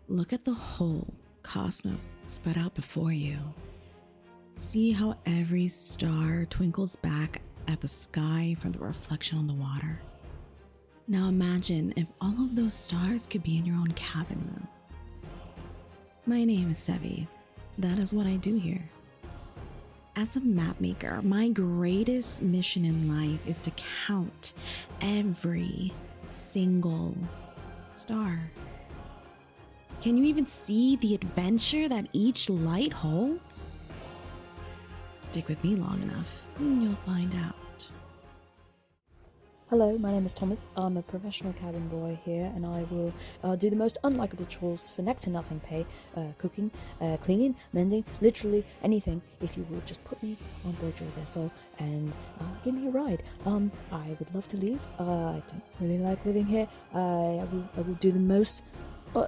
Look at the whole cosmos spread out before you. See how every star twinkles back at the sky from the reflection on the water. Now imagine if all of those stars could be in your own cabin room. My name is Sevie. That is what I do here. As a mapmaker, my greatest mission in life is to count every single star. Can you even see the adventure that each light holds? Stick with me long enough and you'll find out. Hello, my name is Thomas. I'm a professional cabin boy here, and I will do the most unlikable chores for next to nothing pay. Cooking, cleaning, mending, literally anything, if you will just put me on board your vessel and give me a ride. I would love to leave. I don't really like living here. I will do the most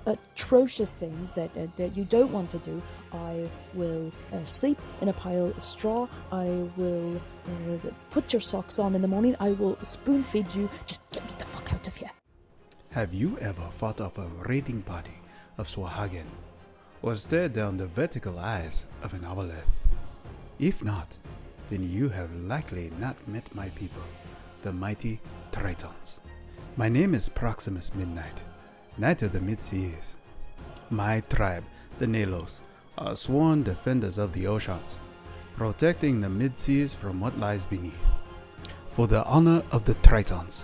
atrocious things that you don't want to do. I will sleep in a pile of straw. I will put your socks on in the morning. I will spoon feed you. Just get me the fuck out of here. Have you ever thought of a raiding party of Swahagen, or stared down the vertical eyes of an obelisk? If not, then you have likely not met my people, the mighty Tritons. My name is Proximus Midnight, Knight of the Mid-Seas. My tribe, the Nalos, are sworn defenders of the oceans, protecting the mid-seas from what lies beneath. For the honor of the Tritons,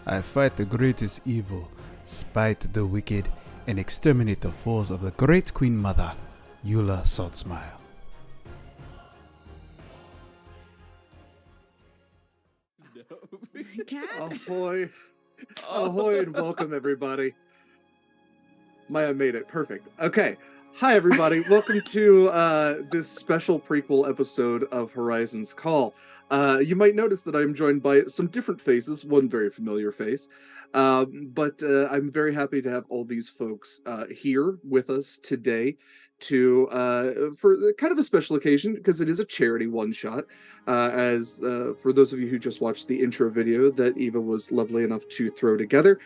I fight the greatest evil, spite the wicked, and exterminate the foes of the great Queen Mother, Eula Saltsmile. Cat? Ahoy! Ahoy and welcome everybody. Maya made it. Perfect. Okay. Hi everybody. Welcome to this special prequel episode of Horizon's Call. You might notice that I'm joined by some different faces, one very familiar face. But I'm very happy to have all these folks here with us today to for kind of a special occasion, because it is a charity one-shot. As for those of you who just watched the intro video that Eva was lovely enough to throw together,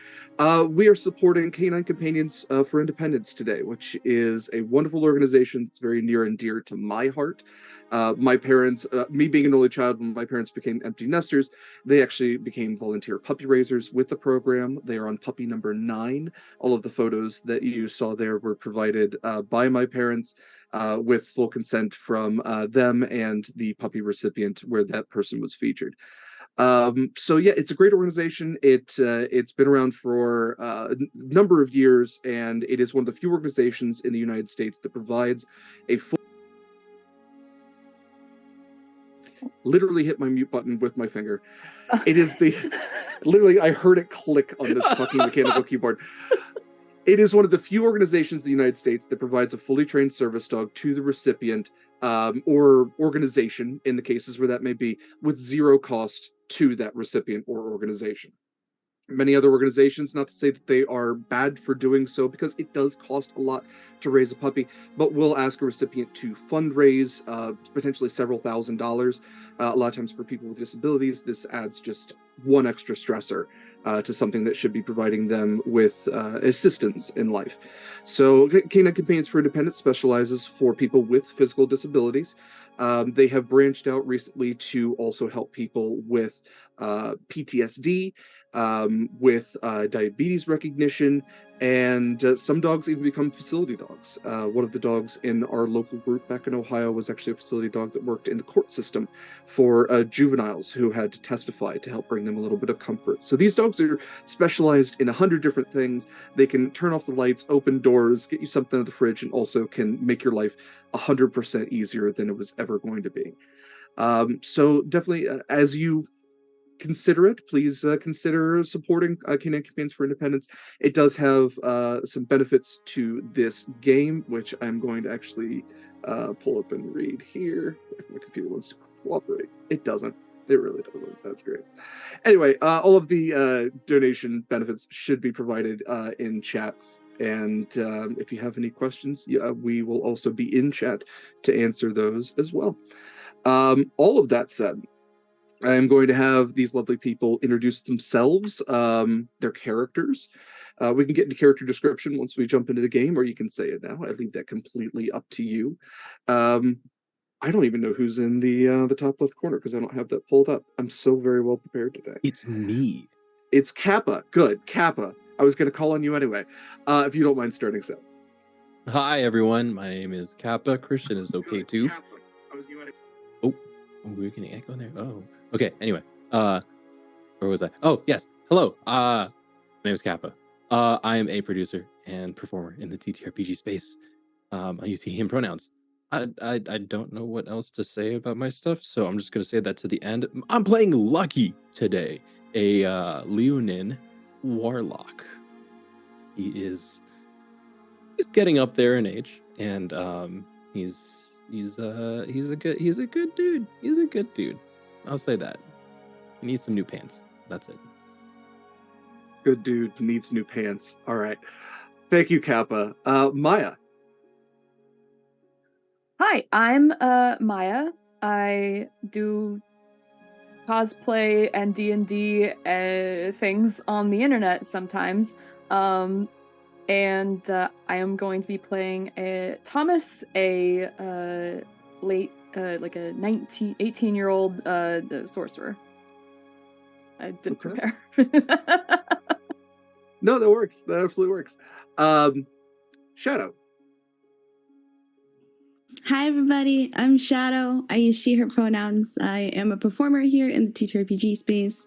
we are supporting Canine Companions for Independence today, which is a wonderful organization that's very near and dear to my heart. My parents, me being an only child, when my parents became empty nesters, they actually became volunteer puppy raisers with the program. They are on puppy number 9. All of the photos that you saw there were provided by my parents with full consent from them and the puppy recipient where that person was featured. So yeah, it's a great organization. It's been around for a number of years, and it is one of the few organizations in the United States that provides a full... Literally hit my mute button with my finger. It is the... Literally, I heard it click on this fucking mechanical keyboard. It is one of the few organizations in the United States that provides a fully trained service dog to the recipient or organization, in the cases where that may be, with zero cost to that recipient or organization. Many other organizations, not to say that they are bad for doing so, because it does cost a lot to raise a puppy, but will ask a recipient to fundraise potentially several $1,000s. A lot of times for people with disabilities, this adds just one extra stressor to something that should be providing them with assistance in life. So Canine Companions for Independence specializes for people with physical disabilities. They have branched out recently to also help people with PTSD, with diabetes recognition, and some dogs even become facility dogs. One of the dogs in our local group back in Ohio was actually a facility dog that worked in the court system for juveniles who had to testify to help bring them a little bit of comfort. So these dogs are specialized in 100 different things. They can turn off the lights, open doors, get you something out of the fridge, and also can make your life 100% easier than it was ever going to be. So definitely, as you consider it, please consider supporting Canine Companions for Independence. It does have some benefits to this game, which I'm going to actually pull up and read here if my computer wants to cooperate. It doesn't. It really doesn't. That's great. Anyway, all of the donation benefits should be provided in chat. And if you have any questions, we will also be in chat to answer those as well. All of that said, I am going to have these lovely people introduce themselves, their characters. We can get into character description once we jump into the game, or you can say it now. I leave that completely up to you. I don't even know who's in the top left corner because I don't have that pulled up. I'm so very well prepared today. It's me. It's Kappa. Good, Kappa. I was going to call on you anyway. If you don't mind starting, so. Hi, everyone. My name is Kappa. Christian is okay too. Oh, we're getting echo there. Oh, okay. Anyway, where was I? Oh, yes. Hello. My name is Kappa. I am a producer and performer in the TTRPG space. I use he/him pronouns. I don't know what else to say about my stuff, so I'm just gonna say that to the end. I'm playing Lucky today, a Leonin warlock. He's getting up there in age, and he's a good dude. He's a good dude. I'll say that. He needs some new pants. That's it. Good dude needs new pants. All right. Thank you, Kappa. Maya. Hi, I'm Maya. I do cosplay and D&D things on the internet sometimes. And I am going to be playing Thomas, a late, like a 18-year-old sorcerer. I didn't prepare for that. No, that works. That absolutely works. Shadow. Hi, everybody. I'm Shadow. I use she, her pronouns. I am a performer here in the TTRPG space.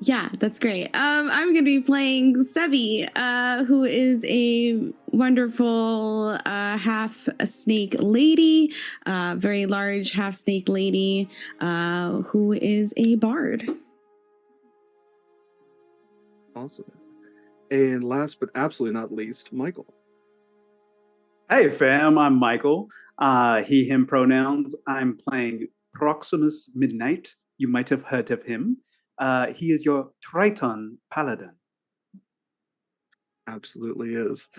Yeah, that's great. I'm going to be playing Sevie, who is a wonderful half a snake lady, very large half snake lady, who is a bard. Awesome. And last but absolutely not least, Mikyl. Hey fam, I'm Mikyl. He, him pronouns. I'm playing Proximus Midnight. You might have heard of him. He is your Triton Paladin. Absolutely is.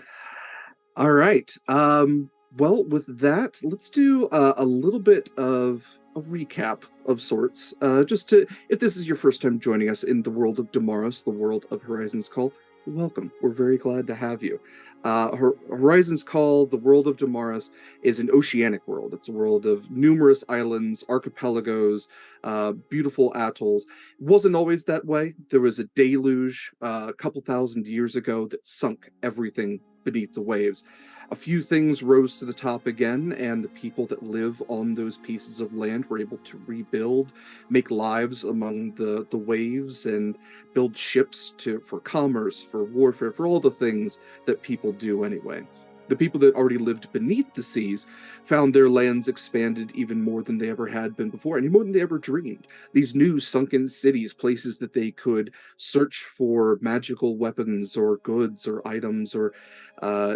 All right. Well, with that, let's do a little bit of a recap of sorts. Just to, if this is your first time joining us in the world of Damaris, the world of Horizon's Call, welcome. We're very glad to have you. Horizon's Call, the world of Damaris, is an oceanic world. It's a world of numerous islands, archipelagos, beautiful atolls. It wasn't always that way. There was a deluge a couple thousand years ago that sunk everything beneath the waves. A few things rose to the top again, and the people that live on those pieces of land were able to rebuild, make lives among the waves, and build ships for commerce, for warfare, for all the things that people do anyway. The people that already lived beneath the seas found their lands expanded even more than they ever had been before, and more than they ever dreamed. These new sunken cities, places that they could search for magical weapons or goods or items or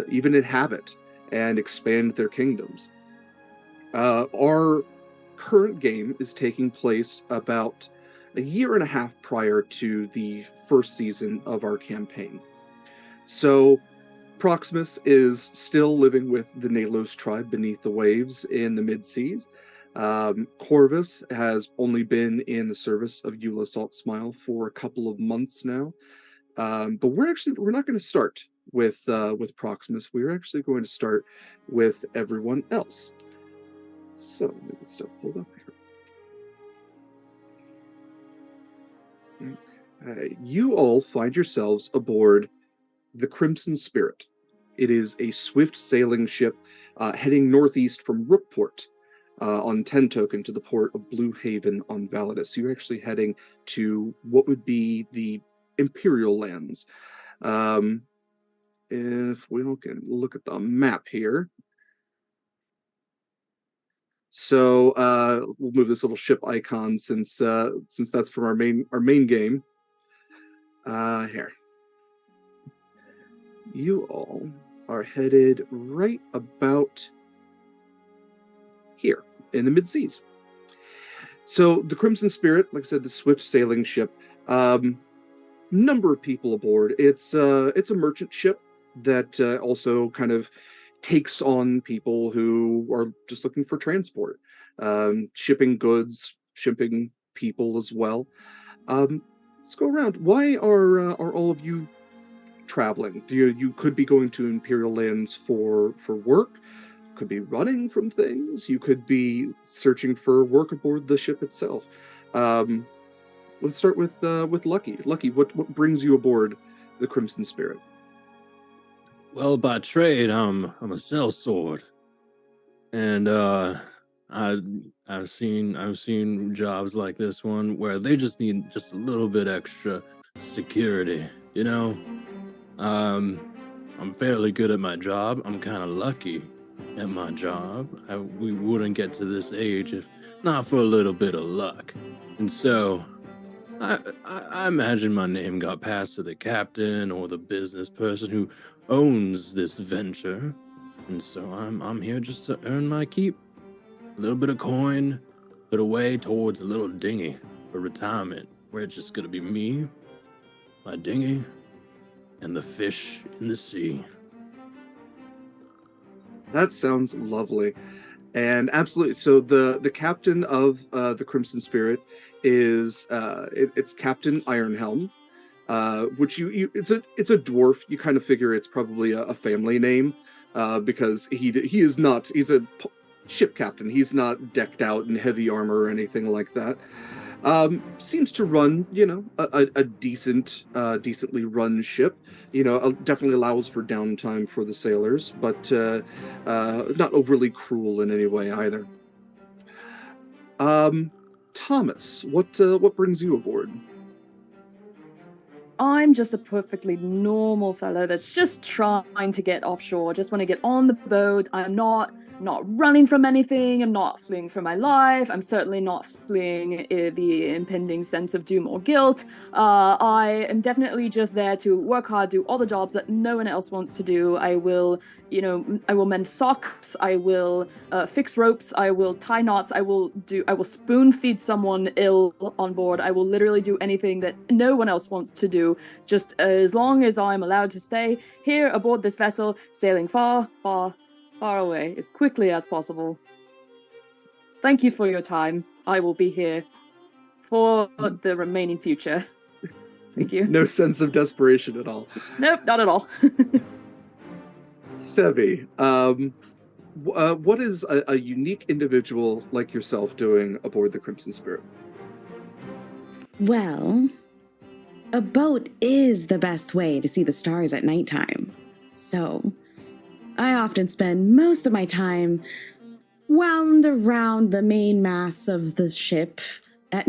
even inhabit and expand their kingdoms. Our current game is taking place about a year and a half prior to the first season of our campaign. So Proximus is still living with the Nalos tribe beneath the waves in the mid-seas. Corvus has only been in the service of Eula Saltsmile for a couple of months now. But we're not going to start with Proximus. We're actually going to start with everyone else. So let me get stuff pulled up here. Okay. You all find yourselves aboard the Crimson Spirit. It is a swift sailing ship heading northeast from Rookport on 10 token to the port of Blue Haven on Validus. So you're actually heading to what would be the Imperial lands. If we can look at the map here. So we'll move this little ship icon since that's from our main game. Here. You all are headed right about here in the mid-seas. So the Crimson Spirit, like I said, the swift sailing ship, number of people aboard. It's a merchant ship that also kind of takes on people who are just looking for transport, shipping goods, shipping people as well. Let's go around. Why are all of you traveling? You could be going to Imperial lands for work, could be running from things, you could be searching for work aboard the ship itself. Let's start with Lucky. Lucky, what brings you aboard the Crimson Spirit? Well, by trade, I'm a sellsword, and I've seen jobs like this one where they just need just a little bit extra security. You know, I'm fairly good at my job. I'm kind of lucky at my job. We wouldn't get to this age if not for a little bit of luck, and so. I imagine my name got passed to the captain or the business person who owns this venture, and so I'm here just to earn my keep. A little bit of coin, put away towards a little dinghy for retirement, where it's just gonna be me, my dinghy, and the fish in the sea. That sounds lovely. And absolutely, so the captain of the Crimson Spirit is it's Captain Ironhelm, which it's a dwarf. You kind of figure it's probably a family name, because he's a ship captain. He's not decked out in heavy armor or anything like that. Seems to run, a decently run ship. Definitely allows for downtime for the sailors, but not overly cruel in any way either. Thomas, what brings you aboard? I'm just a perfectly normal fellow that's just trying to get offshore. Just want to get on the boat. I'm not running from anything. I'm not fleeing for my life. I'm certainly not fleeing the impending sense of doom or guilt. I am definitely just there to work hard, do all the jobs that no one else wants to do. I will mend socks. I will fix ropes. I will tie knots. I will spoon feed someone ill on board. I will literally do anything that no one else wants to do, just as long as I'm allowed to stay here aboard this vessel, sailing far away as quickly as possible. Thank you for your time. I will be here for the remaining future. Thank you. No sense of desperation at all. Nope, not at all. Sevie, what is a unique individual like yourself doing aboard the Crimson Spirit? Well, a boat is the best way to see the stars at nighttime. So, I often spend most of my time wound around the main mast of the ship at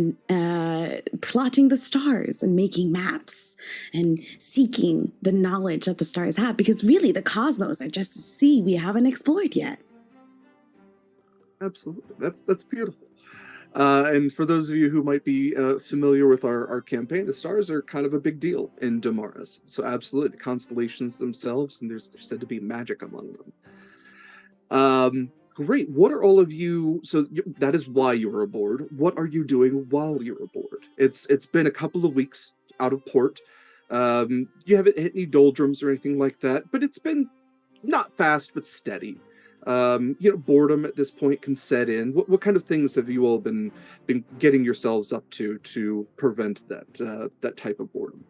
plotting the stars and making maps and seeking the knowledge that the stars have, because really the cosmos are just a sea we haven't explored yet. Absolutely. That's beautiful. And for those of you who might be familiar with our campaign, the stars are kind of a big deal in Damaris. So absolutely, the constellations themselves, and there's said to be magic among them. Great. What are all of you? So that is why you were aboard. What are you doing while you're aboard? It's been a couple of weeks out of port. You haven't hit any doldrums or anything like that, but it's been not fast but steady. Boredom at this point can set in. What kind of things have you all been getting yourselves up to prevent that type of boredom?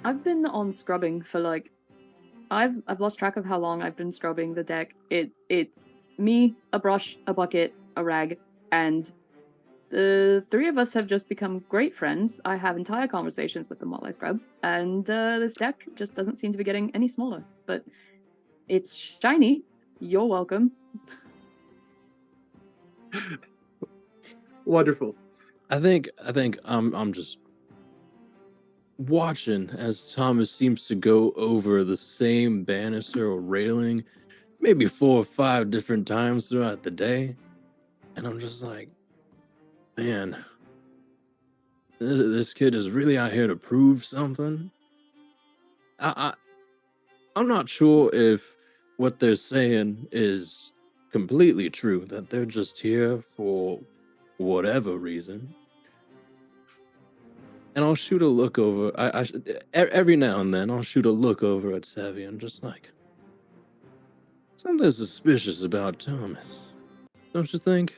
I've been on scrubbing for I've lost track of how long I've been scrubbing the deck. It's me, a brush, a bucket, a rag, and the three of us have just become great friends. I have entire conversations with them while I scrub, and this deck just doesn't seem to be getting any smaller. But it's shiny. You're welcome. Wonderful. I think I'm just watching as Thomas seems to go over the same banister or railing maybe 4 or 5 different times throughout the day, and I'm just like, man, this kid is really out here to prove something. I'm not sure if what they're saying is completely true, that they're just here for whatever reason. And I'll shoot a look over. Every now and then I'll shoot a look over at Sevie and just like, something suspicious about Thomas. Don't you think?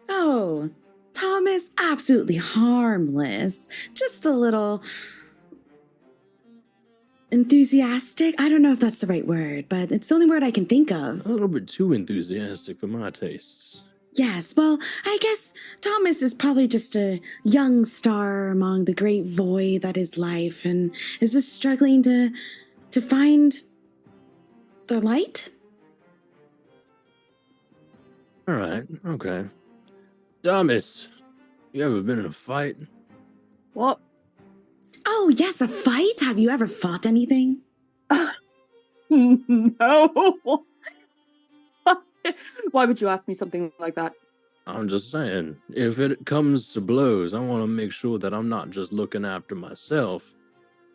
Oh, Thomas, absolutely harmless. Just a little enthusiastic. I don't know if that's the right word, but it's the only word I can think of. A little bit too enthusiastic for my tastes. Yes, well, I guess Thomas is probably just a young star among the great void that is life and is just struggling to find the light. All right, okay. Thomas, you ever been in a fight? What? Oh, yes, a fight? Have you ever fought anything? No. Why would you ask me something like that? I'm just saying, if it comes to blows, I want to make sure that I'm not just looking after myself.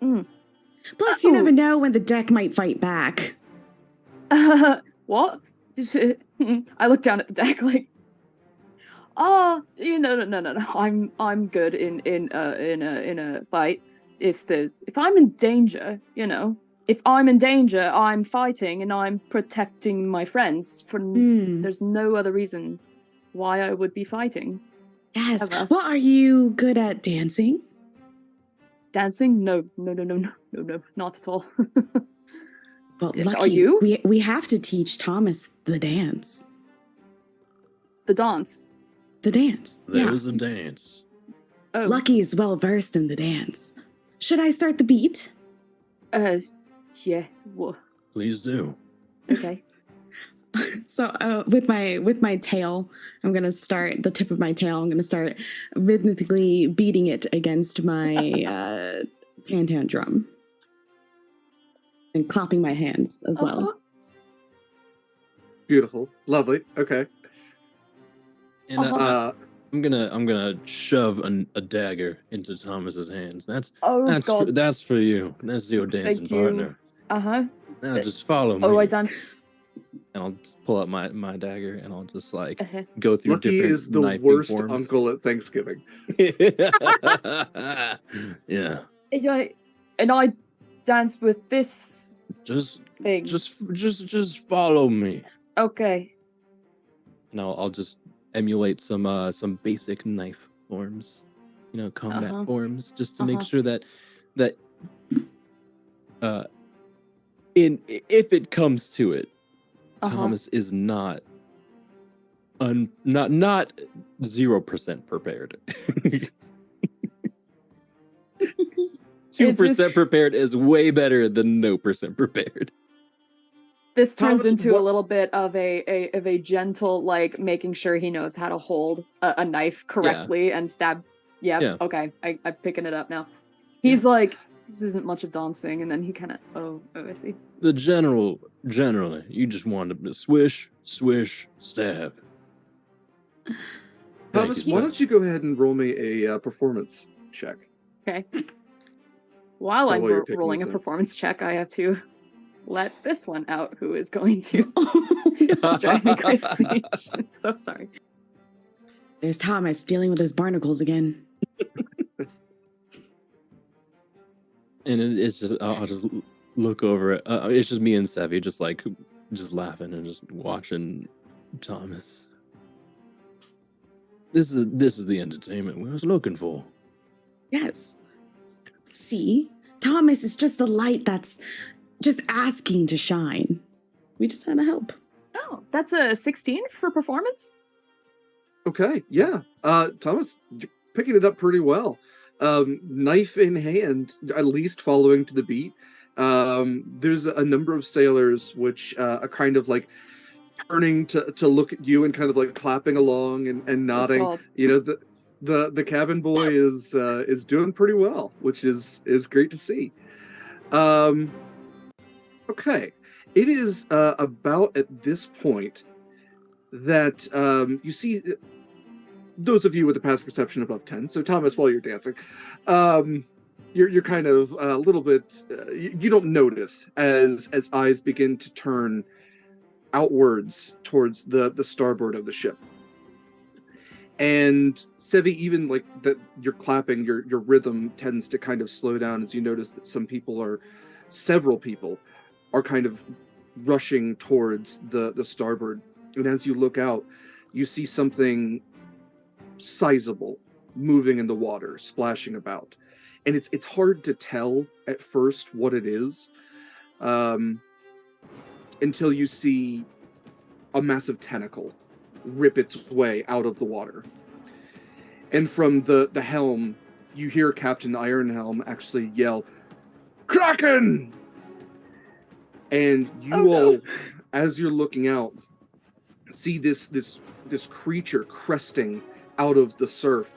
Plus, you never know when the deck might fight back. What? I look down at the deck like, no. I'm good in a fight. If I'm in danger, if I'm in danger, I'm fighting and I'm protecting my friends. There's no other reason why I would be fighting. Yes. Ever. Well, are you good at dancing? Dancing? No, not at all. Well, Are lucky you? we have to teach Thomas the dance. The dance. The dance. There's a dance. Oh. Lucky is well versed in the dance. Should I start the beat? Yeah. Well, Please do. okay. So with my tail, I'm gonna start the tip of my tail. I'm gonna start rhythmically beating it against my tan drum, and clapping my hands as well. Beautiful, lovely. Okay. And I'm gonna shove a dagger into Thomas's hands. That's God. that's for you. That's your dancing Thank you. partner. Now just follow me. Oh, I dance. And I'll just pull up my dagger and I'll just like go through Lucky different is the knifing worst forms. uncle at Thanksgiving. Yeah. And I dance with this Just thing. just follow me. Okay. And I'll just emulate some basic knife forms, combat forms, just to make sure that if it comes to it, Thomas is not 0% prepared. 2% prepared is way better than no percent prepared. This turns Thomas, into a little bit of a gentle, like, making sure he knows how to hold a knife correctly and stab. Yeah. Okay. I'm picking it up now. He's like, this isn't much of dancing, and then he kind of, I see. The generally, you just want to swish, swish, stab. Thomas, why don't you go ahead and roll me a performance check? Okay. While So I'm while you're picking rolling a this up. performance check, I have to let this one out, who is going to drive me crazy. So sorry. There's Thomas dealing with his barnacles again. And it's just, I'll just look over it. It's just me and Sevie, just laughing and just watching Thomas. This is the entertainment we was looking for. Yes. See, Thomas is just a light that's just asking to shine. We just had to help. Oh, that's a 16 for performance? Okay, yeah. Thomas, you're picking it up pretty well. Knife in hand, at least following to the beat. There's a number of sailors which are kind of like turning to look at you and kind of like clapping along and nodding. God. The cabin boy is doing pretty well, which is great to see. Okay, it is about at this point that you see those of you with a past perception above 10. So Thomas, while you're dancing, you're kind of a little bit you don't notice as eyes begin to turn outwards towards the starboard of the ship. And Sevie, even like that, you're clapping, your rhythm tends to kind of slow down as you notice that several people are kind of rushing towards the starboard. And as you look out, you see something sizable moving in the water, splashing about. And it's hard to tell at first what it is, until you see a massive tentacle rip its way out of the water. And from the helm, you hear Captain Ironhelm actually yell, "Kraken!" And you all, as you're looking out, see this creature cresting out of the surf.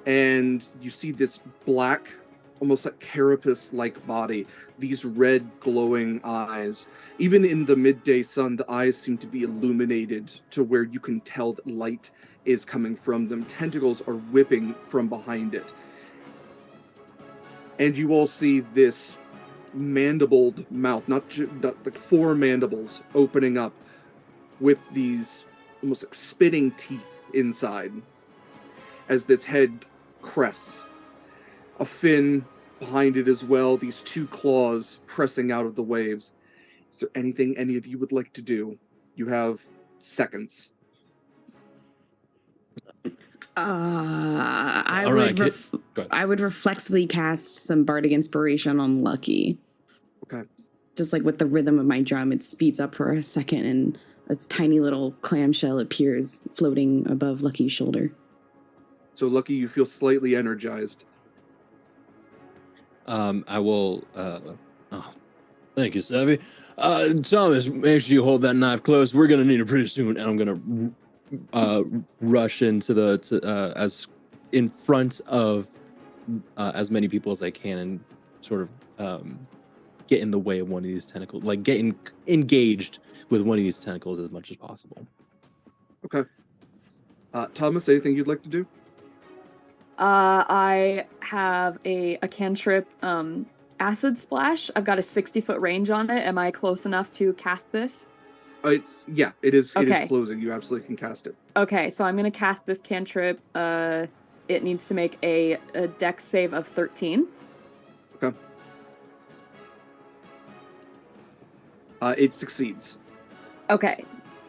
And you see this black, almost like carapace-like body, these red glowing eyes. Even in the midday sun, the eyes seem to be illuminated to where you can tell that light is coming from them. Tentacles are whipping from behind it. And you all see this mandibled mouth, not like 4 mandibles opening up with these almost like spitting teeth inside as this head crests. A fin behind it as well, these 2 claws pressing out of the waves. Is there anything any of you would like to do? You have seconds. I All right, I would reflexively cast some bardic inspiration on Lucky. Okay. Just like with the rhythm of my drum, it speeds up for a second, and a tiny little clamshell appears floating above Lucky's shoulder. So Lucky, you feel slightly energized. I will. Thank you, Sevie. Thomas, make sure you hold that knife close. We're gonna need it pretty soon, and I'm gonna rush into as in front of as many people as I can, and sort of get in the way of one of these tentacles, like getting engaged with one of these tentacles as much as possible. Okay. Thomas, anything you'd like to do? I have a cantrip, acid splash. I've got a 60-foot range on it. Am I close enough to cast this? It is. Okay. It is closing. You absolutely can cast it. Okay, so I'm gonna cast this cantrip. It needs to make a dex save of 13. Okay. It succeeds. Okay,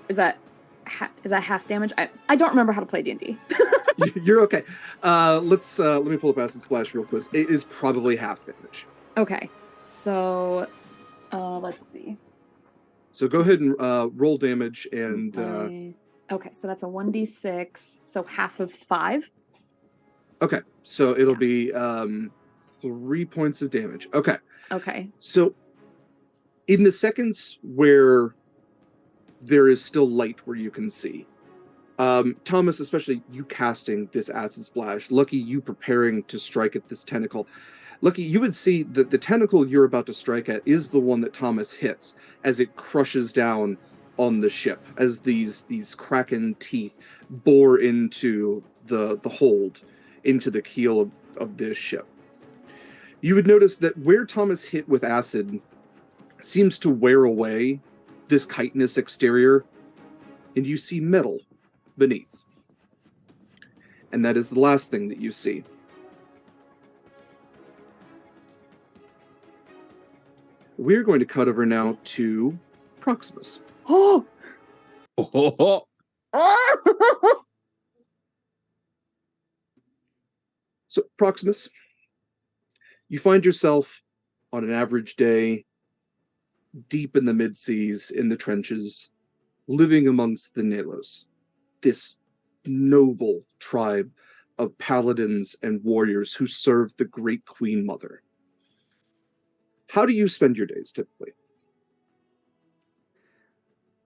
is that half damage? I don't remember how to play D&D. You're okay. Let me pull up Acid Splash real quick. It is probably half damage. Okay, so let's see. So go ahead and roll damage and. Okay, so that's a 1d6, so half of 5. Okay, so it'll be 3 points of damage. Okay. Okay. So in the seconds where there is still light where you can see, Thomas, especially you casting this acid splash, Lucky you preparing to strike at this tentacle. Lucky, you would see that the tentacle you're about to strike at is the one that Thomas hits as it crushes down on the ship, as these kraken teeth bore into the hold, into the keel of this ship. You would notice that where Thomas hit with acid seems to wear away this chitinous exterior, and you see metal beneath. And that is the last thing that you see. We're going to cut over now to Proximus. Oh! So, Proximus, you find yourself on an average day, deep in the mid-seas, in the trenches, living amongst the Nelos, this noble tribe of paladins and warriors who serve the great Queen Mother. How do you spend your days, typically?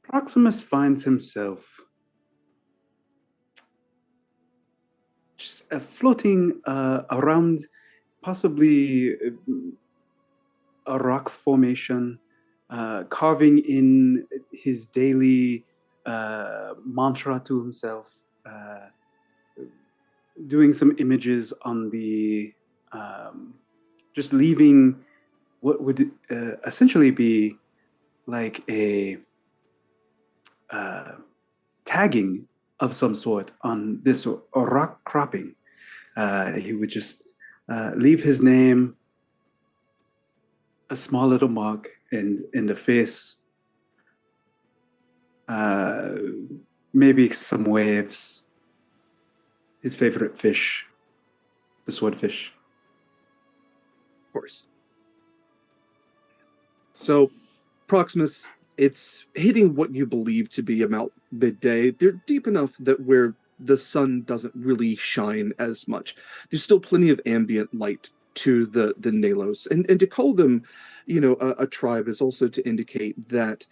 Proximus finds himself just floating around possibly a rock formation, carving in his daily mantra to himself, doing some images on the, just leaving what would essentially be like a tagging of some sort on this rock cropping. He would just leave his name, a small little mark in the face, maybe some waves, his favorite fish, the swordfish. Of course. So, Proximus, it's hitting what you believe to be about midday. They're deep enough that where the sun doesn't really shine as much. There's still plenty of ambient light to the Nalos. And to call them, a tribe is also to indicate that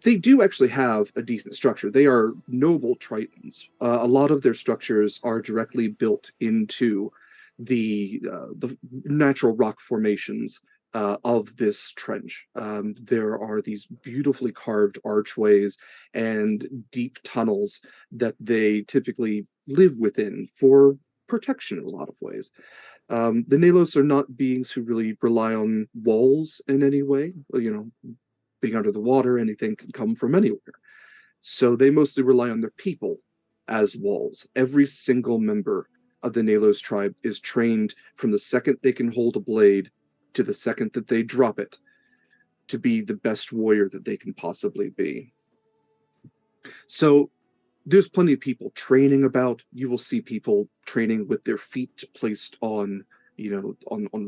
they do actually have a decent structure. They are noble Tritons. A lot of their structures are directly built into the natural rock formations of this trench. There are these beautifully carved archways and deep tunnels that they typically live within for protection in a lot of ways. The Nalos are not beings who really rely on walls in any way. Being under the water, anything can come from anywhere. So they mostly rely on their people as walls. Every single member of the Nalos tribe is trained from the second they can hold a blade to the second that they drop it to be the best warrior that they can possibly be. So there's plenty of people training about. You will see people training with their feet placed on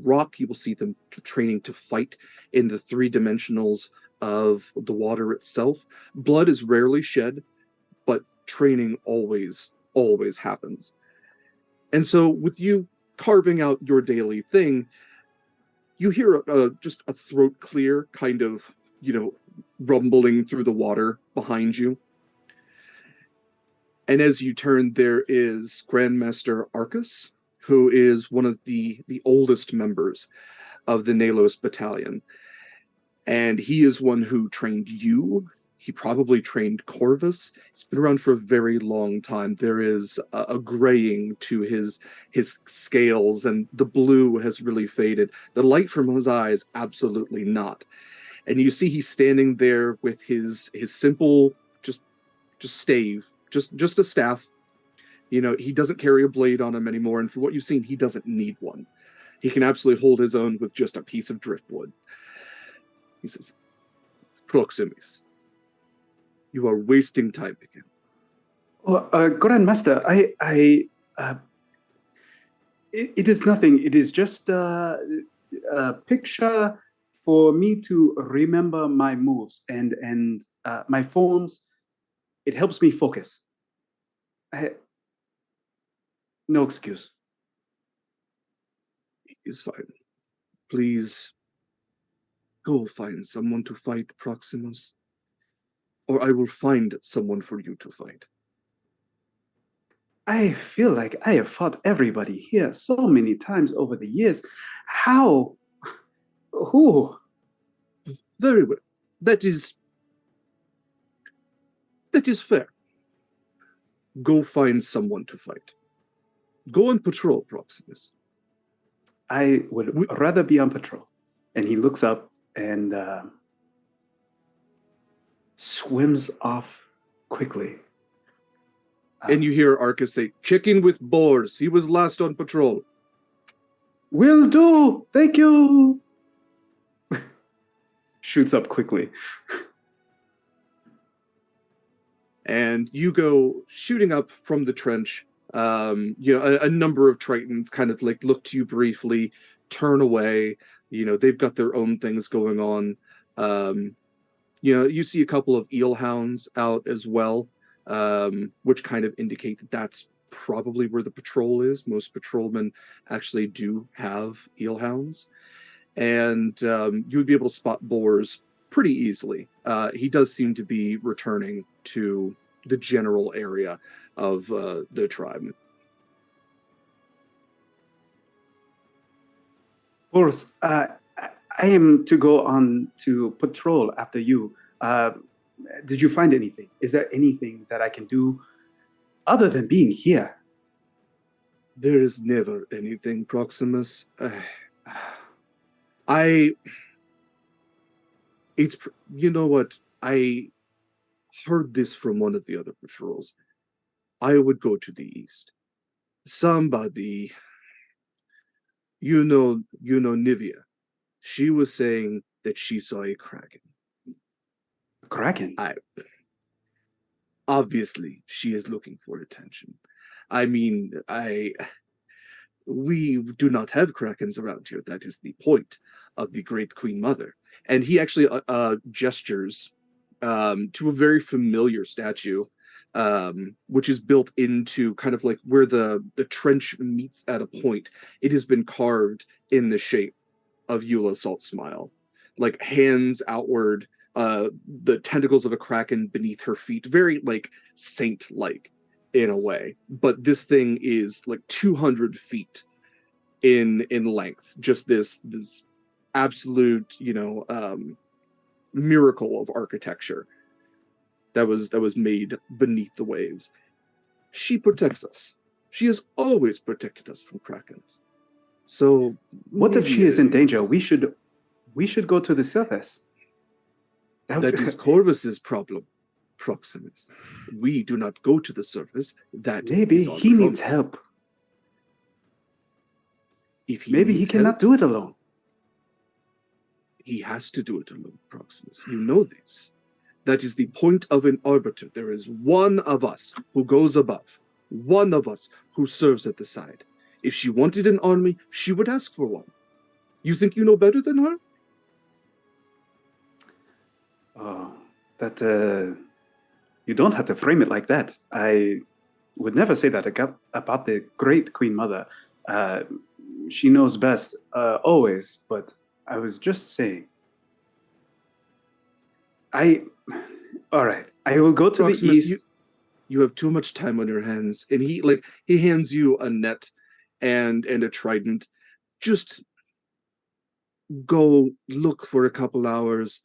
rock. You will see them training to fight in the 3 dimensionals of the water itself. Blood is rarely shed, but training always happens. And so with you carving out your daily thing, you hear just a throat clear kind of, rumbling through the water behind you. And as you turn, there is Grandmaster Arcus, who is one of the oldest members of the Nalos battalion. And he is one who trained you. He probably trained Corvus. He's been around for a very long time. There is a graying to his scales, and the blue has really faded. The light from his eyes, absolutely not. And you see he's standing there with his simple, just stave, just a staff. He doesn't carry a blade on him anymore, and for what you've seen, he doesn't need one. He can absolutely hold his own with just a piece of driftwood. He says, Proximus, you are wasting time again. Well, Grandmaster, it is nothing. It is just a picture for me to remember my moves and my forms. It helps me focus. No excuse. It's fine. Please go find someone to fight, Proximus. Or I will find someone for you to fight. I feel like I have fought everybody here so many times over the years. How? Who? Very well. That is fair. Go find someone to fight. Go on patrol, Proximus. I would rather be on patrol. And he looks up and swims off quickly. And you hear Arcus say, "Chicken with boars. He was last on patrol." Will do. Thank you. Shoots up quickly. And you go shooting up from the trench. A number of Tritons kind of like look to you briefly, turn away. They've got their own things going on. You see a couple of eel hounds out as well, which kind of indicate that that's probably where the patrol is. Most patrolmen actually do have eel hounds. And you would be able to spot boars pretty easily. He does seem to be returning to the general area of the tribe. Boris, I am to go on to patrol after you. Did you find anything? Is there anything that I can do other than being here? There is never anything, Proximus. You know what? I heard this from one of the other patrols. I would go to the east. Somebody, Nivea. She was saying that she saw a kraken. Kraken? Obviously, she is looking for attention. I mean, we do not have krakens around here. That is the point of the Great Queen Mother. And he actually gestures to a very familiar statue, which is built into kind of like where the trench meets at a point. It has been carved in the shape of Eula Salt's smile, like hands outward, the tentacles of a kraken beneath her feet, very like saint-like in a way. But this thing is like 200 feet in length. Just this absolute, miracle of architecture that was made beneath the waves. She protects us. She has always protected us from krakens. So what if she is in danger? We should go to the surface. That is Corvus's problem, Proximus. We do not go to the surface. That maybe he needs help. Maybe he cannot do it alone. He has to do it alone, Proximus. You know this. That is the point of an arbiter. There is one of us who goes above, one of us who serves at the side. If she wanted an army, she would ask for one. You think you know better than her? Oh, you don't have to frame it like that. I would never say that about the Great Queen Mother. She knows best, always, but I was just saying. All right, I will go to Proximus, the east. You have too much time on your hands. And he hands you a net and a trident. Just go look for a couple hours.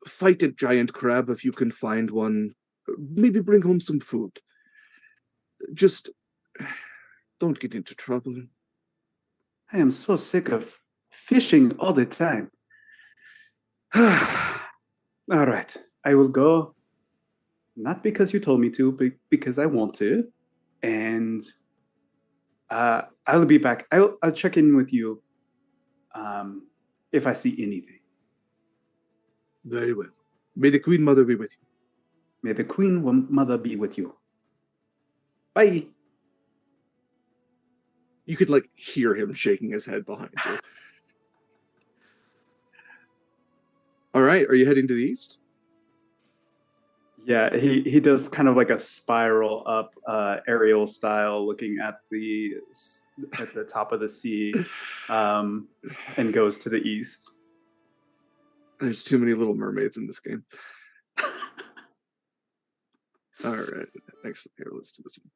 Fight a giant crab if you can find one. Maybe bring home some food. Just don't get into trouble. I am so sick of fishing all the time. All right, I will go. Not because you told me to, but because I want to. And I'll be back. I'll check in with you if I see anything. Very well. May the Queen Mother be with you. May the Queen Mother be with you. Bye. You could hear him shaking his head behind you. All right, are you heading to the east? Yeah, he does kind of like a spiral up, aerial style, looking at the top of the sea, and goes to the east. There's too many Little Mermaids in this game. All right, actually, here, let's do this one.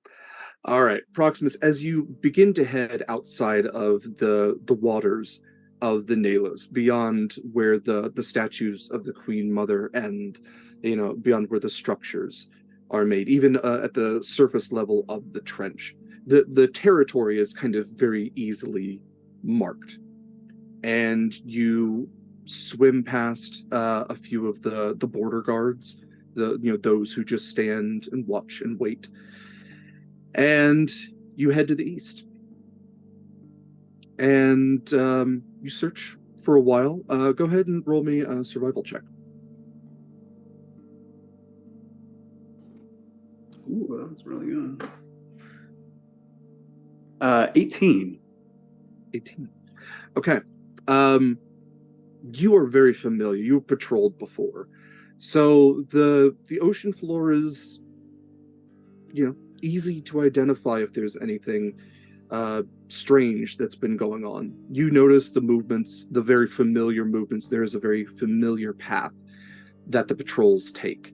All right, Proximus, as you begin to head outside of the waters of the Nalos, beyond where the statues of the Queen Mother end, beyond where the structures are made, even at the surface level of the trench, the territory is kind of very easily marked, and you swim past a few of the border guards, those who just stand and watch and wait, and you head to the east, and you search for a while. Go ahead and roll me a survival check. Ooh, that's really good. 18. 18. Okay. You are very familiar. You've patrolled before. So the ocean floor is, easy to identify if there's anything strange that's been going on. You notice the movements, the very familiar movements. There is a very familiar path that the patrols take.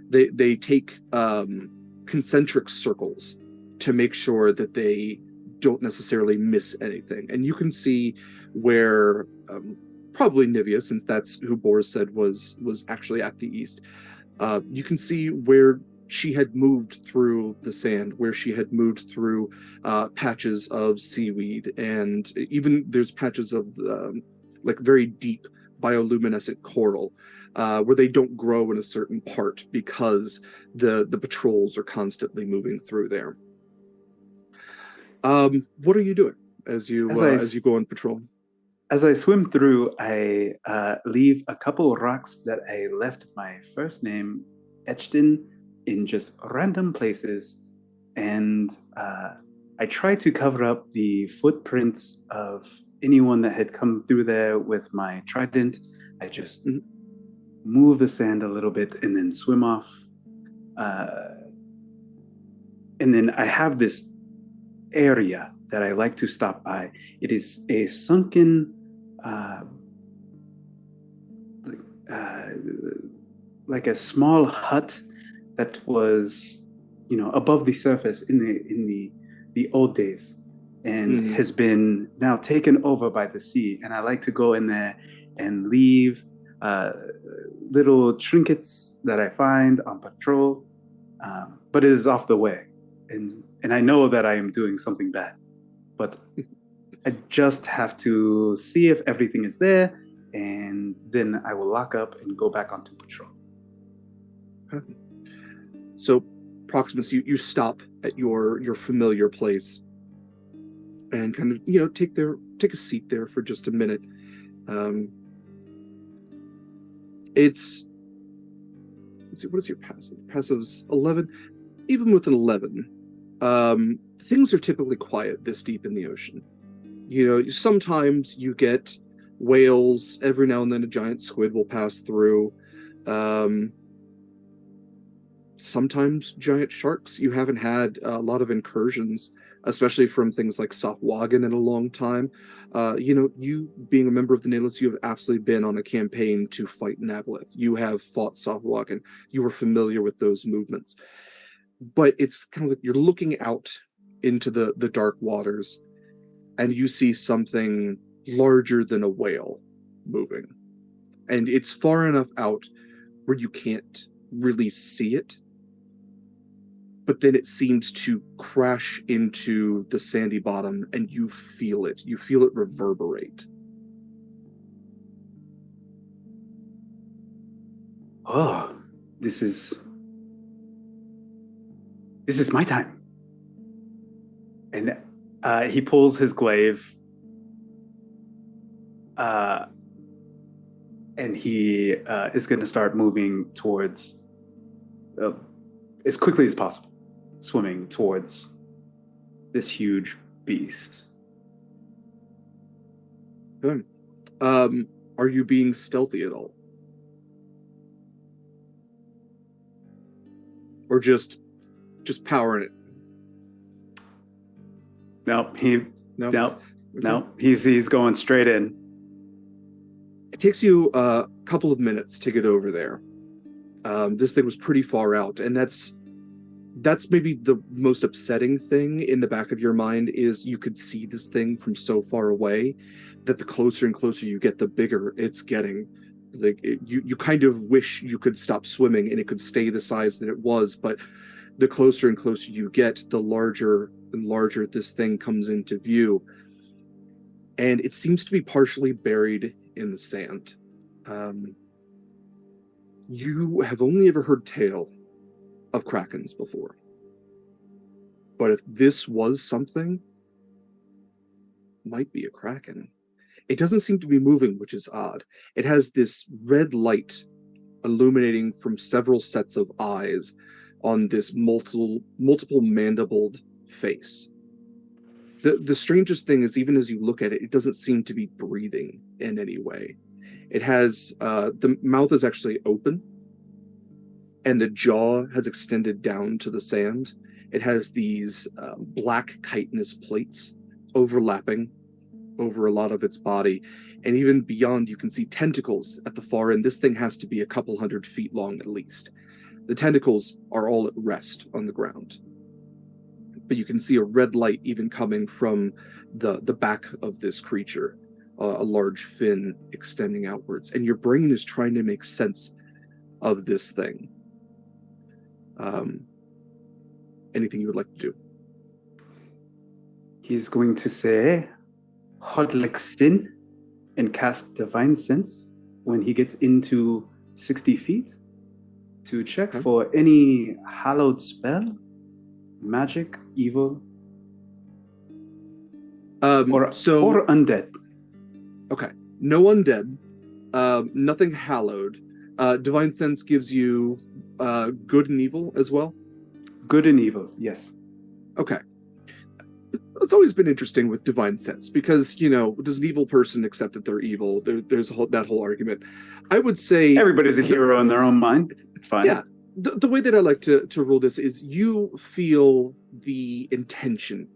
They take concentric circles to make sure that they don't necessarily miss anything. And you can see where probably Nivea, since that's who Boris said was actually at the east. You can see where she had moved through the sand, where she had moved through patches of seaweed, and even there's patches of very deep bioluminescent coral, where they don't grow in a certain part because the patrols are constantly moving through there. What are you doing as you go on patrol? As I swim through, I leave a couple of rocks that I left my first name etched in just random places, and I try to cover up the footprints of anyone that had come through there with my trident. I just move the sand a little bit and then swim off. And then I have this area that I like to stop by. It is a sunken, like a small hut that was, above the surface in the old days, and has been now taken over by the sea. And I like to go in there and leave little trinkets that I find on patrol, but it is off the way. And I know that I am doing something bad, but I just have to see if everything is there, and then I will lock up and go back onto patrol. So, Proximus, you stop at your familiar place and kind of take a seat there for just a minute. Let's see, what is your passive? Passive's 11. Even with an 11, things are typically quiet this deep in the ocean. Sometimes you get whales. Every now and then a giant squid will pass through. Sometimes giant sharks. You haven't had a lot of incursions, especially from things like Sahuagin, in a long time. You being a member of the Nameless, you have absolutely been on a campaign to fight Nablith. You have fought Sahuagin. You are familiar with those movements. But it's kind of like you're looking out into the dark waters, and you see something larger than a whale moving. And it's far enough out where you can't really see it, but then it seems to crash into the sandy bottom, and you feel it. You feel it reverberate. Oh, this is my time. And he pulls his glaive, and he is going to start moving towards, as quickly as possible, swimming towards this huge beast. Good. Are you being stealthy at all? Or just powering it? No, he's going straight in. It takes you a couple of minutes to get over there. This thing was pretty far out, and that's maybe the most upsetting thing in the back of your mind is you could see this thing from so far away that the closer and closer you get, the bigger it's getting. Like you kind of wish you could stop swimming and it could stay the size that it was, but the closer and closer you get, the larger and larger this thing comes into view. And it seems to be partially buried in the sand. You have only ever heard tale of krakens before. But if this was something, might be a kraken. It doesn't seem to be moving, which is odd. It has this red light illuminating from several sets of eyes on this multiple mandibled face. The strangest thing is, even as you look at it, it doesn't seem to be breathing in any way. It has, the mouth is actually open, and the jaw has extended down to the sand. It has these black chitinous plates overlapping over a lot of its body, and even beyond you can see tentacles at the far end. This thing has to be a couple 100 feet long at least. The tentacles are all at rest on the ground, but you can see a red light even coming from the back of this creature, a large fin extending outwards, and your brain is trying to make sense of this thing. Anything you would like to do? He's going to say Hodlik Sin and cast Divine Sense when he gets into 60 feet to check Okay. for any hallowed spell, magic, evil, or undead. Okay, no undead, nothing hallowed. Divine sense gives you good and evil as well. Good and evil, yes. Okay. It's always been interesting with divine sense because, does an evil person accept that they're evil? There's that whole argument. I would say everybody's a hero in their own mind. It's fine. Yeah. The way that I like to rule this is you feel the intention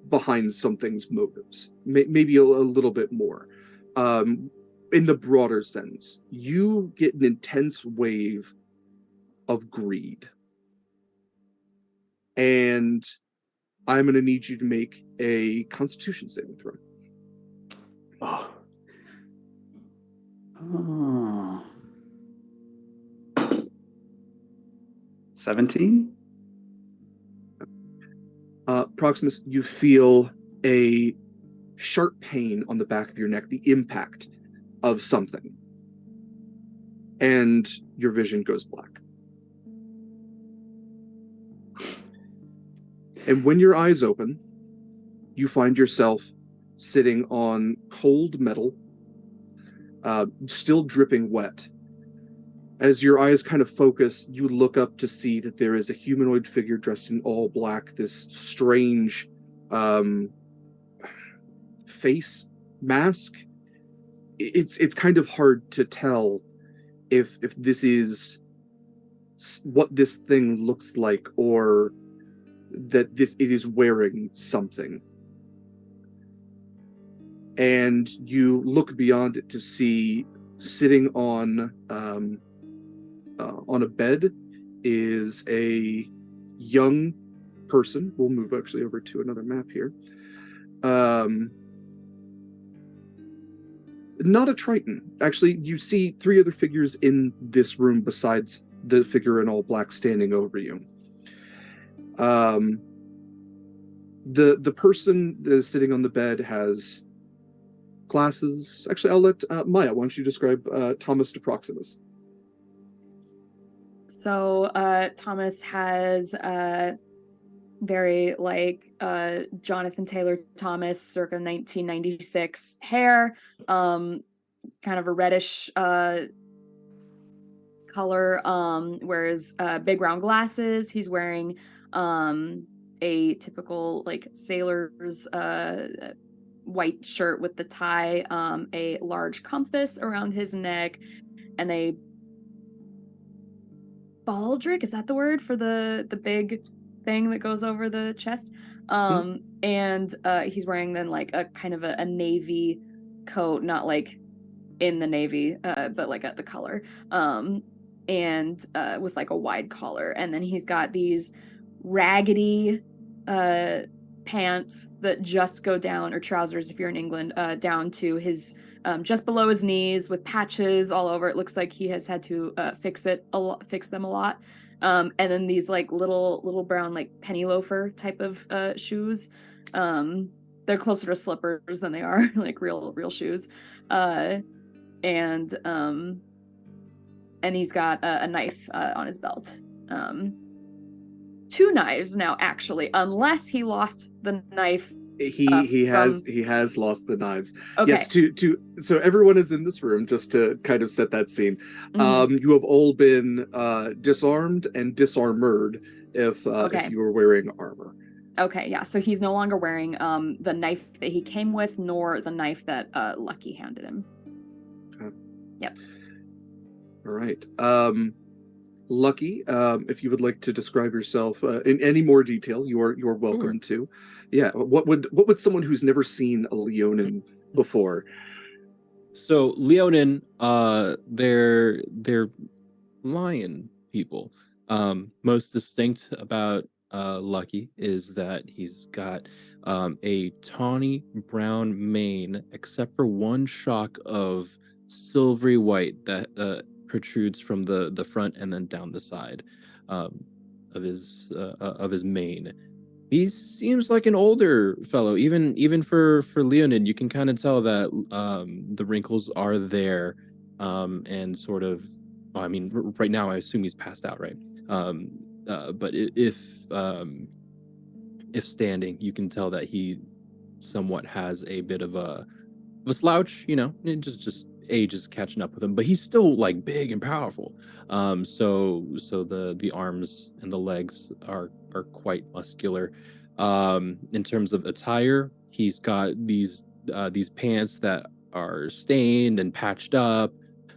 behind something's motives, maybe a little bit more. In the broader sense, you get an intense wave of greed. And I'm going to need you to make a Constitution saving throw. Oh. 17? Proximus, you feel a sharp pain on the back of your neck, the impact of something. And your vision goes black. And when your eyes open, you find yourself sitting on cold metal, still dripping wet. As your eyes kind of focus, you look up to see that there is a humanoid figure dressed in all black, this strange face mask. It's kind of hard to tell if this is what this thing looks like or that it is wearing something. And you look beyond it to see sitting on a bed is a young person. We'll move actually over to another map here. Not a Triton. Actually, you see 3 other figures in this room besides the figure in all black standing over you. The person that is sitting on the bed has glasses. Actually, I'll let Maya, why don't you describe Thomas to Proximus? So Thomas has very Jonathan Taylor Thomas circa 1996 hair, kind of a reddish color, wears big round glasses. He's wearing a typical sailor's white shirt with the tie, a large compass around his neck, and a baldric, is that the word for the big thing that goes over the chest? And he's wearing then a kind of a navy coat, not in the navy, but at the color, and with a wide collar. And then he's got these raggedy pants that just go down, or trousers if you're in England, down to his just below his knees with patches all over. It looks like he has had to fix them a lot. And then these little brown penny loafer type of shoes. They're closer to slippers than they are real shoes. And he's got a knife on his belt. 2 knives now, actually, unless he lost the knife. He has lost the knives. Okay. Yes, so everyone is in this room, just to kind of set that scene. Mm-hmm. You have all been disarmed and disarmored if you were wearing armor. Okay, yeah. So he's no longer wearing the knife that he came with, nor the knife that Lucky handed him. Okay. Yep. All right. Lucky, if you would like to describe yourself in any more detail, you're welcome to. Yeah. What would someone who's never seen a Leonin before? So Leonin, they're lion people. Most distinct about Lucky is that he's got a tawny brown mane, except for one shock of silvery white that protrudes from the front and then down the side of his mane. He seems like an older fellow, even for Leonin. You can kind of tell that the wrinkles are there, and sort of, well, I mean, right now I assume he's passed out, right? But if standing, you can tell that he somewhat has a bit of a slouch, it just age is catching up with him, but he's still like big and powerful. So the arms and the legs are quite muscular. In terms of attire, he's got these pants that are stained and patched up,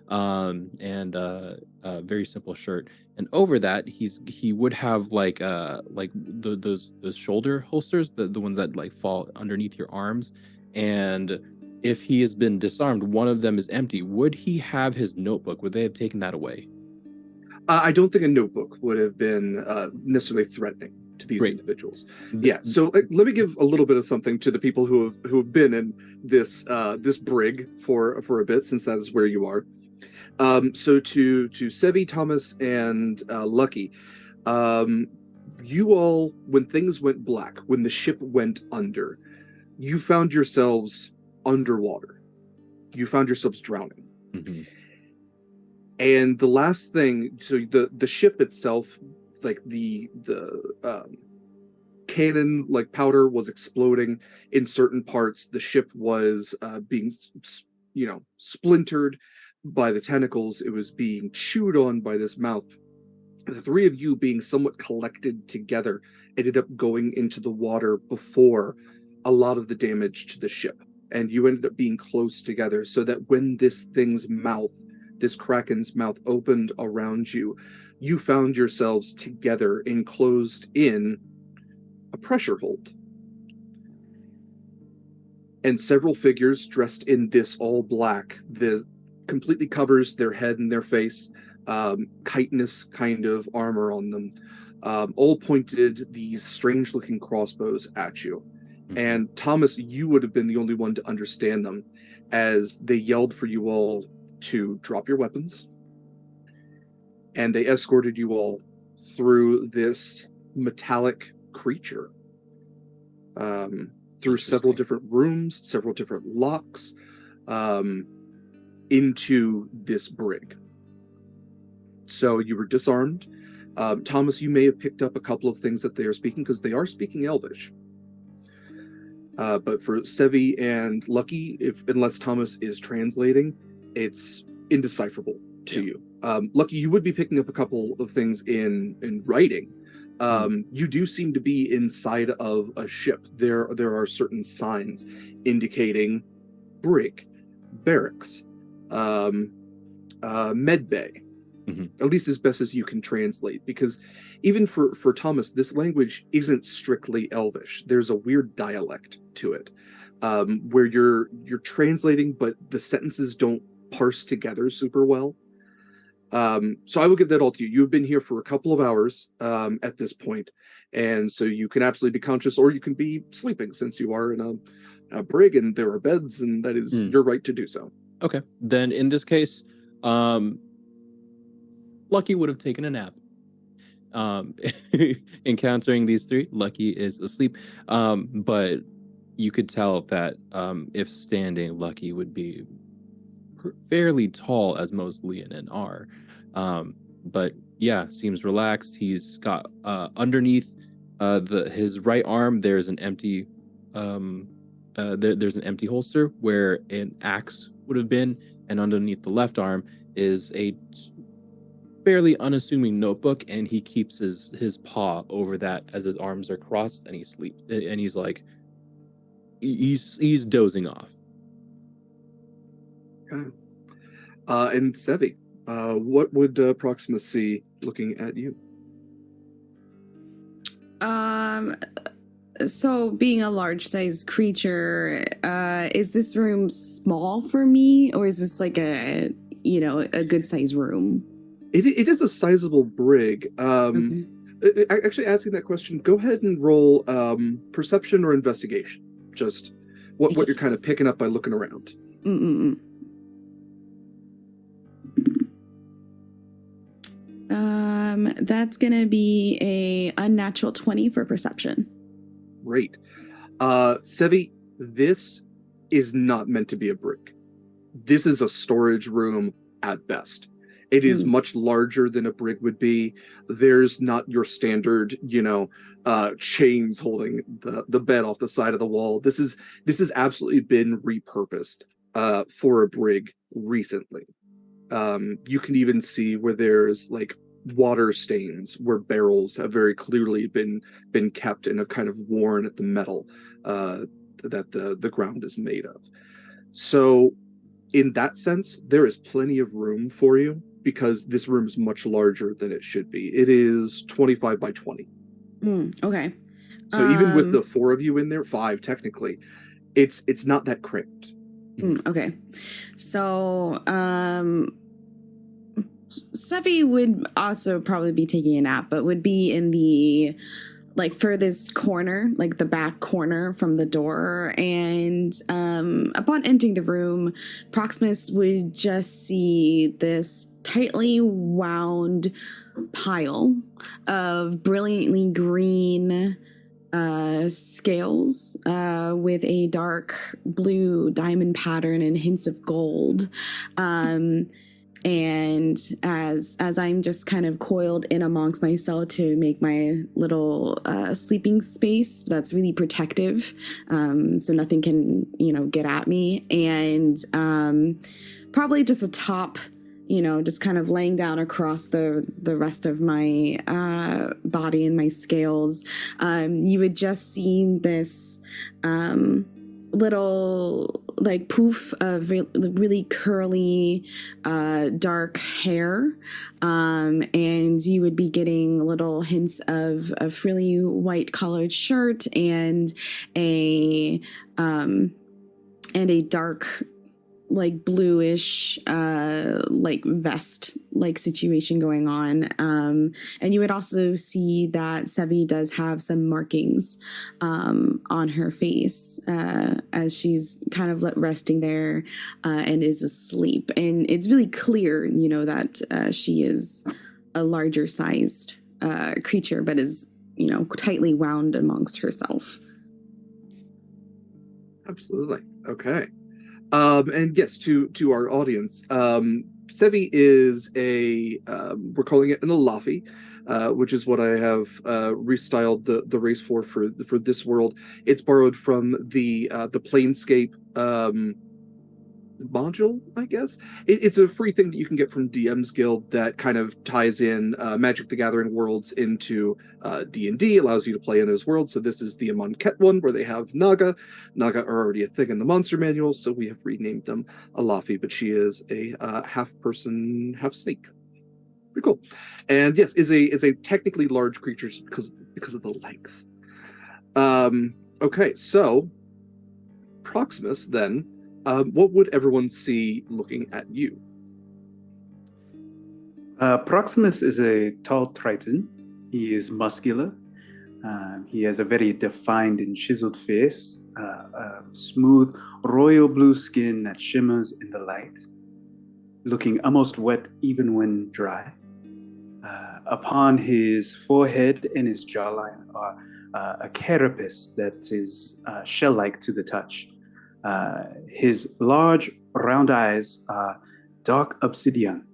and a very simple shirt. And over that, he would have like those shoulder holsters, the ones that like fall underneath your arms. And if he has been disarmed, one of them is empty. Would he have his notebook? Would they have taken that away? I don't think a notebook would have been necessarily threatening to these individuals. Yeah. So let me give a little bit of something to the people who have been in this brig for a bit, since that is where you are. So to Sevie, Thomas, and Lucky, you all, when things went black, when the ship went under, you found yourselves underwater. You found yourselves drowning. Mm-hmm. And the last thing, so the ship itself, like the cannon, like powder was exploding in certain parts. The ship was being, splintered by the tentacles. It was being chewed on by this mouth. The three of you, being somewhat collected together, ended up going into the water before a lot of the damage to the ship. And you ended up being close together, so that when this Kraken's mouth opened around you, you found yourselves together, enclosed in a pressure hold. And several figures dressed in this all black, that completely covers their head and their face, chitinous kind of armor on them, all pointed these strange looking crossbows at you. And Thomas, you would have been the only one to understand them, as they yelled for you all to drop your weapons, and they escorted you all through this metallic creature, through several different rooms, several different locks, into this brig. So you were disarmed. Thomas, you may have picked up a couple of things that they are speaking, because they are speaking Elvish. But for Sevie and Lucky, unless Thomas is translating, it's indecipherable to you. Lucky, you would be picking up a couple of things in writing. You do seem to be inside of a ship. There are certain signs indicating brig, barracks, med bay. At least as best as you can translate, because even for Thomas, this language isn't strictly Elvish. There's a weird dialect to it, where you're translating, but the sentences don't parse together super well. So I will give that all to you. You've been here for a couple of hours at this point, and so you can absolutely be conscious, or you can be sleeping, since you are in a brig and there are beds, and that is your right to do so. Okay, then in this case, Lucky would have taken a nap. Encountering these three, Lucky is asleep, but you could tell that if standing, Lucky would be fairly tall, as most Leonin are. But yeah, seems relaxed. He's got underneath his right arm, there's an empty there's an empty holster where an axe would have been, and underneath the left arm is a fairly unassuming notebook, and he keeps his paw over that as his arms are crossed, and he sleeps, and he's like, he's dozing off. Okay. And Sevie, what would Proximus see looking at you? So being a large-sized creature, is this room small for me, or is this like a good-sized room? It is a sizable brig. Actually, asking that question, go ahead and roll perception or investigation. Just what you're kind of picking up by looking around. That's gonna be a unnatural 20 for perception. Great. Sevie, this is not meant to be a brig. This is a storage room at best. It is much larger than a brig would be. There's not your standard, chains holding the bed off the side of the wall. This has absolutely been repurposed for a brig recently. You can even see where there's like water stains where barrels have very clearly been kept and have kind of worn at the metal that the ground is made of. So in that sense, there is plenty of room for you, because this room is much larger than it should be. It is 25 by 20. Okay. So even with the 4 of you in there, 5 technically, it's not that cramped. Okay. So, Sevie would also probably be taking a nap, but would be in the furthest corner, like the back corner from the door. And upon entering the room, Proximus would just see this tightly wound pile of brilliantly green scales with a dark blue diamond pattern and hints of gold. And as I'm just kind of coiled in amongst myself to make my little sleeping space that's really protective, so nothing can get at me, and probably just atop, just kind of laying down across the rest of my body and my scales, you would just see this little poof of really curly dark hair, and you would be getting little hints of a frilly white collared shirt and a dark bluish vest situation going on, and you would also see that Sevie does have some markings on her face as she's kind of resting there and is asleep, and it's really clear that she is a larger sized creature, but is tightly wound amongst herself. Absolutely. Okay. And yes, to our audience, Sevie is we're calling it an Alafi, which is what I have restyled the race for this world. It's borrowed from the Planescape module, I guess. It's a free thing that you can get from DM's Guild that kind of ties in Magic the Gathering worlds into D&D, allows you to play in those worlds. So this is the Amonkhet one, where they have Naga. Naga are already a thing in the monster manual, so we have renamed them Alafi, but she is a half-person, half-snake. Pretty cool. And yes, is a technically large creature because of the length. Okay, so Proximus then. What would everyone see looking at you? Proximus is a tall Triton. He is muscular. He has a very defined and chiseled face, smooth royal blue skin that shimmers in the light, looking almost wet even when dry. Upon his forehead and his jawline are a carapace that is shell-like to the touch. His large, round eyes are dark obsidian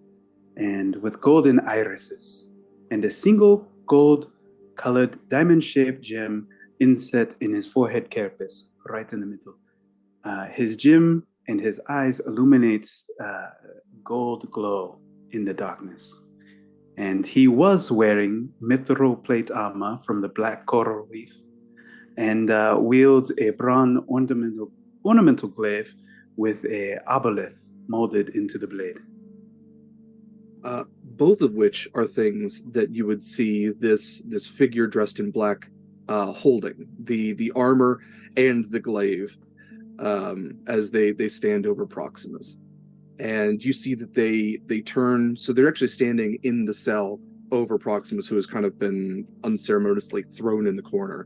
and with golden irises, and a single gold-colored diamond-shaped gem inset in his forehead carapace, right in the middle. His gem and his eyes illuminate gold glow in the darkness. And he was wearing mithril plate armor from the Black Coral Reef, and wields a bronze ornamental glaive with a aboleth molded into the blade. Both of which are things that you would see this figure dressed in black holding, the armor and the glaive, as they stand over Proximus. And you see that they turn, so they're actually standing in the cell over Proximus, who has kind of been unceremoniously thrown in the corner.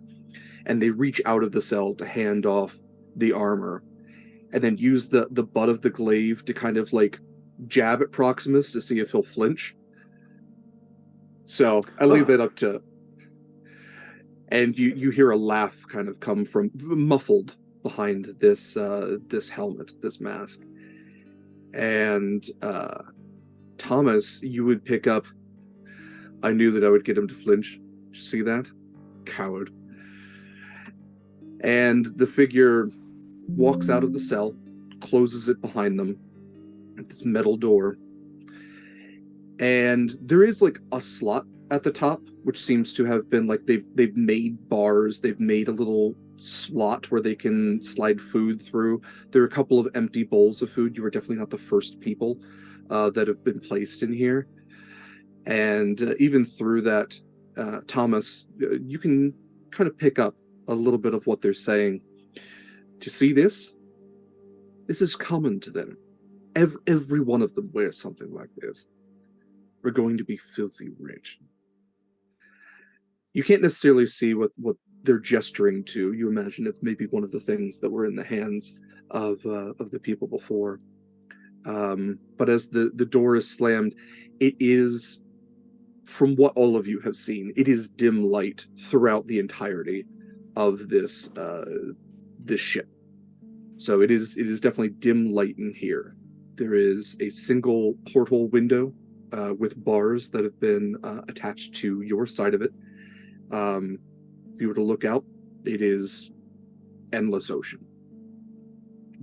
And they reach out of the cell to hand off the armor, and then use the butt of the glaive to kind of jab at Proximus to see if he'll flinch. So I leave that up to, and you hear a laugh kind of come from muffled behind this helmet, this mask, and Thomas, you would pick up. I knew that I would get him to flinch. Did you see that? Coward. And the figure walks out of the cell, closes it behind them at this metal door. And there is like a slot at the top, which seems to have been like they've made bars, they've made a little slot where they can slide food through. There are a couple of empty bowls of food. You are definitely not the first people that have been placed in here. And even through that, Thomas, you can kind of pick up a little bit of what they're saying. Do you see this? This is common to them. Every one of them wears something like this. We're going to be filthy rich. You can't necessarily see what they're gesturing to. You imagine it's maybe one of the things that were in the hands of the people before. But as the door is slammed, it is, from what all of you have seen, it is dim light throughout the entirety of this ship. So it is definitely dim light in here. There is a single porthole window with bars that have been attached to your side of it. If you were to look out, it is endless ocean.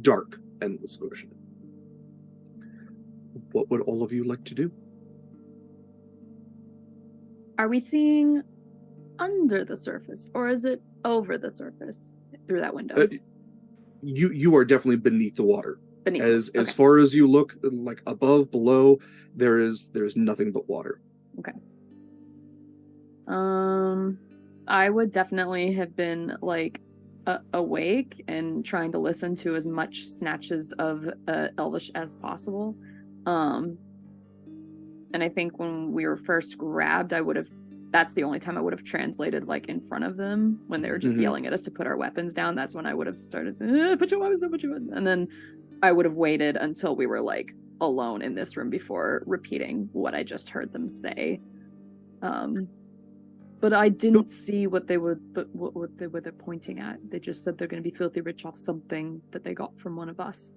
Dark, endless ocean. What would all of you like to do? Are we seeing under the surface, or is it over the surface through that window? You are definitely beneath the water. Beneath. As far as you look, like above, below, there's nothing but water. Okay. I would definitely have been like awake and trying to listen to as much snatches of Elvish as possible. And I think when we were first grabbed, that's the only time I would have translated like in front of them when they were just yelling at us to put our weapons down. That's when I would have started saying, put your weapons down, put your weapons down. And then I would have waited until we were like alone in this room before repeating what I just heard them say. But I didn't see what they're pointing at. They just said they're going to be filthy rich off something that they got from one of us.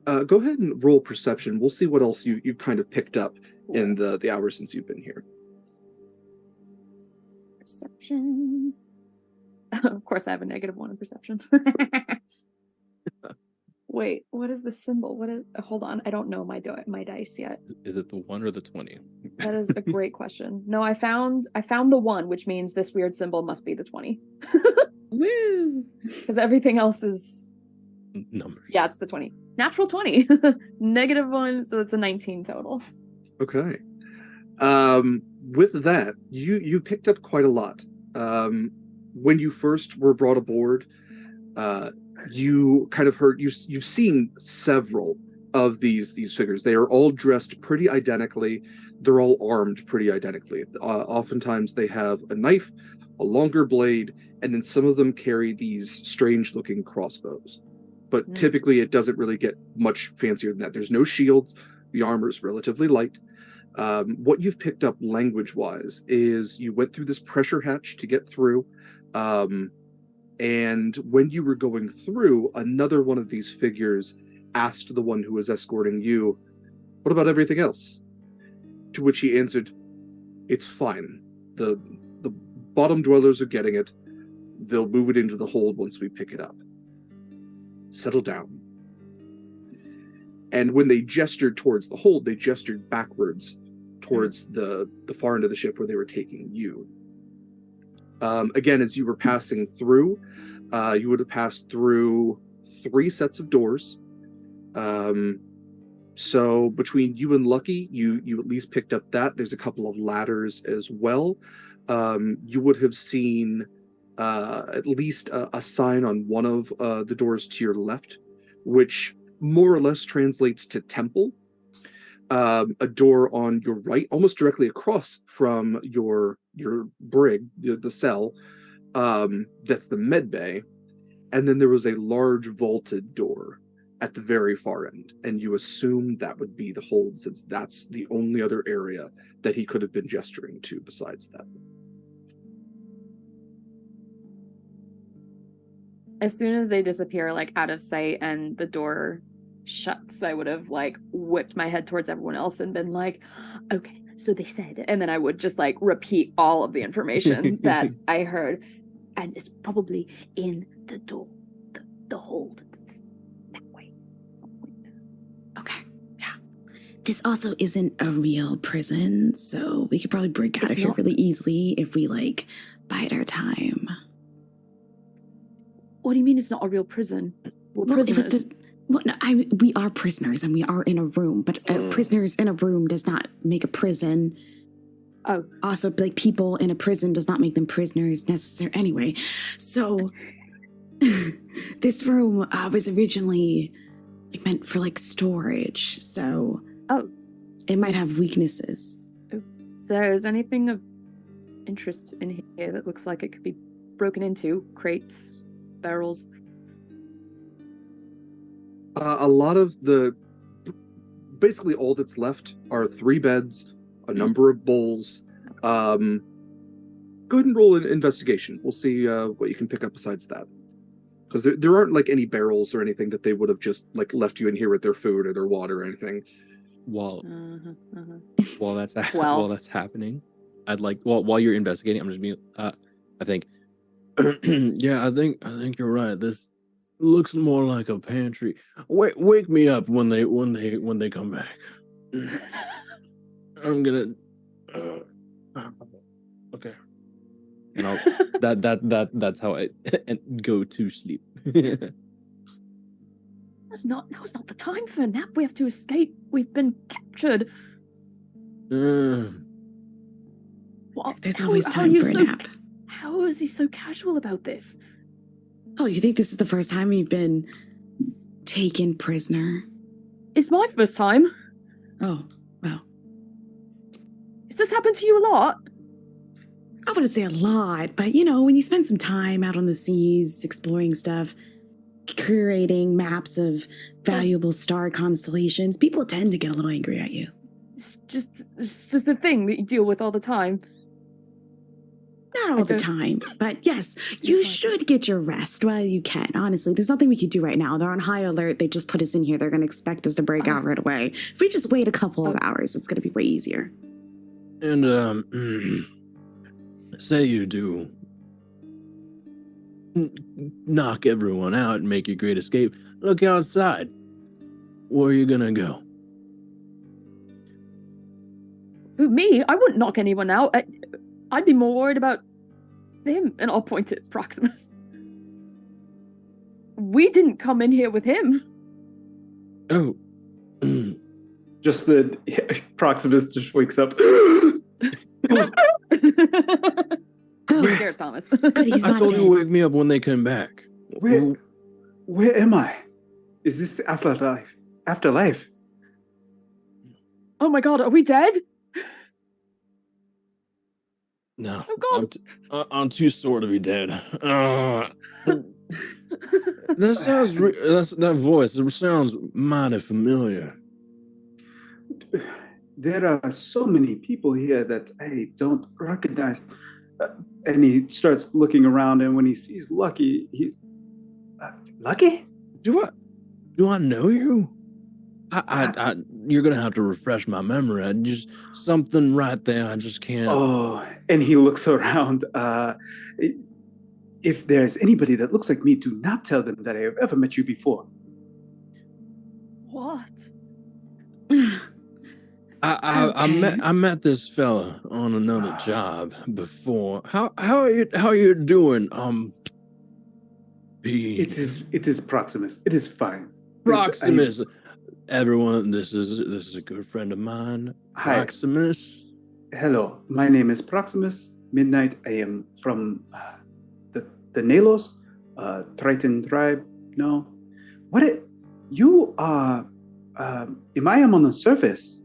Go ahead and roll perception. We'll see what else you've kind of picked up in the hours since you've been here. Perception. Of course, I have a -1 in perception. Wait, what is the symbol? What is? Hold on, I don't know my dice yet. Is it the 1 or the 20? That is a great question. No, I found the 1, which means this weird symbol must be the 20. Woo! Because everything else is Numbers. Yeah, it's the 20. Natural 20. -1, so it's a 19 total. Okay. With that, you picked up quite a lot. When you first were brought aboard, you kind of heard you've seen several of these figures. They are all dressed pretty identically. They're all armed pretty identically. Oftentimes they have a knife, a longer blade, and then some of them carry these strange looking crossbows. But typically it doesn't really get much fancier than that. There's no shields. The armor is relatively light. What you've picked up language-wise is you went through this pressure hatch to get through. And when you were going through, another one of these figures asked the one who was escorting you, "What about everything else?" To which he answered, "It's fine. The bottom dwellers are getting it. They'll move it into the hold once we pick it up. Settle down." And when they gestured towards the hold, they gestured backwards towards the far end of the ship where they were taking you. Again, as you were passing through, you would have passed through 3 sets of doors. So between you and Lucky, you at least picked up that. There's a couple of ladders as well. You would have seen at least a sign on one of the doors to your left, which more or less translates to temple. A door on your right, almost directly across from your brig, the cell, that's the med bay. And then there was a large vaulted door at the very far end, and you assume that would be the hold, since that's the only other area that he could have been gesturing to besides that. As soon as they disappear, like out of sight, and the door shucks, I would have like whipped my head towards everyone else and been like, okay, so they said, and then I would just like repeat all of the information that I heard. And it's probably in the door, the hold. That way. Okay, yeah. This also isn't a real prison, so we could probably break out of here really easily if we, like, bide our time. What do you mean it's not a real prison? We're prisoners. We are prisoners and we are in a room, but prisoners in a room does not make a prison. Oh. Also, like, people in a prison does not make them prisoners necessarily. Anyway, so this room was originally like meant for like storage, so it might have weaknesses. So is anything of interest in here that looks like it could be broken into? Crates, barrels? A lot of basically all that's left are 3 beds, a number of bowls. Go ahead and roll an investigation. We'll see what you can pick up besides that. Because there aren't like any barrels or anything that they would have just like left you in here with their food or their water or anything. While that's happening, I'd like while you're investigating, I'm just being I think yeah, I think you're right. This looks more like a pantry. Wake me up when they come back. I'm gonna okay. And I'll, that's how I go to sleep. Now's not the time for a nap. We have to escape. We've been captured. What? There's always time for a nap. How is he so casual about this? Oh, you think this is the first time we've been taken prisoner? It's my first time. Oh, well. Has this happened to you a lot? I wouldn't say a lot, but you know, when you spend some time out on the seas, exploring stuff, curating maps of valuable star constellations, people tend to get a little angry at you. It's just a thing that you deal with all the time. Not all the time, but yes, you should get your rest while you can. Honestly, there's nothing we could do right now. They're on high alert. They just put us in here. They're going to expect us to break out right away. If we just wait a couple of hours, it's going to be way easier. And, say you do knock everyone out and make your great escape. Look outside. Where are you going to go? Who, me? I wouldn't knock anyone out. I'd be more worried about him, and I'll point at Proximus. We didn't come in here with him. Oh. Just the Proximus just wakes up. He scares Thomas. Good, he's I not told dead. you to wake me up when they come back. Where am I? Is this the afterlife? Afterlife? Oh my god, are we dead? No, Oh god. I'm too sore to be dead. That sounds that voice. It sounds mighty familiar. There are so many people here that I don't recognize. And he starts looking around, and when he sees Lucky, he's Lucky? Do I know you? I you're gonna have to refresh my memory. I just something right there. I just can't. Oh, and he looks around. If there's anybody that looks like me, do not tell them that I have ever met you before. What? I met this fella on another job before. How are you doing? It is Proximus. It is fine. Proximus. Everyone, this is a good friend of mine. Hi. Proximus. Hello, my name is Proximus Midnight. I am from the Nalos, Triton tribe. No, you are? Am I on the surface?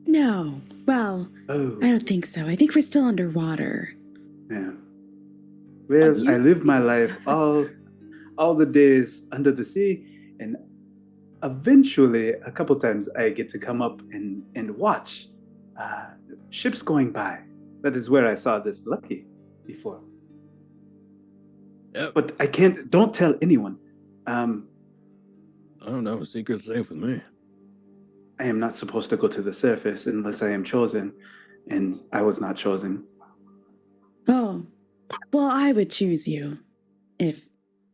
No. Well, Oh, I don't think so. I think we're still underwater. yeah. Well, I live my life all the days under the sea, and eventually, a couple times, I get to come up and watch ships going by. That is where I saw this Lucky before. Yep. But I can't. Don't tell anyone. I don't know. Secret's safe with me. I am not supposed to go to the surface unless I am chosen, and I was not chosen. Oh, well, I would choose you if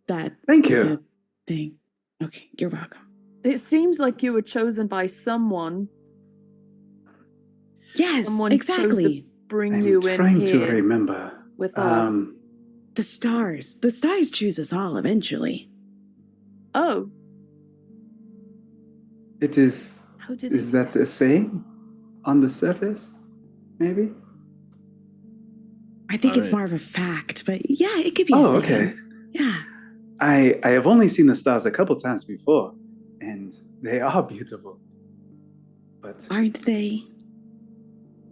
that Thank is you. a thing. Okay, you're welcome. It seems like you were chosen by someone. Yes, Someone exactly. chose to bring I'm you in trying to here remember. with us. The stars choose us all eventually. Oh, It is. how did they Is do that a saying on the surface? Maybe. I think it's Alright. more of a fact, but yeah, it could be a Oh, saying. okay. Yeah. I have only seen the stars a couple times before, and they are beautiful. But Aren't they?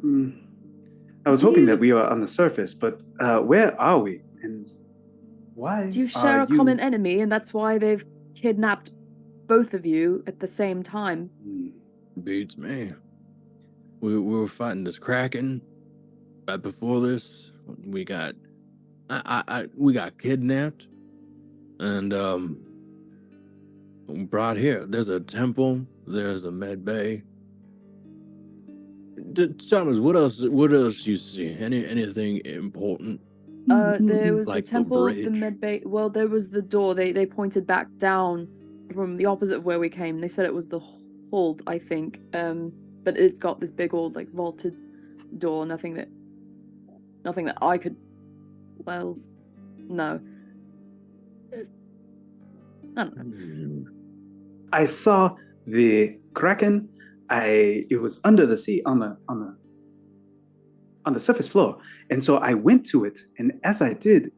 I was Do hoping you- that we were on the surface, but where are we? And why Do you share are a common enemy, and that's why they've kidnapped both of you at the same time? Beats me. We were fighting this Kraken. Right before this, we got we got kidnapped, and brought here. There's a temple. There's a med bay. Thomas, what else? What else you see? Anything important? There was Like the the temple, the bridge? med bay. Well, there was the door. They pointed back down from the opposite of where we came. They said it was the hold, I think. But it's got this big old like vaulted door. Nothing that I could. Well, no. I don't know. I saw the Kraken. It was under the sea on the surface floor, and so I went to it. And as I did,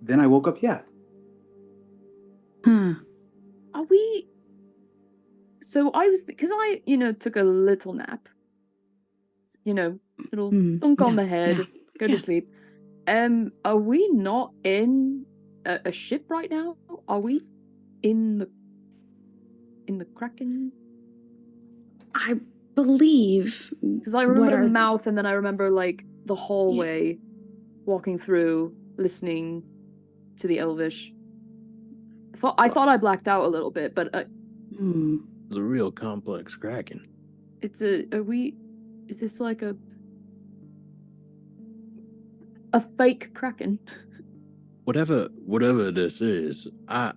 then I woke up. Yeah. Huh. Are we? So I was because I took a little nap. Little thunk on the head, go to sleep. Are we not in a ship right now? Are we in the Kraken? I believe. Because I remember the mouth, and then I remember like the hallway, walking through, listening to the Elvish. I thought I blacked out a little bit, but It's a real complex Kraken. is this like a fake Kraken? Whatever this is, I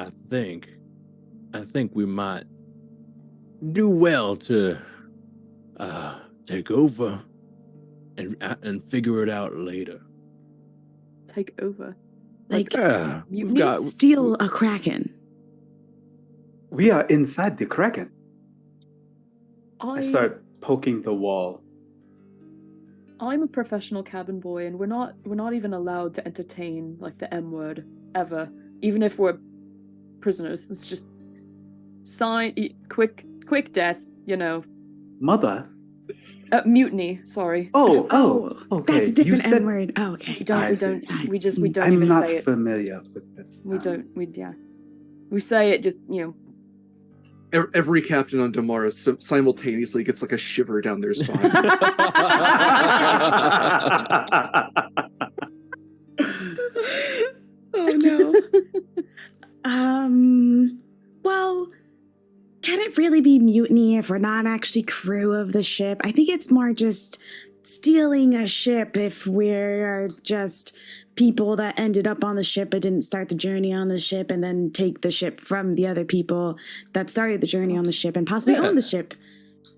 think we might do well to take over and figure it out later. Take over. Like, Yeah, we've got steal a Kraken. We are inside the Kraken. I I start poking the wall. I'm a professional cabin boy, and we're not even allowed to entertain like the M word ever, even if we're prisoners. It's just quick death, Mother. Mutiny. Sorry. Oh, okay. That's a different You said- N word. Oh, okay. We don't I'm even not say it. familiar with it. We say it just Every captain on Damara simultaneously gets like a shiver down their spine. Oh no. Well, can it really be mutiny if we're not actually crew of the ship? I think it's more just stealing a ship if we're just people that ended up on the ship but didn't start the journey on the ship and then take the ship from the other people that started the journey on the ship and possibly own the ship.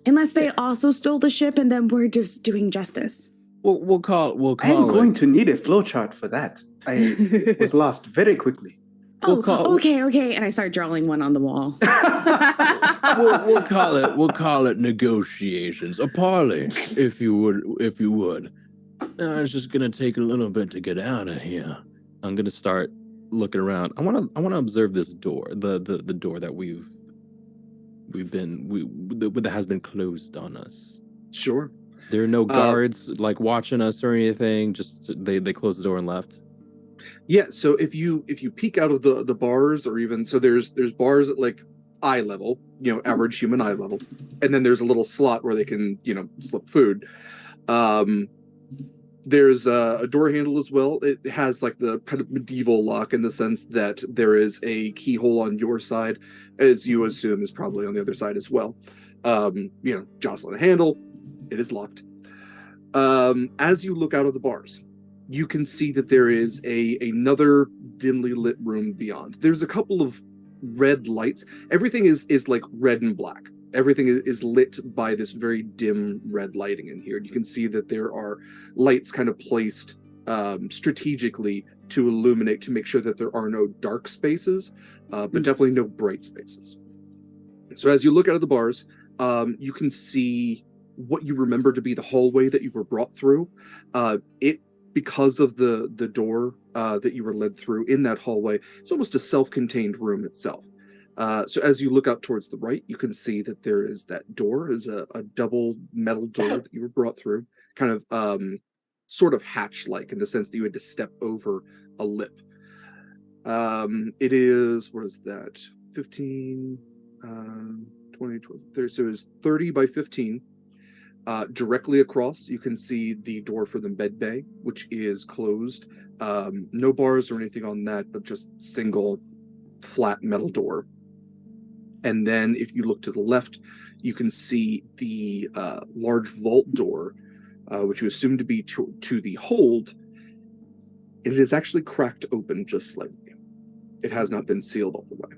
Unless they also stole the ship and then we're just doing justice. We'll call I'm it. going to need a flowchart for that. I was lost very quickly. Okay. And I start drawing one on the wall. We'll call it negotiations, a parley, if you would. It's just gonna take a little bit to get out of here. I'm gonna start looking around. I wanna observe this door, the door that that has been closed on us. Sure. There are no guards like watching us or anything. Just they closed the door and left. Yeah, so if you peek out of the bars, or even so there's bars at like eye level, average human eye level, and then there's a little slot where they can slip food. There's a door handle as well. It has like the kind of medieval lock in the sense that there is a keyhole on your side, as you assume is probably on the other side as well. Jostling the handle, it is locked. As you look out of the bars, you can see that there is another dimly lit room beyond. There's a couple of red lights. Everything is like red and black. Everything is lit by this very dim red lighting in here. You can see that there are lights kind of placed strategically to illuminate, to make sure that there are no dark spaces, but definitely no bright spaces. So as you look out of the bars, you can see what you remember to be the hallway that you were brought through. Because of the door that you were led through in that hallway, it's almost a self-contained room itself. So as you look out towards the right, you can see that there is that door, is a double metal door that you were brought through, kind of sort of hatch-like in the sense that you had to step over a lip. It is, what is that, 15, 20, 30, so it's 30 by 15. Directly across, you can see the door for the med bay, which is closed. No bars or anything on that, but just single flat metal door. And then if you look to the left, you can see the large vault door, which you assume to be to the hold. It is actually cracked open just slightly. It has not been sealed all the way.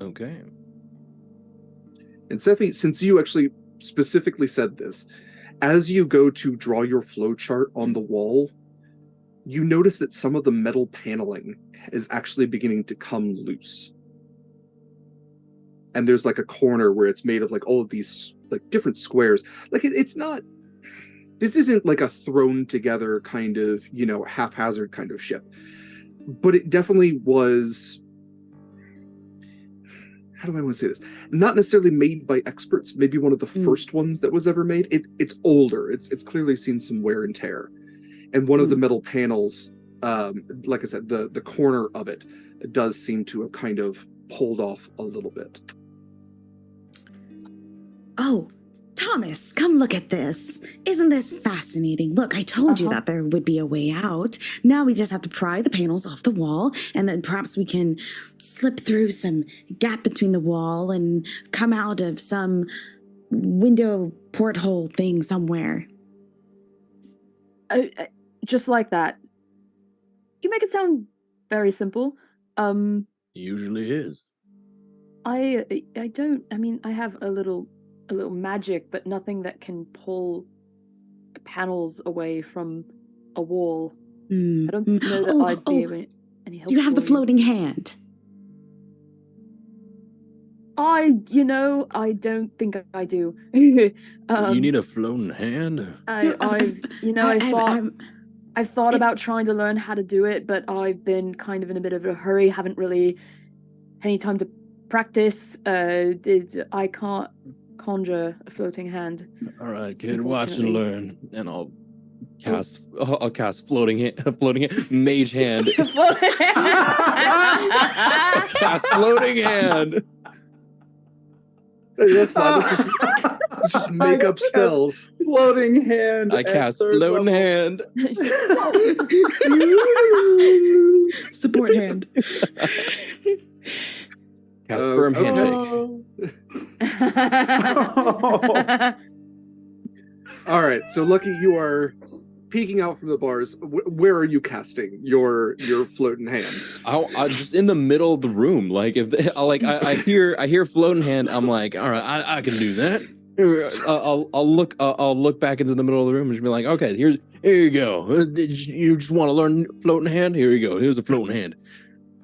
Okay. And Sevie, since you actually specifically said this, as you go to draw your flow chart on the wall, you notice that some of the metal paneling is actually beginning to come loose. And there's like a corner where it's made of like all of these like different squares. Like it's not, this isn't like a thrown together kind of, haphazard kind of ship. But it definitely was, how do I want to say this? Not necessarily made by experts, maybe one of the first ones that was ever made. It's older. It's clearly seen some wear and tear. And one of the metal panels, like I said, the corner of it does seem to have kind of pulled off a little bit. Oh, Thomas, come look at this. Isn't this fascinating? Look, I told you that there would be a way out. Now we just have to pry the panels off the wall, and then perhaps we can slip through some gap between the wall and come out of some window porthole thing somewhere. Just like that. You make it sound very simple. Usually is. I don't. I mean, I have a little magic, but nothing that can pull panels away from a wall. I don't know that I'd be any help. Do you have the floating hand? I don't think I do. You need a floating hand? I've thought about trying to learn how to do it, but I've been kind of in a bit of a hurry, haven't really any time to practice. I can't conjure a floating hand. All right, kid, watch and learn, and I'll cast floating hand, mage hand. Cast floating hand. Hey, that's fine. Let's just make up spells. Floating hand. I cast floating hand. Support hand. Cast firm handshake. All right, so Lucky, you are peeking out from the bars. Where are you casting your floating hand? I just in the middle of the room. Like if I hear floating hand, I'm like, all right, I can do that. I'll look back into the middle of the room and just be like, okay, here you go. You just want to learn floating hand? Here you go. Here's a floating hand.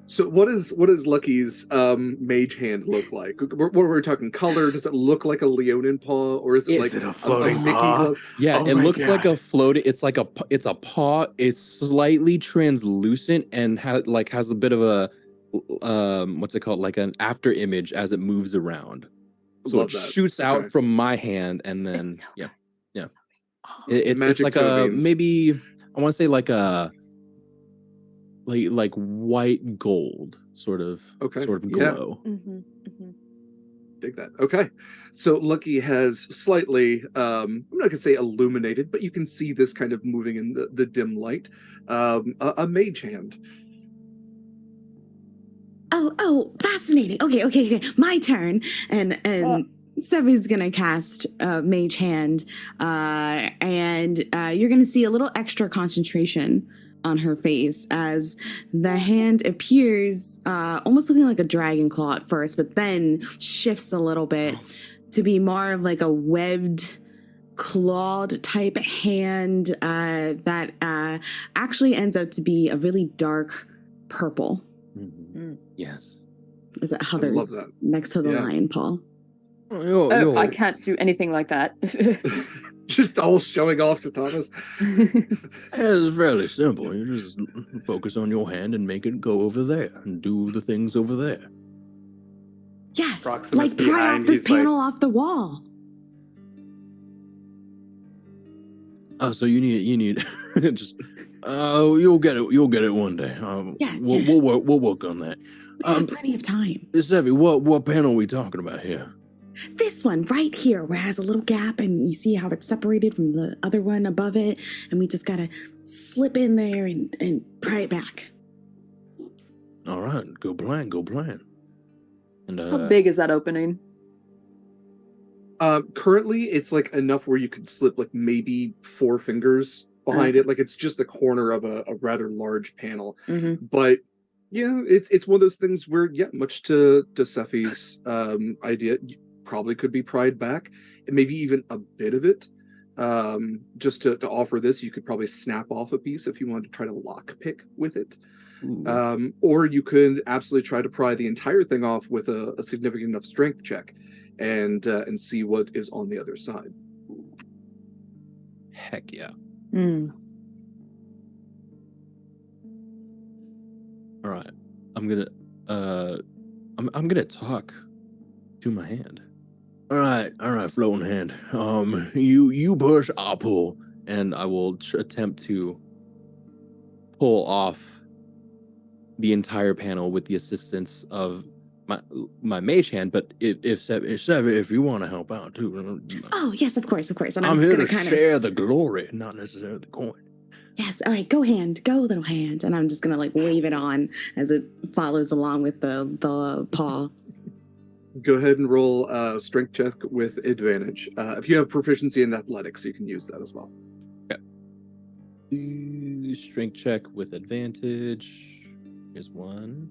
So what is Lucky's mage hand look like? What we're talking color? Does it look like a Leonin paw, or is it like a floating Mickey paw? glove? Yeah, Oh it my looks God. like a floating. It's a paw. It's slightly translucent and has a bit of a what's it called? Like an after image as it moves around. So Love it that. shoots out Okay. from my hand, and then It's so yeah. good. It's Magic like toe a beans. maybe I want to say like a like white gold sort of Okay, yeah. glow. Mm-hmm, mm-hmm. Dig that. Okay. So Lucky has slightly, I'm not going to say illuminated, but you can see this kind of moving in the dim light. A mage hand. Oh, fascinating. Okay. My turn. And Sevie's gonna cast Mage Hand, and you're gonna see a little extra concentration on her face as the hand appears almost looking like a dragon claw at first, but then shifts a little bit to be more of like a webbed, clawed type hand that actually ends up to be a really dark purple. Yes. As it hovers next to the lion paw. I can't do anything like that. Just all showing off to Thomas. It's fairly simple. You just focus on your hand and make it go over there and do the things over there. Yes, Proximus like pry off this panel off the wall. Oh, so you need just you'll get it one day. We'll work on that. We have plenty of time. Sevie, what panel are we talking about here? This one right here, where it has a little gap, and you see how it's separated from the other one above it, and we just gotta slip in there and pry it back. All right, go plan. And how big is that opening? Currently, it's like enough where you could slip like maybe 4 fingers behind it. Like it's just the corner of a rather large panel. Mm-hmm. But it's one of those things where much to Sevie's idea, you probably could be pried back, and maybe even a bit of it. Just to offer this, you could probably snap off a piece if you wanted to try to lock pick with it. Or you could absolutely try to pry the entire thing off with a significant enough strength check and see what is on the other side. Heck yeah. All right, I'm gonna talk to my hand. All right, floating hand. You push, I'll pull, and I will attempt to pull off the entire panel with the assistance of my mage hand. But if Sevie, if you want to help out too. Oh yes, of course. And I'm just here gonna to share the glory, not necessarily the coin. Yes, all right, go little hand, and I'm just gonna like wave it on as it follows along with the paw. Go ahead and roll a strength check with advantage. If you have proficiency in athletics, you can use that as well. Okay. Strength check with advantage. Here's one.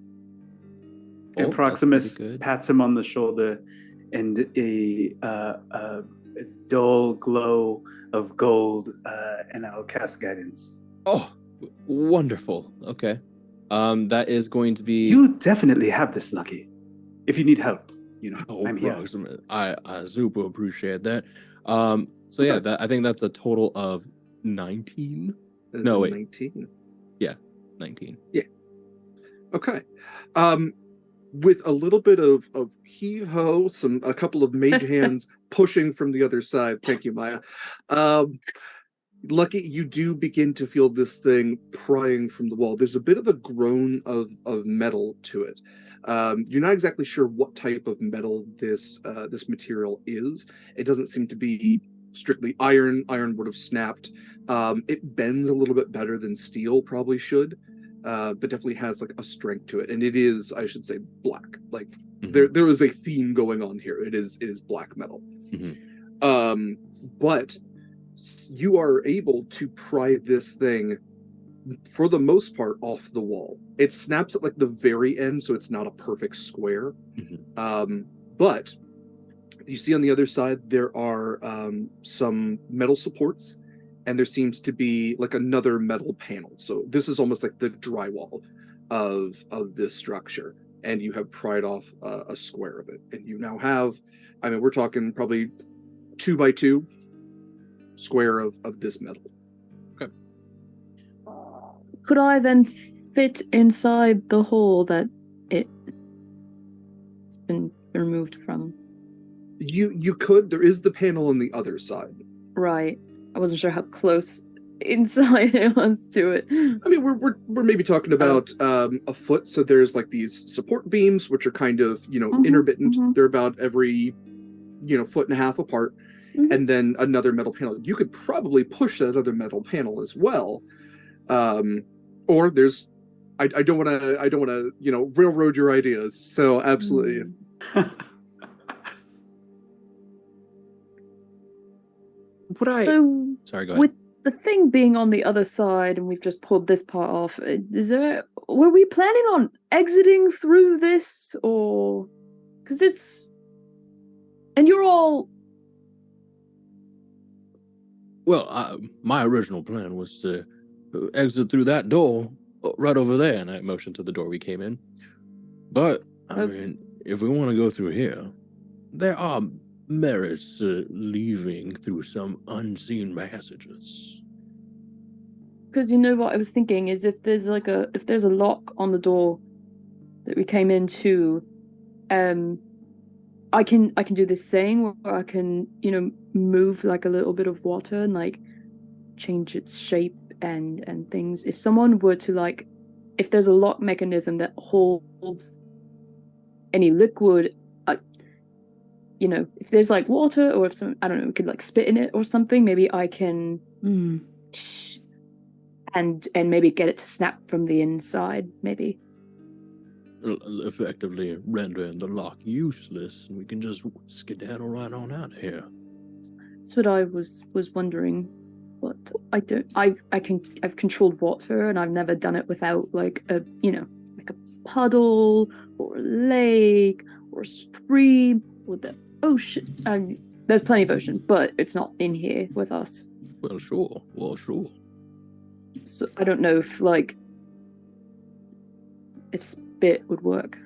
And Proximus pats him on the shoulder, and a dull glow of gold, and I'll cast guidance. Oh, wonderful. Okay. That is going to be... You definitely have this, Lucky. If you need help, I'm here. I super appreciate that. So yeah, I think that's a total of 19. No, wait. 19. Yeah, 19. Yeah. Okay. With a little bit of heave-ho, a couple of mage hands pushing from the other side. Thank you, Maya. Lucky, you do begin to feel this thing prying from the wall. There's a bit of a groan of metal to it. You're not exactly sure what type of metal this material is. It doesn't seem to be strictly iron. Iron would have snapped. It bends a little bit better than steel probably should. But definitely has like a strength to it, and it is, I should say, black. Like there is a theme going on here. It is black metal. But you are able to pry this thing for the most part off the wall. It snaps at like the very end, so it's not a perfect square. But you see on the other side there are some metal supports. And there seems to be like another metal panel. So this is almost like the drywall of this structure. And you have pried off a square of it. And you now have, we're talking probably 2 by 2 square of this metal. Okay. Could I then fit inside the hole that it's been removed from? You could. There is the panel on the other side. Right. I wasn't sure how close inside. Let's do it. I mean, we're maybe talking about a foot. So there's like these support beams, which are kind of intermittent. They're about every foot and a half apart, and then another metal panel. You could probably push that other metal panel as well, or there's. I don't want to railroad your ideas. So absolutely. Sorry, go ahead. With the thing being on the other side, and we've just pulled this part off, were we planning on exiting through this, or because it's, and you're all. Well, my original plan was to exit through that door right over there, and I motioned to the door we came in. But I mean, if we want to go through here, there are merits to leaving through some unseen passages. Because what I was thinking is if there's a lock on the door that we came into, I can do this thing where I can move like a little bit of water and like change its shape and things. If someone were to if there's a lock mechanism that holds any liquid, if there's like water, or if I don't know, we could like spit in it or something, maybe I can and maybe get it to snap from the inside, maybe. Effectively rendering the lock useless, and we can just skedaddle right on out of here. That's what I was wondering, but I don't. I've controlled water, and I've never done it without like a puddle or a lake or a stream or the ocean. There's plenty of ocean, but it's not in here with us. Well, sure. So I don't know if if spit would work.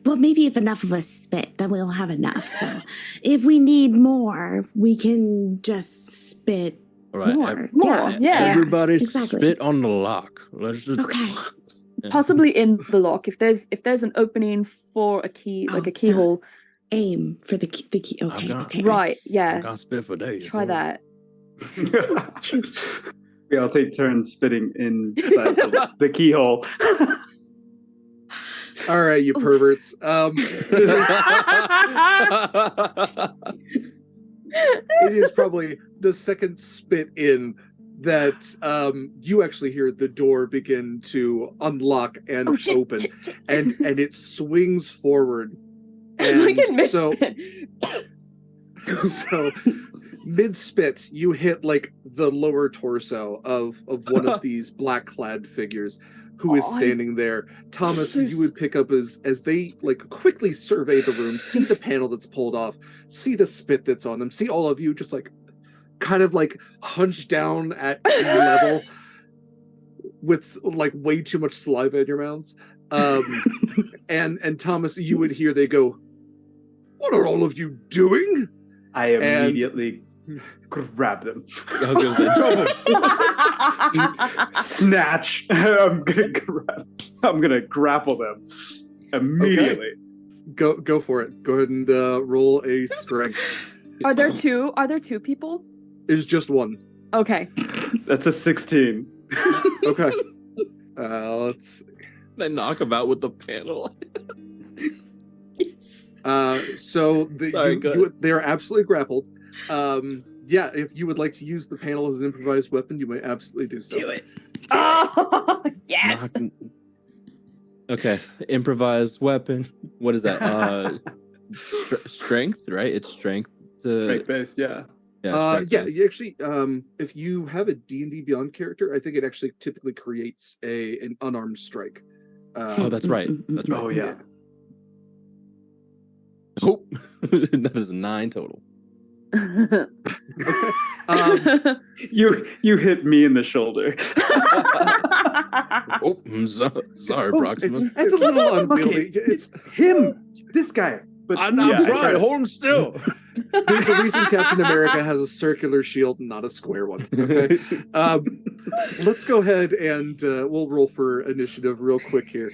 But maybe if enough of us spit, then we'll have enough. So if we need more, we can just spit more. Yeah. Everybody exactly. spit on the lock. Let's just Possibly in the lock. If there's an opening for a key, like a keyhole. Aim for the key. Okay. Right. Yeah. I got spit for days. Try that. We all take turns spitting inside the keyhole. All right, you perverts. It is probably the second spit in that you actually hear the door begin to unlock and open, and it swings forward. And so mid spit, you hit like the lower torso of one of these black clad figures who is standing there. Thomas, you would pick up as they like quickly survey the room, see the panel that's pulled off, see the spit that's on them, see all of you just like kind of like hunched down at knee level with like way too much saliva in your mouths. And Thomas, you would hear they go, "What are all of you doing?" I immediately grab them. I was gonna say, Snatch. I'm gonna grapple them immediately. Okay. Go for it. Go ahead and roll a strength. Are there two people? It's just one. Okay. That's a 16. Okay. Let's see. They knock about with the panel. So they are absolutely grappled. Yeah, if you would like to use the panel as an improvised weapon, you may absolutely do so. Do it. Oh, yes. Okay, improvised weapon. What is that? Strength, right? It's strength. Strength based, yeah. Yeah, you actually, if you have a D&D Beyond character, I think it actually typically creates an unarmed strike. Oh, that's right. That's right. Oh, yeah. Oh, that is 9 total. You hit me in the shoulder. Oh, sorry, Proximus. It's a little unwieldy. It's him, this guy. But I'm trying. Hold him still. There's a reason Captain America has a circular shield, not a square one. Okay. Let's go ahead and we'll roll for initiative real quick here,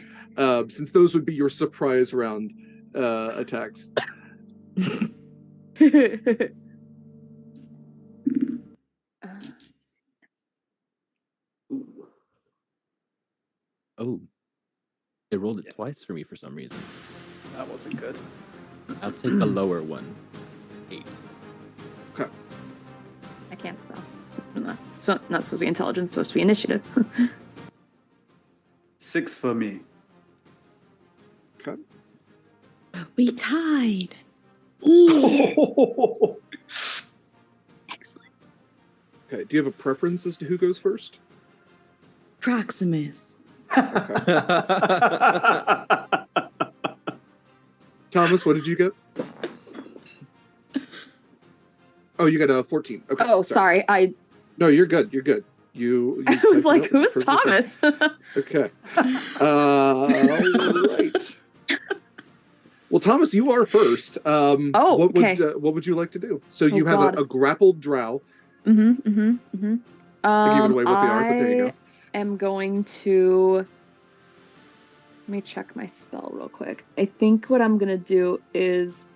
since those would be your surprise round Oh, it rolled it twice for me for some reason. That wasn't good. I'll take the lower one. 8. Okay. I can't spell. It's not supposed to be intelligence. It's supposed to be initiative. 6 for me. Okay. We tied. Excellent. Okay. Do you have a preference as to who goes first? Proximus. Thomas, what did you get? Oh, you got a 14. Okay. Oh, sorry. No, you're good. You're good. You I was typed like, it out who's perfectly. Thomas? Okay. All right. Well, Thomas, you are first. okay. What would you like to do? So Oh, you have God. a grappled drow. I I gave it away what they are, but there you go. am going to. Let me check my spell real quick. I think what I'm gonna do is.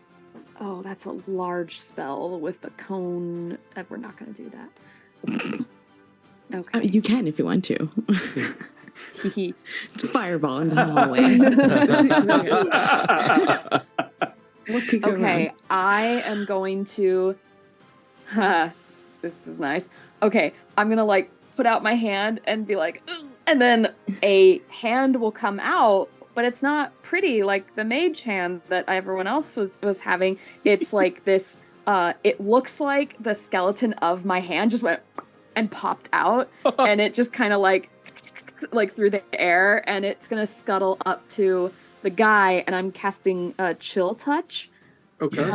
Oh, that's a large spell with the cone. We're not gonna do that. Okay. You can if you want to. It's a fireball in the hallway. What could go Okay, wrong? I am going to. This is nice. Okay, I'm gonna like put out my hand and be like, "Ugh," and then a hand will come out, but it's not pretty like the mage hand that everyone else was having. It's like this. It looks like the skeleton of my hand just went and popped out, and it just kind of like through the air, and it's gonna scuttle up to the guy, and I'm casting Chill Touch. Okay.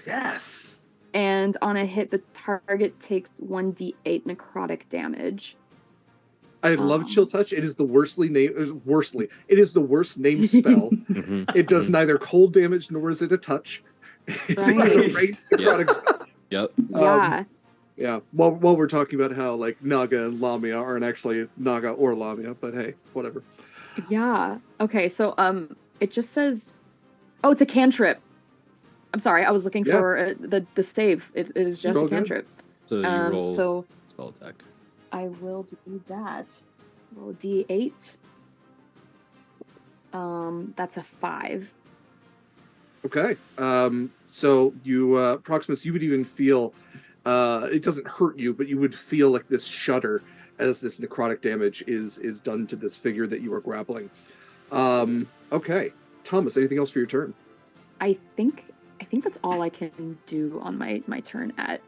Yes. And on a hit, the target takes 1d8 necrotic damage. I love Chill Touch. It is the It is the worst named spell. It does neither cold damage nor is it a touch. It's a ranged necrotic spell. Yep. Yeah. Yeah. While we're talking about how like Naga and Lamia aren't actually Naga or Lamia, but hey, whatever. Yeah. Okay, so it just says, oh, it's a cantrip. I'm sorry, I was looking for the save. It is just Roll a cantrip. So you roll So spell attack. I will do that. Roll d8. That's a 5. Okay. So you, Proximus, you would even feel, it doesn't hurt you, but you would feel like this shudder as this necrotic damage is done to this figure that you are grappling. Okay. Thomas, anything else for your turn? I think that's all I can do on my turn at.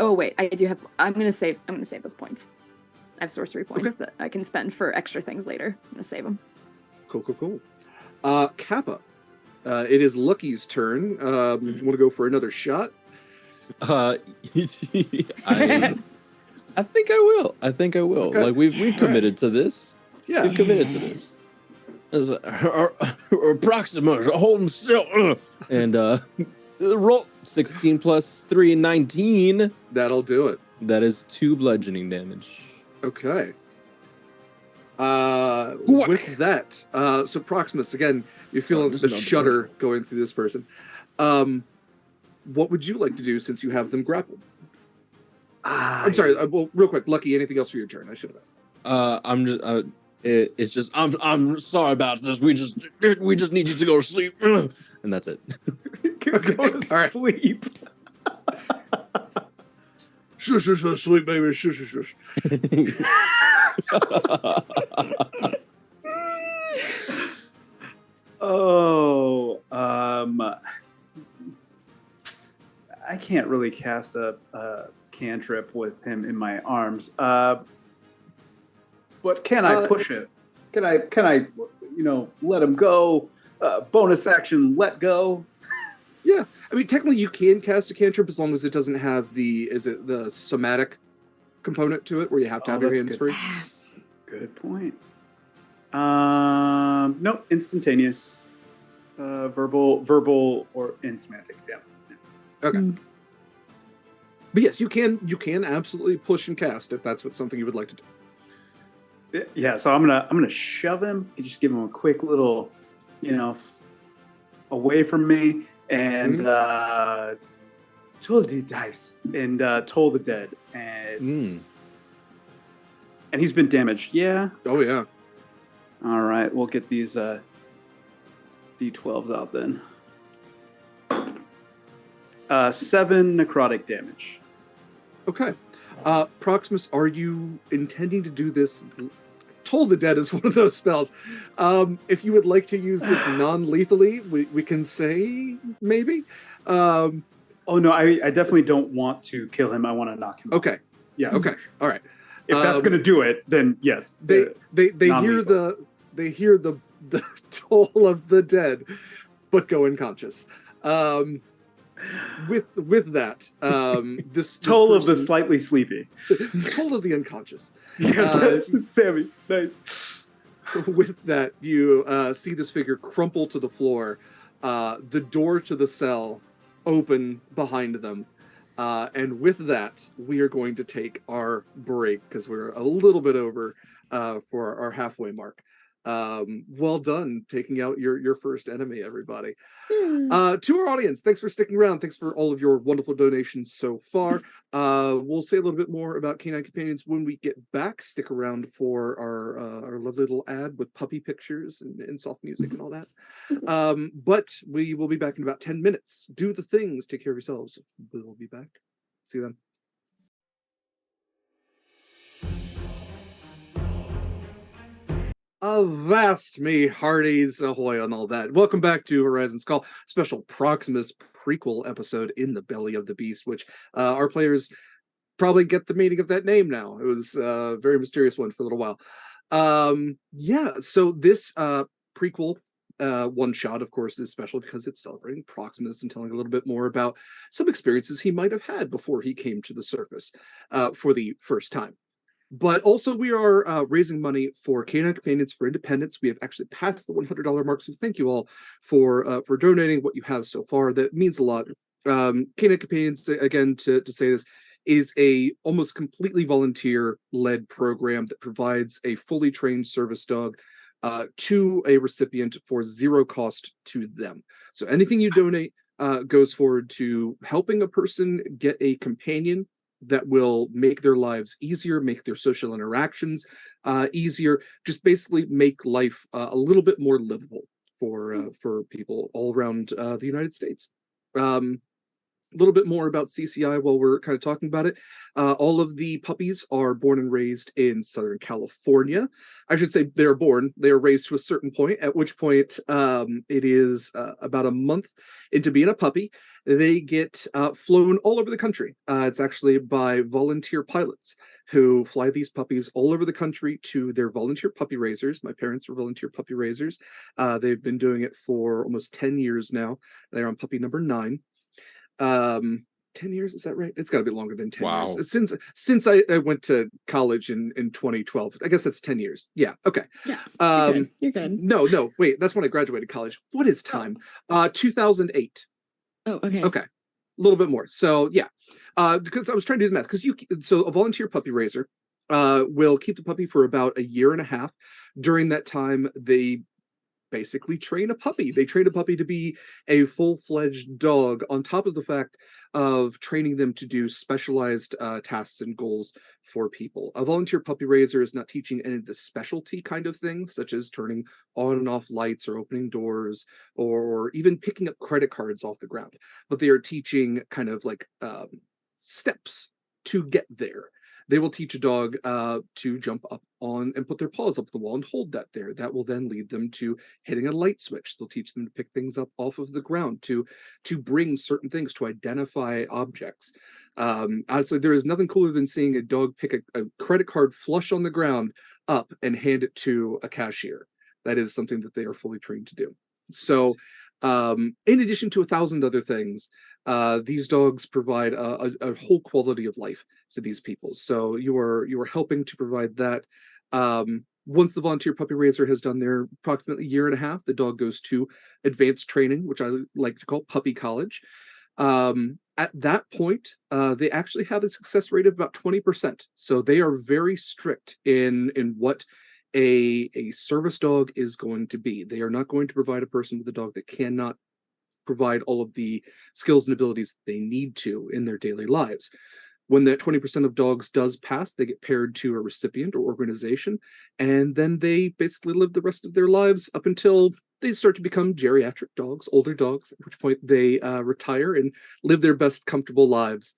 Oh wait, I do have. I'm gonna save those points. I have sorcery points that I can spend for extra things later. I'm gonna save them. Cool. Kappa, it is Lucky's turn. You want to go for another shot? I think I will. Okay. Like we've committed to this. Yeah. We've committed to this. Proximus, hold him still. And roll 16 plus 3, 19. That'll do it. That is 2 bludgeoning damage. Okay. With that, so Proximus, again, you're feeling the shudder going through this person. What would you like to do since you have them grappled? I'm sorry. Well, real quick, Lucky. Anything else for your turn? I should have asked. It's just I'm sorry about this. We just need you to go to sleep, and that's it. Go to sleep. Shush, sleep, baby. Shush. Oh, I can't really cast a cantrip with him in my arms. But can I push it? Can I, let him go? Bonus action, let go. Yeah, I mean, technically, you can cast a cantrip as long as it doesn't have the somatic component to it, where you have to have your hands free. Yes. Good point. Nope, instantaneous. Verbal or semantic. Yeah. Okay. But yes, you can absolutely push and cast if that's something you would like to do. Yeah, so I'm gonna shove him. Just give him a quick little, away from me, and toll the dice and toll the dead, and he's been damaged. Yeah. Oh yeah. All right, we'll get these D12s out then. 7 necrotic damage. Okay. Proximus, are you intending to do this? Toll the Dead is one of those spells. If you would like to use this non-lethally, we can say maybe. Oh no, I definitely don't want to kill him. I want to knock him out. Okay. Yeah. Okay. All right. If that's going to do it, then yes. They hear the toll of the dead, but go unconscious. With that, this toll of the slightly sleepy, toll of the unconscious. Yes, Sammy, nice. With that, you see this figure crumple to the floor. The door to the cell open behind them, and with that, we are going to take our break because we're a little bit over for our halfway mark. Well done taking out your first enemy, everybody. To our audience, thanks for sticking around. Thanks for all of your wonderful donations so far. We'll say a little bit more about Canine Companions when we get back. Stick around for our lovely little ad with puppy pictures and soft music and all that. But we will be back in about 10 minutes. Do the things, take care of yourselves. We'll be back. See you then. Avast me hearties, ahoy on all that. Welcome back to Horizon's Call, special Proximus prequel episode in the belly of the beast, which our players probably get the meaning of that name now. It was a very mysterious one for a little while. So this prequel one shot, of course, is special because it's celebrating Proximus and telling a little bit more about some experiences he might have had before he came to the surface for the first time. But also we are raising money for Canine Companions for Independence. We have actually passed the $100 mark, so thank you all for donating what you have so far. That means a lot. Canine Companions, again, to say this, is a almost completely volunteer-led program that provides a fully trained service dog to a recipient for zero cost to them. So anything you donate goes forward to helping a person get a companion that will make their lives easier, make their social interactions easier, just basically make life a little bit more livable for people all around the United States. A little bit more about CCI while we're kind of talking about it. All of the puppies are born and raised in Southern California. I should say they are raised to a certain point, at which point it is about a month into being a puppy. They get flown all over the country. It's actually by volunteer pilots who fly these puppies all over the country to their volunteer puppy raisers. My parents were volunteer puppy raisers. They've been doing it for almost 10 years now. They're on puppy number 9. 10 years, is that right? It's got to be longer than 10 years since I went to college in 2012. I guess that's 10 years. Yeah, okay. Yeah, you're good. No, wait, that's when I graduated college. What is time? 2008. Oh, okay. Okay, a little bit more. So yeah, because I was trying to do the math. So a volunteer puppy raiser will keep the puppy for about a year and a half. During that time, they basically train a puppy. They train a puppy to be a full-fledged dog, on top of the fact of training them to do specialized tasks and goals for people. A volunteer puppy raiser is not teaching any of the specialty kind of things, such as turning on and off lights or opening doors or even picking up credit cards off the ground. But they are teaching kind of like steps to get there. They will teach a dog to jump up on and put their paws up the wall and hold that there. That will then lead them to hitting a light switch. They'll teach them to pick things up off of the ground, to bring certain things, to identify objects. Honestly, there is nothing cooler than seeing a dog pick a credit card flush on the ground up and hand it to a cashier. That is something that they are fully trained to do. So in addition to 1,000 other things, these dogs provide a whole quality of life to these people. So you are helping to provide that. Once the volunteer puppy raiser has done their approximately year and a half, the dog goes to advanced training, which I like to call puppy college. At that point, they actually have a success rate of about 20%. So they are very strict in what a service dog is going to be. They are not going to provide a person with a dog that cannot provide all of the skills and abilities they need to in their daily lives. When that 20% of dogs does pass, they get paired to a recipient or organization, and then they basically live the rest of their lives up until they start to become geriatric dogs, older dogs, at which point they retire and live their best comfortable lives.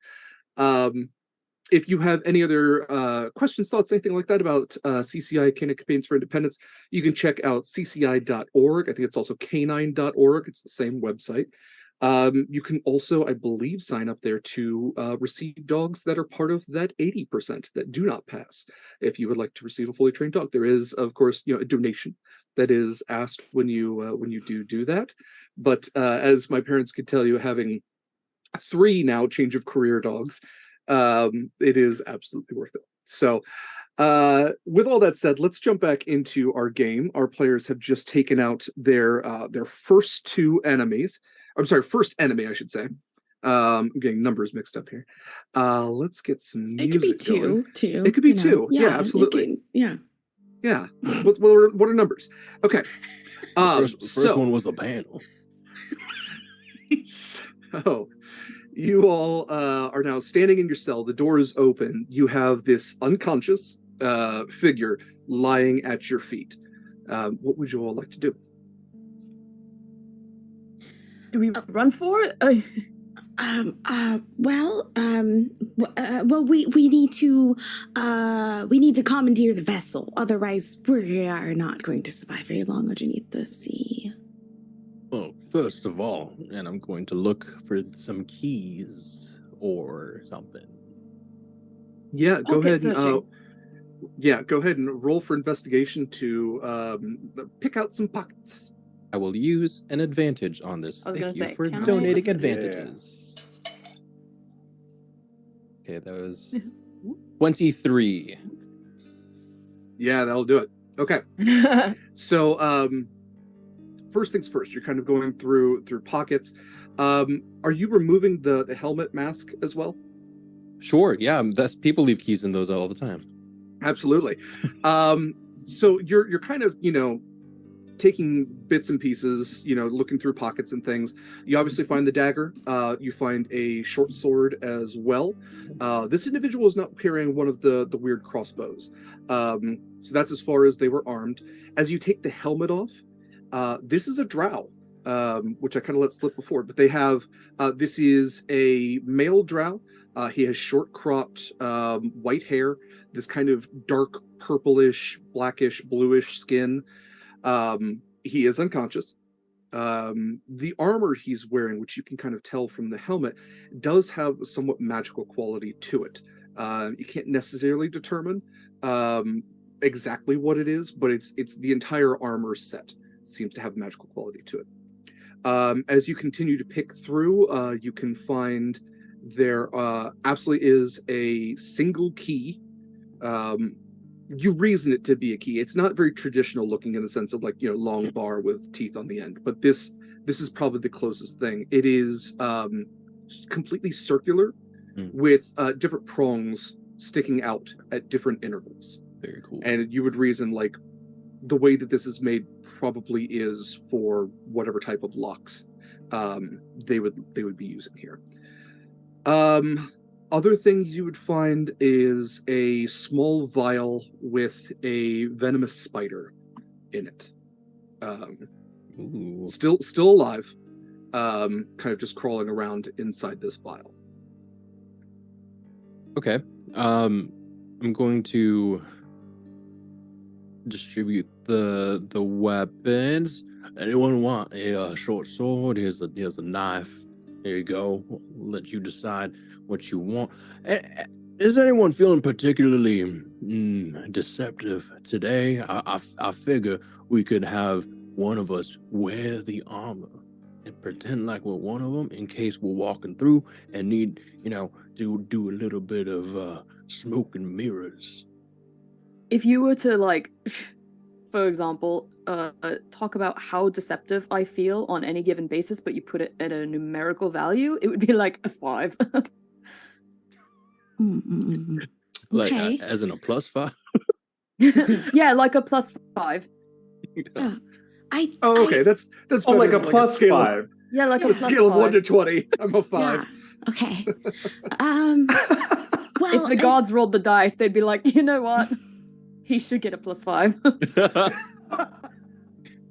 If you have any other questions, thoughts, anything like that about CCI, Canine Companions for Independence, you can check out cci.org. I think it's also canine.org. It's the same website. You can also, I believe, sign up there to receive dogs that are part of that 80% that do not pass. If you would like to receive a fully trained dog, there is, of course, a donation that is asked when you do that. But as my parents could tell you, having 3 now change of career dogs, it is absolutely worth it. So with all that said, let's jump back into our game. Our players have just taken out their first 2 enemies. I'm sorry, first enemy, I should say. I'm getting numbers mixed up here. Let's get some music. It could be 2, going. too. It could be 2. Yeah, absolutely. Yeah. What are numbers? Okay. The first one was a panel. So you all are now standing in your cell. The door is open. You have this unconscious figure lying at your feet. What would you all like to do? Do we run for it? Well, we need to commandeer the vessel. Otherwise, we are not going to survive very long underneath the sea. Well, first of all, and I'm going to look for some keys or something. Yeah, go ahead searching. and go ahead and roll for investigation to pick out some pockets. I will use an advantage on this. I was Thank gonna you say, for can I donating assist? advantages. Okay, that was 23. Yeah, that'll do it. Okay. So, first things first, you're kind of going through pockets. Are you removing the helmet mask as well? Sure, yeah, people leave keys in those all the time. Absolutely. So you're kind of, taking bits and pieces, looking through pockets and things. You obviously find the dagger. You find a short sword as well. This individual is not carrying one of the weird crossbows. So that's as far as they were armed. As you take the helmet off, this is a drow, which I kind of let slip before, but they have, this is a male drow. He has short cropped white hair, this kind of dark purplish, blackish, bluish skin. He is unconscious. The armor he's wearing, which you can kind of tell from the helmet, does have a somewhat magical quality to it. You can't necessarily determine exactly what it is, but it's the entire armor set seems to have magical quality to it. As you continue to pick through, you can find there absolutely is a single key. You reason it to be a key. It's not very traditional looking in the sense of long bar with teeth on the end, but this is probably the closest thing. It is completely circular with different prongs sticking out at different intervals. Very cool. And you would reason the way that this is made probably is for whatever type of locks they would be using here. Other things you would find is a small vial with a venomous spider in it. Still alive, kind of just crawling around inside this vial. Okay. I'm going to distribute the weapons. Anyone want a short sword? Here's a knife. Here you go. I'll let you decide what you want. Is anyone feeling particularly deceptive today? I figure we could have one of us wear the armor and pretend like we're one of them in case we're walking through and need, do a little bit of smoke and mirrors. If you were to for example, talk about how deceptive I feel on any given basis, but you put it at a numerical value, it would be like a 5. Okay. As in a +5? Yeah, like a +5. Okay, that's like a +5. Yeah, like a scale of 1 to +5. 20. I'm a 5. Yeah. Okay. Well, if the gods rolled the dice, they'd be like, you know what? He should get a +5.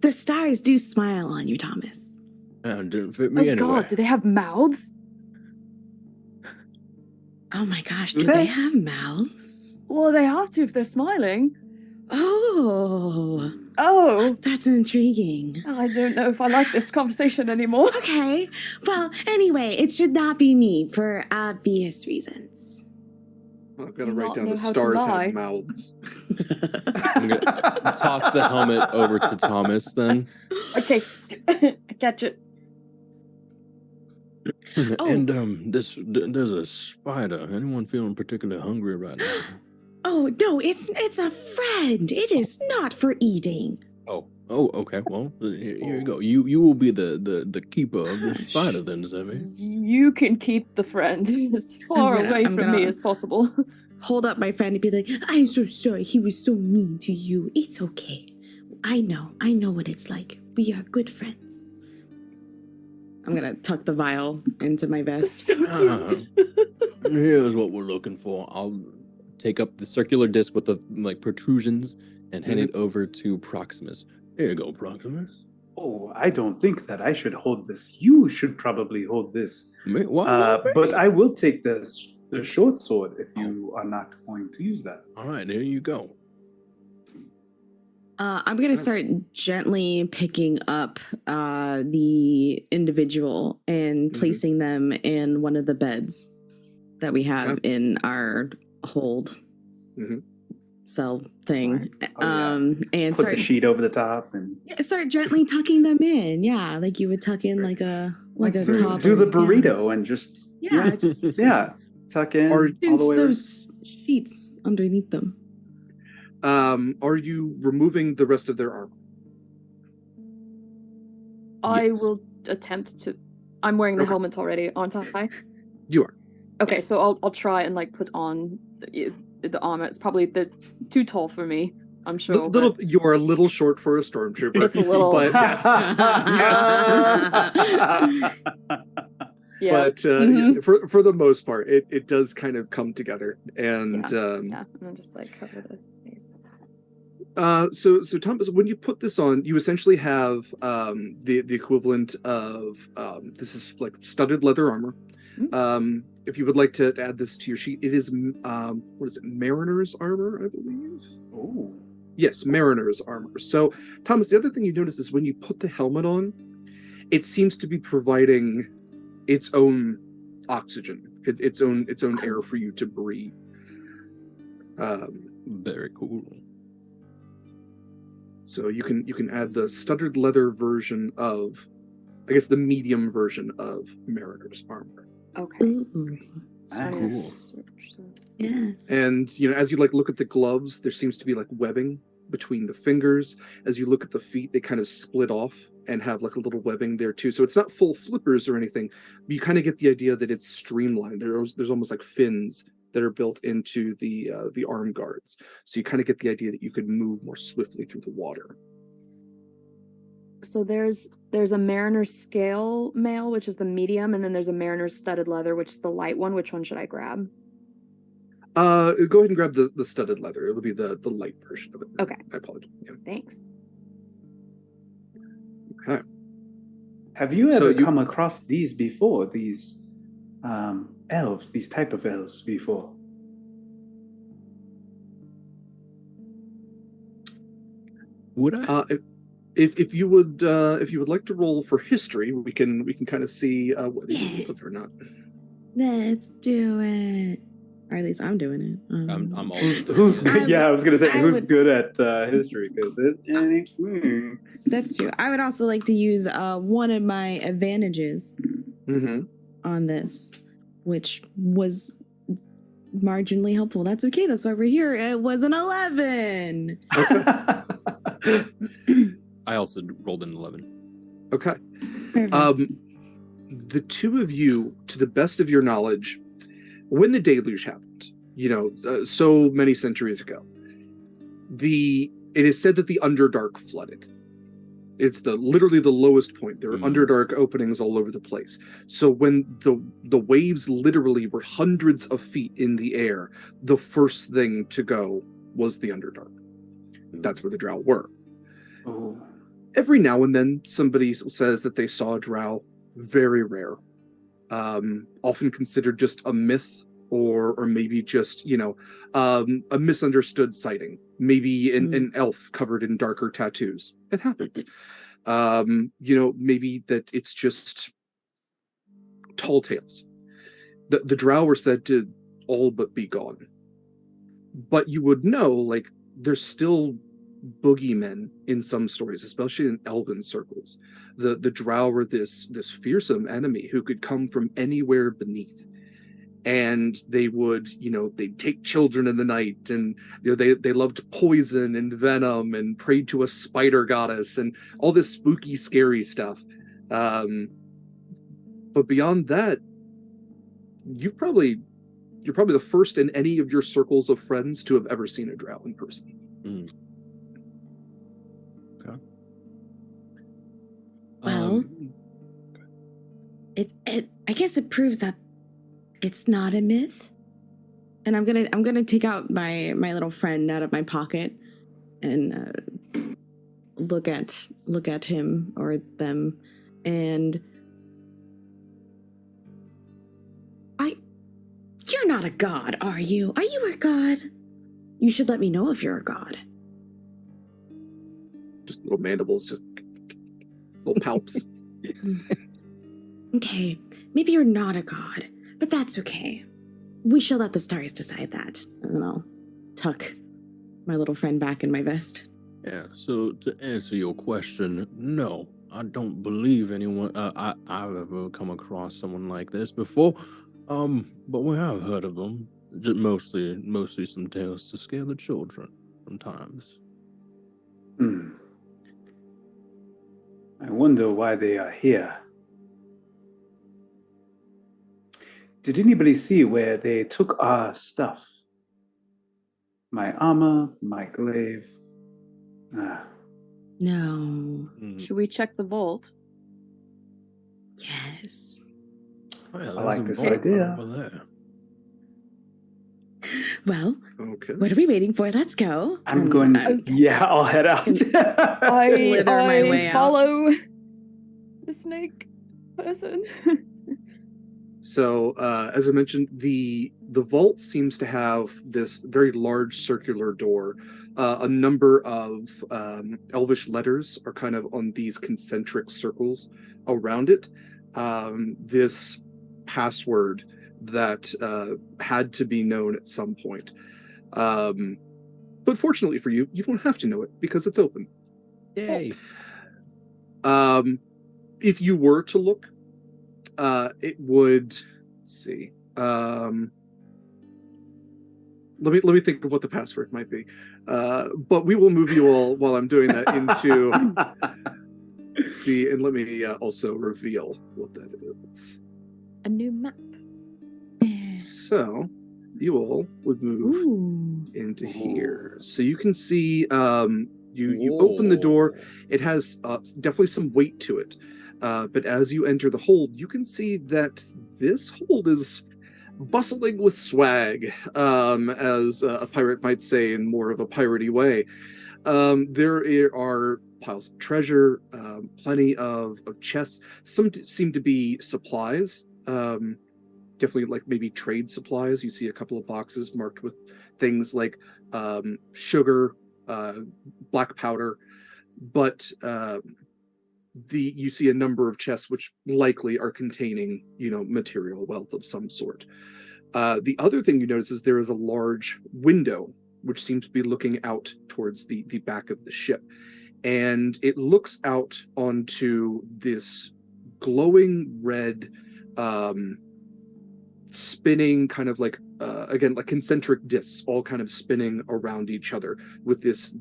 the stars do smile on you, Thomas. That didn't fit me anyway. God, do they have mouths? Oh my gosh, Do do they? they have mouths? Well, they have to if they're smiling. Oh, Oh, that's intriguing. I don't know if I like this conversation anymore. Okay, well, anyway, it should not be me for obvious reasons. I've got to Do write not down know the how to stars lie. have mouths. I'm gonna toss the helmet over to Thomas then. Okay, I catch it. There's a spider. Anyone feeling particularly hungry right now? Oh no, it's a friend. It is not for eating. Oh, okay. Well, here you go. You will be the keeper of the spider then, Sevie. You can keep the friend as far I'm away from gonna- me as possible. Hold up my friend and be like, I'm so sorry. He was so mean to you. It's okay. I know what it's like. We are good friends. I'm gonna tuck the vial into my vest. So cute. Here's what we're looking for. I'll take up the circular disc with the protrusions and hand it over to Proximus. Here you go, Proximus. Oh, I don't think that I should hold this. You should probably hold this. But I will take the short sword if you are not going to use that. All right, there you go. I'm gonna start gently picking up the individual and placing them in one of the beds that we have in our hold cell thing. And Put start the sheet over the top and start gently tucking them in. Yeah, like you would tuck in like a top. do the burrito and just just tuck in Or all the way. those sheets underneath them. Are you removing the rest of their armor? I Yes. will attempt to. I'm wearing the Okay. helmet already, aren't I? You are. Okay, so I'll try and put on the armor. It's probably too tall for me. I'm sure. You are a little short for a stormtrooper. It's a little- but Yeah. But Mhm. for the most part, it does kind of come together. And Yeah, and I'm just cover the face. so Thomas, when you put this on, you essentially have the equivalent of this is like studded leather armor. If you would like to add this to your sheet, it is what is it, Mariner's armor, I believe. Oh. Yes, Mariner's armor. So Thomas, the other thing you notice is when you put the helmet on, it seems to be providing its own oxygen, its own air for you to breathe. Very cool. So you can add the studded leather version of, I guess, the medium version of Mariner's armor. Okay. Ooh, Nice. yes. And as you look at the gloves, there seems to be webbing between the fingers. As you look at the feet, they kind of split off and have a little webbing there too. So it's not full flippers or anything, but you kind of get the idea that it's streamlined. There's almost like fins that are built into the arm guards. So you kind of get the idea that you could move more swiftly through the water. So there's a Mariner's scale mail, which is the medium, and then there's a Mariner's studded leather, which is the light one. Which one should I grab? Go ahead and grab the studded leather. It'll be the light version of it. Okay. I apologize. Yeah. Thanks. Okay. Have you So ever you- come across these before? These elves, these type of elves before? Would I? If you would like to roll for history, we can kind of see whether you live or not. Let's do it. Or at least I'm doing it. I'm all Who's good? Yeah, I was gonna say I who's would- good at history because it. That's true. I would also like to use one of my advantages Mm-hmm. on this, which was marginally helpful. That's okay. That's why we're here. It was an 11. I also rolled an 11. Okay. Perfect. The two of you, to the best of your knowledge, when the deluge happened, so many centuries ago, it is said that the Underdark flooded, It's literally the lowest point. There are underdark openings all over the place. So when the waves literally were hundreds of feet in the air, the first thing to go was the underdark. That's where the drow were. Oh. Every now and then somebody says that they saw a drow. Very rare. Often considered just a myth, or maybe just, a misunderstood sighting. Maybe an elf covered in darker tattoos. It happens. Maybe that it's just tall tales. The drow were said to all but be gone. But you would know, like, there's still boogeymen in some stories, especially in elven circles. The drow were this fearsome enemy who could come from anywhere beneath. And they would, they'd take children in the night, and they loved poison and venom and prayed to a spider goddess and all this spooky, scary stuff. But beyond that, you're probably the first in any of your circles of friends to have ever seen a drow in person. Okay. Well, I guess it proves that it's not a myth. And I'm gonna take out my little friend out of my pocket and look at him or them, and you're not a god, are you? Are you a god? You should let me know if you're a god. Just little mandibles, just little palps. Okay, maybe you're not a god, but that's okay. We shall let the stars decide that. And then I'll tuck my little friend back in my vest. Yeah, so to answer your question, no, I don't believe anyone, I've ever come across someone like this before. But we have heard of them. Just mostly some tales to scare the children sometimes. I wonder why they are here. Did anybody see where they took our stuff? My armor, my glaive. No. Should we check the vault? Yes. Oh, yeah, I like this idea. Over there. Well, Okay. what are we waiting for? Let's go. I'm going. I'll head out. Slither my way out. Follow the snake person. So, as I mentioned, the vault seems to have this very large circular door. A number of elvish letters are kind of on these concentric circles around it. This password that had to be known at some point. But fortunately for you, you don't have to know it because it's open. Yay. If you were to look, it would, let's see. Let me think of what the password might be. But we will move you all while I'm doing that into and let me also reveal what that is. A new map. So you all would move into here. So you can see you open the door. It has definitely some weight to it. But as you enter the hold, you can see that this hold is bustling with swag, as a pirate might say in more of a piratey way. There are piles of treasure, plenty of chests. Some seem to be supplies, definitely like maybe trade supplies. You see a couple of boxes marked with things like sugar, black powder, but you see a number of chests which likely are containing, material wealth of some sort. The other thing you notice is there is a large window which seems to be looking out towards the back of the ship. And it looks out onto this glowing red, spinning kind of like, again, like concentric discs, all kind of spinning around each other with this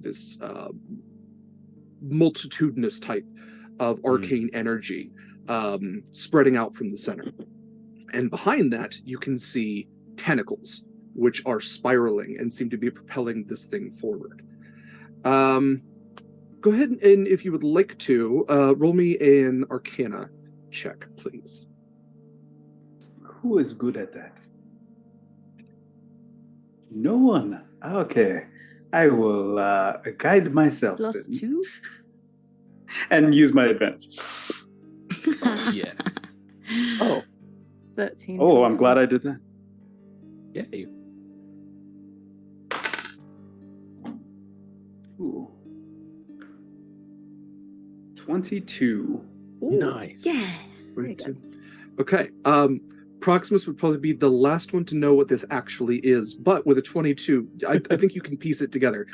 multitudinous type of arcane energy spreading out from the center. And behind that, you can see tentacles, which are spiraling and seem to be propelling this thing forward. Go ahead and, if you would like to, roll me an Arcana check, please. Who is good at that? No one. Okay. I will guide myself. Plus then. 2? And use my advantage. Yes. Oh. 13. Oh, I'm glad I did that. Yay. Ooh. 22. Nice. Yeah. Very good. Okay. Proximus would probably be the last one to know what this actually is, but with a 22, I think you can piece it together.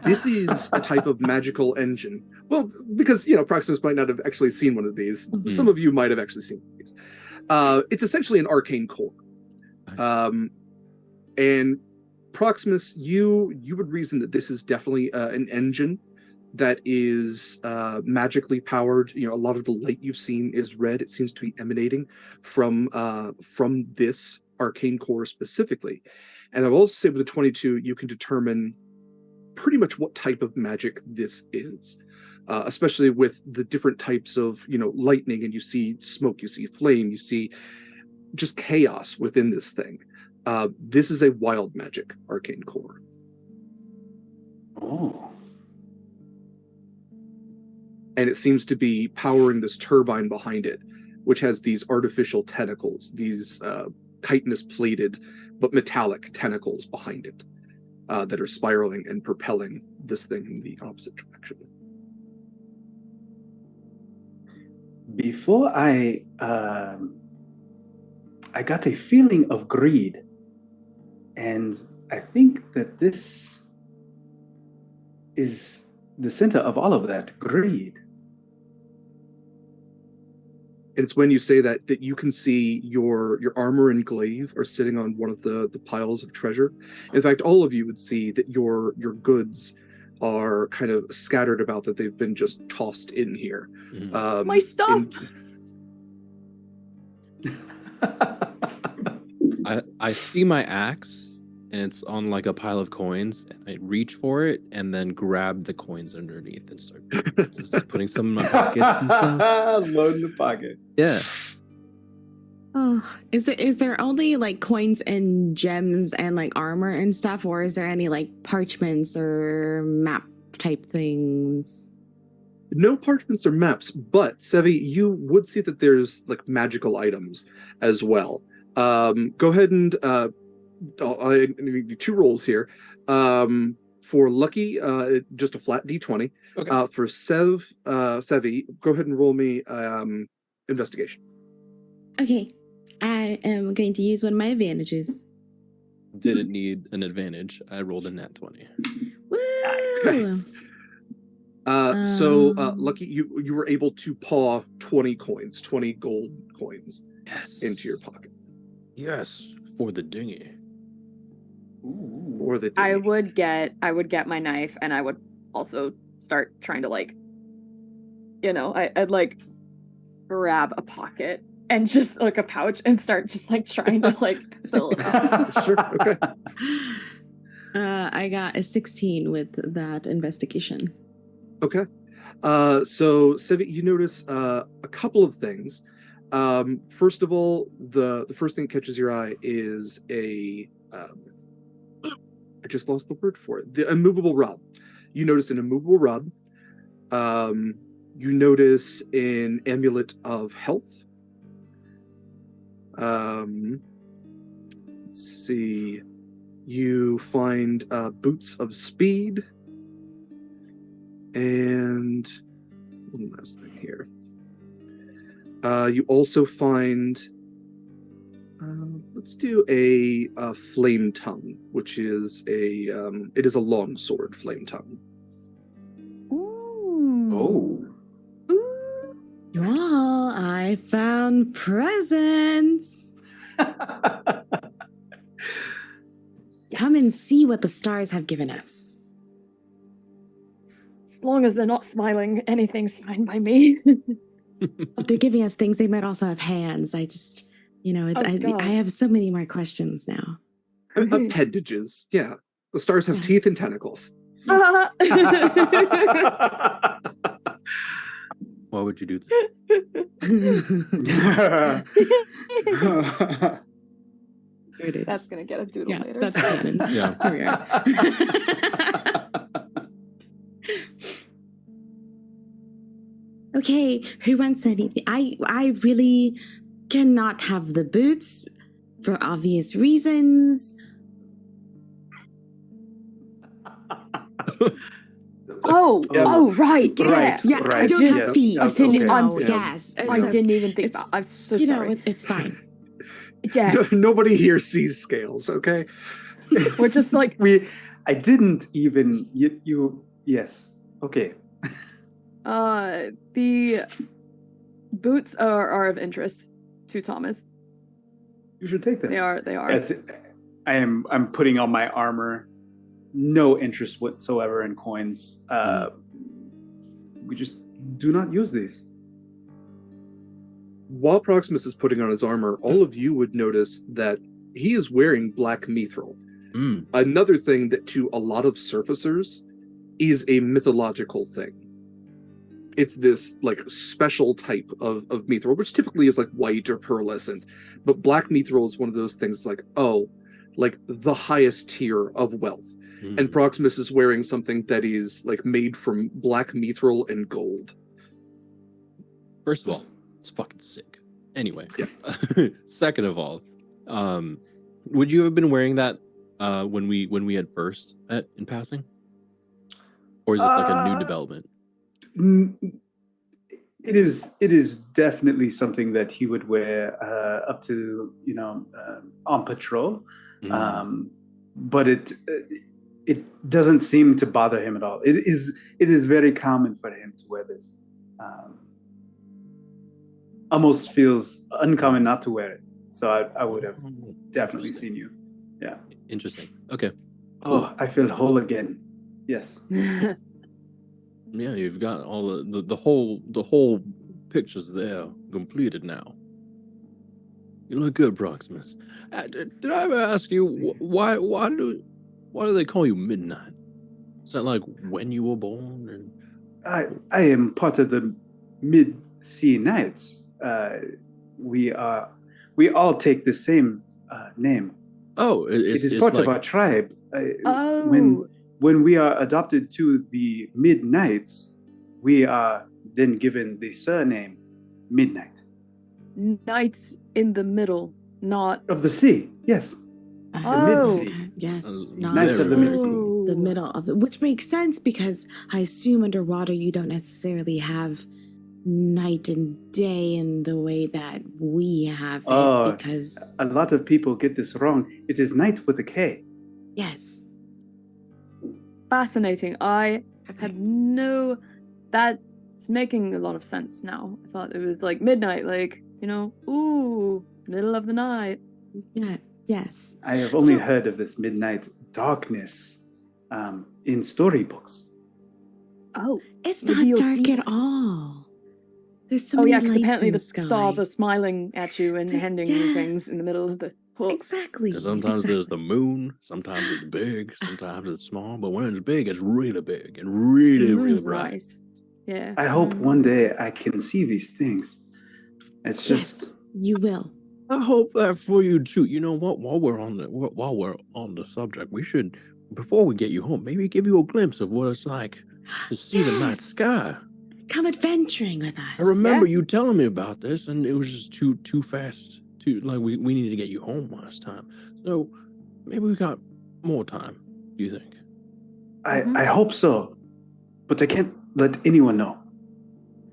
This is a type of magical engine. Well, because, Proximus might not have actually seen one of these. Mm-hmm. Some of you might have actually seen one of these. It's essentially an arcane core. And Proximus, you would reason that this is definitely an engine that is magically powered. A lot of the light you've seen is red. It seems to be emanating from this arcane core specifically. And I'll also say with the 22, you can determine pretty much what type of magic this is, especially with the different types of, lightning, and you see smoke, you see flame, you see just chaos within this thing. This is a wild magic arcane core. Oh. And it seems to be powering this turbine behind it, which has these artificial tentacles, these chitinous plated but metallic tentacles behind it that are spiraling and propelling this thing in the opposite direction. Before I got a feeling of greed, and I think that this is the center of all of that greed. And it's when you say that you can see your armor and glaive are sitting on one of the piles of treasure. In fact, all of you would see that your goods are kind of scattered about, that they've been just tossed in here. My stuff! I see my axe, and it's on like a pile of coins, and I reach for it and then grab the coins underneath and start just putting some in my pockets and stuff. Loading the pockets. Yeah. Oh, is there only like coins and gems and like armor and stuff, or is there any like parchments or map type things? No parchments or maps, but Sevie, you would see that there's like magical items as well. Go ahead and I need 2 rolls here. For Lucky, just a flat D20. Okay. For Sevie, go ahead and roll me investigation. Okay, I am going to use one of my advantages. Didn't need an advantage. I rolled a nat 20. Woo! So Lucky, you were able to paw 20 coins, 20 gold coins, Yes. into your pocket. Yes, for the dinghy. Ooh. For the I dinghy. would get my knife, and I would also start trying to I'd like grab a pocket and just like a pouch and start just like trying to like fill it up. Sure. Okay. I got a 16 with that investigation. Okay. So Sevie, you notice a couple of things. First of all, the first thing that catches your eye is I just lost the word for it. The immovable rod. You notice an immovable rod. You notice an amulet of health. Let's see. You find boots of speed. And one last thing here. You also find, let's do a flame tongue, which is it is a long sword flame tongue. Ooh. Oh. Y'all, I found presents. Come and see what the stars have given us. As long as they're not smiling, anything's fine by me. If they're giving us things, they might also have hands. I just, I have so many more questions now. Appendages, yeah. The stars have Yes. teeth and tentacles. Why would you do that? Here it is. That's gonna get a doodle Yeah, later. that's canon. Yeah. Here we are. Okay, who wants anything? I really cannot have the boots for obvious reasons. Oh, Yeah. oh, right, yeah. Right. Yeah, I right. don't Yes. have feet. I didn't- Okay. I'm- Yes. I didn't even think it's- about. I'm so You know, sorry. it's fine. Yeah, Nobody here sees scales, okay? we're just like, I didn't even you yes. Okay. the boots are of interest to Thomas. You should take them. They are. Yes, I'm putting on my armor. No interest whatsoever in coins. We just do not use these. While Proximus is putting on his armor, all of you would notice that he is wearing black mithril. Mm. Another thing that to a lot of surfacers is a mythological thing. It's this like special type of mithril, which typically is like white or pearlescent. But black mithril is one of those things like, oh, like the highest tier of wealth. Mm. And Proximus is wearing something that is like made from black mithril and gold. First of all, it's fucking sick. Anyway, Yeah. Second of all, would you have been wearing that when we had first met in passing, or is this like a new development? It is definitely something that he would wear up to on patrol, but it doesn't seem to bother him at all. It is very common for him to wear this. Almost feels uncommon not to wear it. So I would have definitely seen you. Yeah. Interesting. Okay. Oh, I feel whole again. Yes. Yeah, you've got all the whole pictures there completed now. You look good, Proximus. Did I ever ask you why do they call you Midnight? Is that like when you were born? Or... I am part of the Mid-Sea Knights. We all take the same name. Oh, It is it's part like... of our tribe. oh, When we are adopted to the Mid-Knights, we are then given the surname Midnight. knights in the middle, not Of the sea, yes. The Oh. Mid-Sea. Yes, Knights of the Mid-Sea. the middle of the, which makes sense because I assume underwater you don't necessarily have night and day in the way that we have it Oh, because A lot of people get this wrong. It is night with a K. yes. fascinating. I had no. That's making a lot of sense now. I thought it was like midnight, like ooh, middle of the night. Yeah, yes. I have only So- heard of this midnight darkness in storybooks. Oh, It's Maybe not you'll dark see- at all. There's so oh many yeah, because lights apparently in the sky. stars are smiling at you and handing you things Yes. in the middle of the book. Exactly. Because sometimes there's the exactly. moon, sometimes it's big, sometimes it's small, but when it's big, it's really big and really, The really moon's bright. nice. Yeah. I hope Mm. one day I can see these things. It's just Yes, you will. I hope that for you too. You know what? While we're on the subject, we should, before we get you home, maybe give you a glimpse of what it's like to see the night Yes. sky. Come adventuring with us. I remember you telling me about this, and it was just too fast. We needed to get you home last time. So maybe we got more time. Do you think? I hope so, but I can't let anyone know.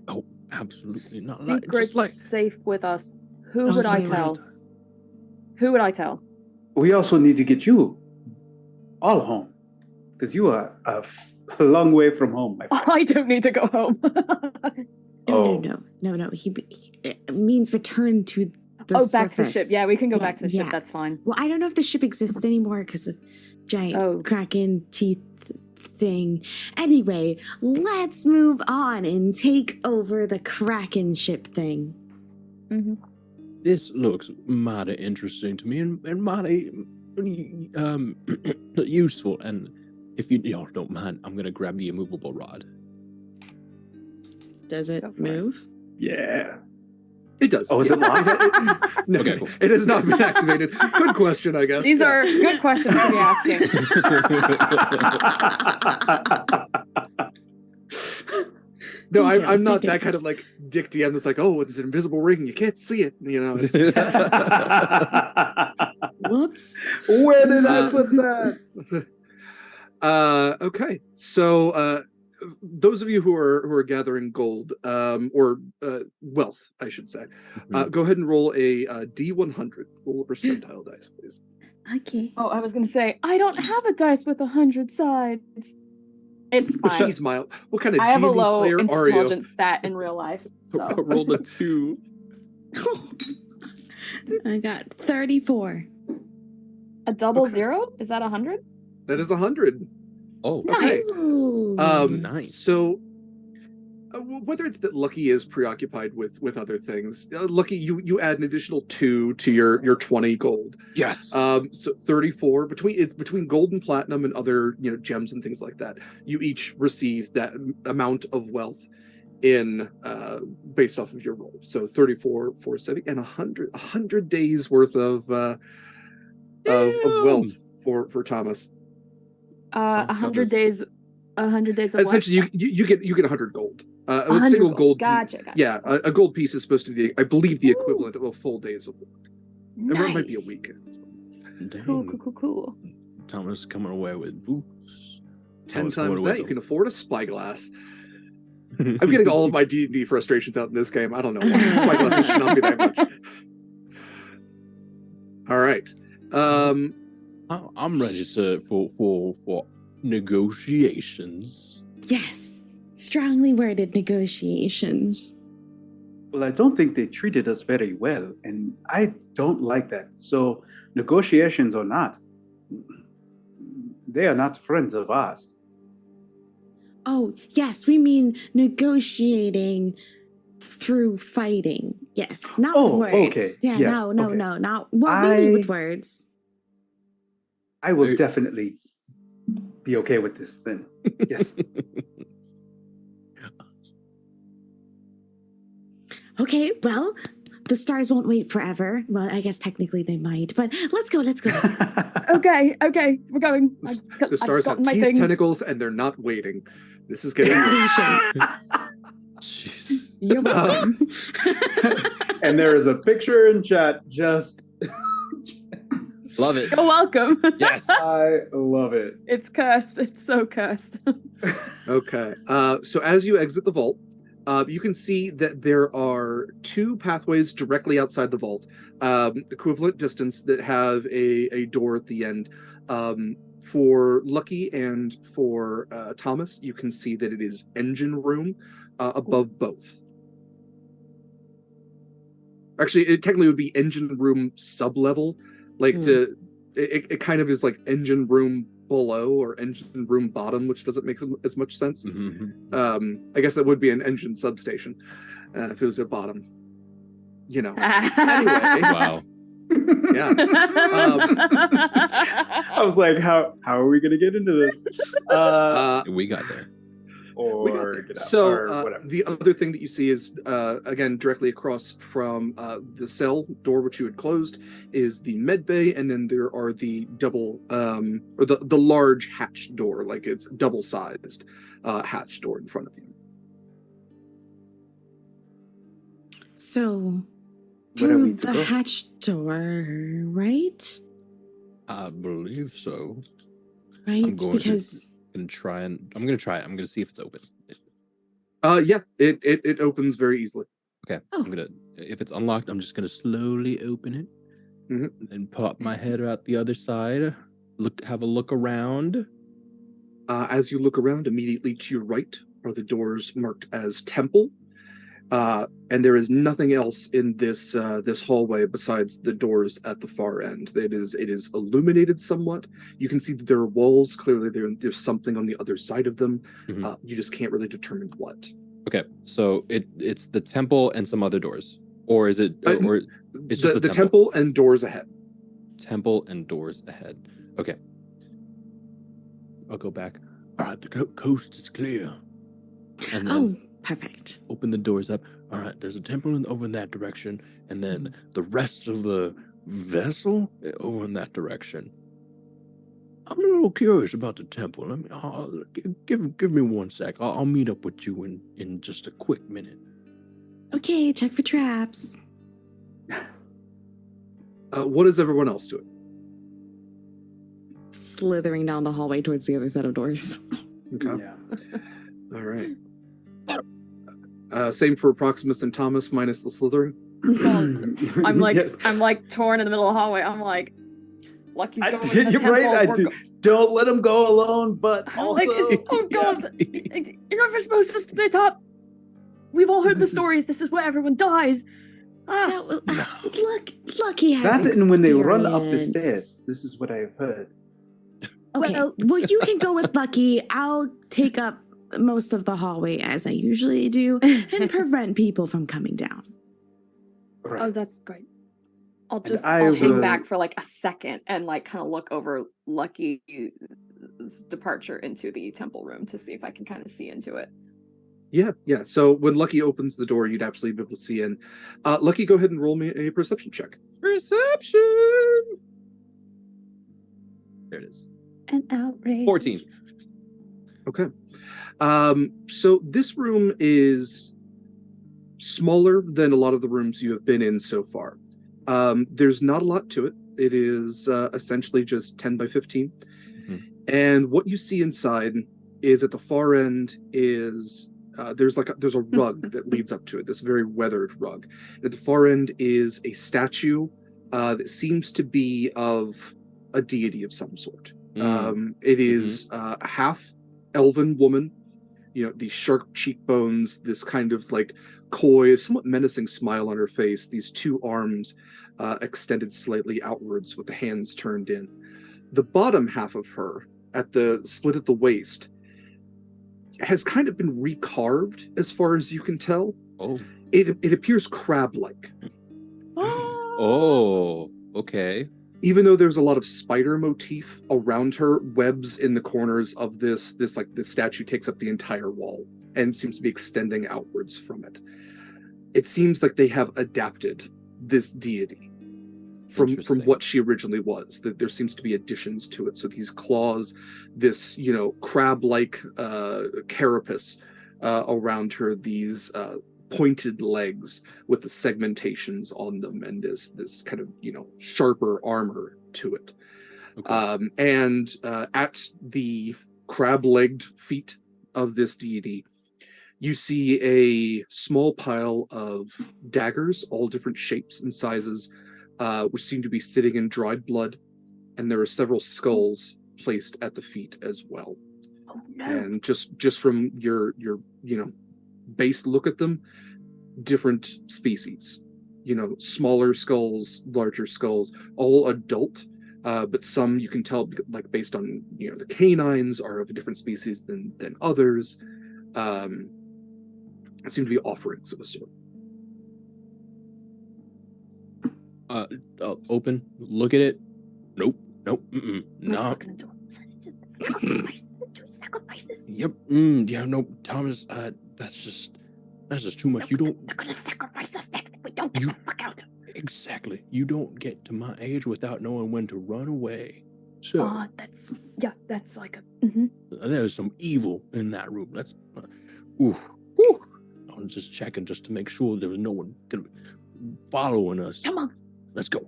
Oh, absolutely not. Secrets Just like safe with us. Who Don't would I say tell? that. Who would I tell? We also need to get you all home because you are a long way from home, my friend. I don't need to go home. Oh. No. He it means return to the back to the surface. ship. Yeah, we can go Yeah, back to the ship. yeah. That's fine. Well, I don't know if the ship exists anymore because of giant Oh. kraken teeth thing. Anyway, let's move on and take over the kraken ship thing. Mm-hmm. this looks mighty interesting to me and mighty useful. And If you don't mind, I'm gonna grab the immovable rod. Does it Go for it. move? Yeah. It does. Oh, is it locked? No, Okay, cool. it has not been activated. Good question, I guess. These Yeah. are good questions to be asking. No, I'm Details, not that kind details. of like Dick DM that's like, oh, it's an invisible ring, you can't see it. You know. Whoops. Where did I put that? Okay, so those of you who are gathering gold, or wealth, I should say, go ahead and roll a D100. Roll a percentile dice, please. Okay. Oh, I was gonna say, I don't have a dice with 100 sides. It's fine. She's mild. What kind of I have a D&D low player are you? intelligence stat in real life. So. Rolled a 2. I got 34. A double Okay. 0? Is that 100? That is 100. Oh, Okay. Ooh. nice. So, whether it's that Lucky is preoccupied with other things, Lucky, you add an additional 2 to your 20 gold. Yes. So 34 between gold and platinum and other gems and things like that. You each receive that amount of wealth in based off of your roll. So 34 for Sevie and 100 days worth of wealth for Thomas. 100 days. 100 days of Essentially, what? you get 100 gold. A 100 single gold. Gotcha. Yeah, a gold piece is supposed to be, I believe, the equivalent of a full day's of work. Nice. It might be a week. Cool. Thomas coming away with boots. 10 Thomas coming times away that, you with can afford a spyglass. I'm getting all of my D&D frustrations out in this game. I don't know why. Spyglasses should not be that much. All right. I'm ready for negotiations. Yes. Strongly worded negotiations. Well, I don't think they treated us very well, and I don't like that. So, negotiations or not, they are not friends of ours. Oh, yes, we mean negotiating through fighting. Yes, not Oh, with words. okay. Yeah, Yes, no, okay. not well, maybe with I- words. I will definitely be okay with this then. Yes. Okay, well, the stars won't wait forever. Well, I guess technically they might, but let's go. Okay, we're going. The stars have teeth, things. tentacles, and they're not waiting. This is getting Jeez. You're welcome. And there is a picture in chat. Just Love it. You're welcome. Yes. I love it. It's cursed. It's so cursed. Okay. So as you exit the vault, you can see that there are 2 pathways directly outside the vault, equivalent distance, that have a door at the end. For Lucky and for Thomas, you can see that it is engine room above both. Actually, it technically would be engine room sub-level. It kind of is like engine room below or engine room bottom, which doesn't make as much sense. Mm-hmm. I guess that would be an engine substation if it was at bottom. Anyway, Wow. yeah. I was like, how are we gonna get into this? We got there. We got Or there. get out, So or whatever. the other thing that you see is again directly across from the cell door which you had closed is the med bay, and then there are the double or the large hatch door, like it's double sized hatch door in front of you. So, Where are we through to the go? hatch door, right? I believe so. Right? I'm going Because I'm gonna try it. I'm gonna see if it's open. Yeah, it opens very easily. Okay. Oh. If it's unlocked, I'm just gonna slowly open it. Mhm. And pop my head out the other side. Have a look around. As you look around, immediately to your right are the doors marked as temple. And there is nothing else in this hallway besides the doors at the far end. It is illuminated somewhat. You can see that there are walls. Clearly, there's something on the other side of them. Mhm. You just can't really determine what. Okay, so it's the temple and some other doors, or is it? Or it's just the temple and doors ahead. Temple and doors ahead. Okay. I'll go back. All right, the coast is clear. And then Perfect. open the doors up. All right, there's a temple over in that direction, and then the rest of the vessel over in that direction. I'm a little curious about the temple. Give me 1 sec. I'll meet up with you in just a quick minute. Okay, check for traps. What is everyone else doing? Slithering down the hallway towards the other set of doors. Okay. Yeah. All right. Same for Proximus and Thomas, minus the slithering. I'm like Yes. I'm like torn in the middle of the hallway. I'm like, Lucky's going to the You're temple. right. Don't let him go alone. But I'm also, like, oh god, you're never supposed to split up. We've all heard the This is- stories. This is where everyone dies. No, look, Lucky has that and when they run up the experience. stairs. This is what I've heard. Okay, well, you can go with Lucky. I'll take up most of the hallway as I usually do and prevent people from coming down. Right. Oh, that's great. I'll And just I I'll hang will- back for like a second and like kind of look over Lucky's departure into the temple room to see if I can kind of see into it. Yeah. So when Lucky opens the door, you'd absolutely be able to see in. Lucky, go ahead and roll me a perception check. Perception. There it is. An outrage. 14. Okay. So this room is smaller than a lot of the rooms you have been in so far. There's not a lot to it. It is essentially just 10 by 15. Mhm. And what you see inside is at the far end is there's a rug that leads up to it, this very weathered rug. And at the far end is a statue that seems to be of a deity of some sort. It is a half elven woman, these sharp cheekbones, this kind of like coy, somewhat menacing smile on her face, these two arms extended slightly outwards with the hands turned in. The bottom half of her, at the split at the waist, has kind of been recarved as far as you can tell. Oh. It appears crab-like. Oh, okay. Even though there's a lot of spider motif around her, webs in the corners of this statue takes up the entire wall and seems to be extending outwards from it. It seems like they have adapted this deity from what she originally was. That there seems to be additions to it. So these claws, this crab-like carapace around her, these pointed legs with the segmentations on them, and this kind of sharper armor to it. Okay. And at the crab-legged feet of this deity, you see a small pile of daggers, all different shapes and sizes, which seem to be sitting in dried blood, and there are several skulls placed at the feet as well. Oh no! And just from your base look at them, different species, smaller skulls, larger skulls, all adult, but some you can tell, like based on the canines, are of a different species than others. Seem to be offerings of a sort. Open, look at it. Nope, no. Sacrifices. Yep. Yeah. No, Thomas. That's just too much. You don't. They're gonna sacrifice us next. We don't get You- the fuck out. Exactly. You don't get to my age without knowing when to run away. So That's like a. there's some evil in that room. That's. I was just checking just to make sure there was no one gonna be following us. Come on, Let's go.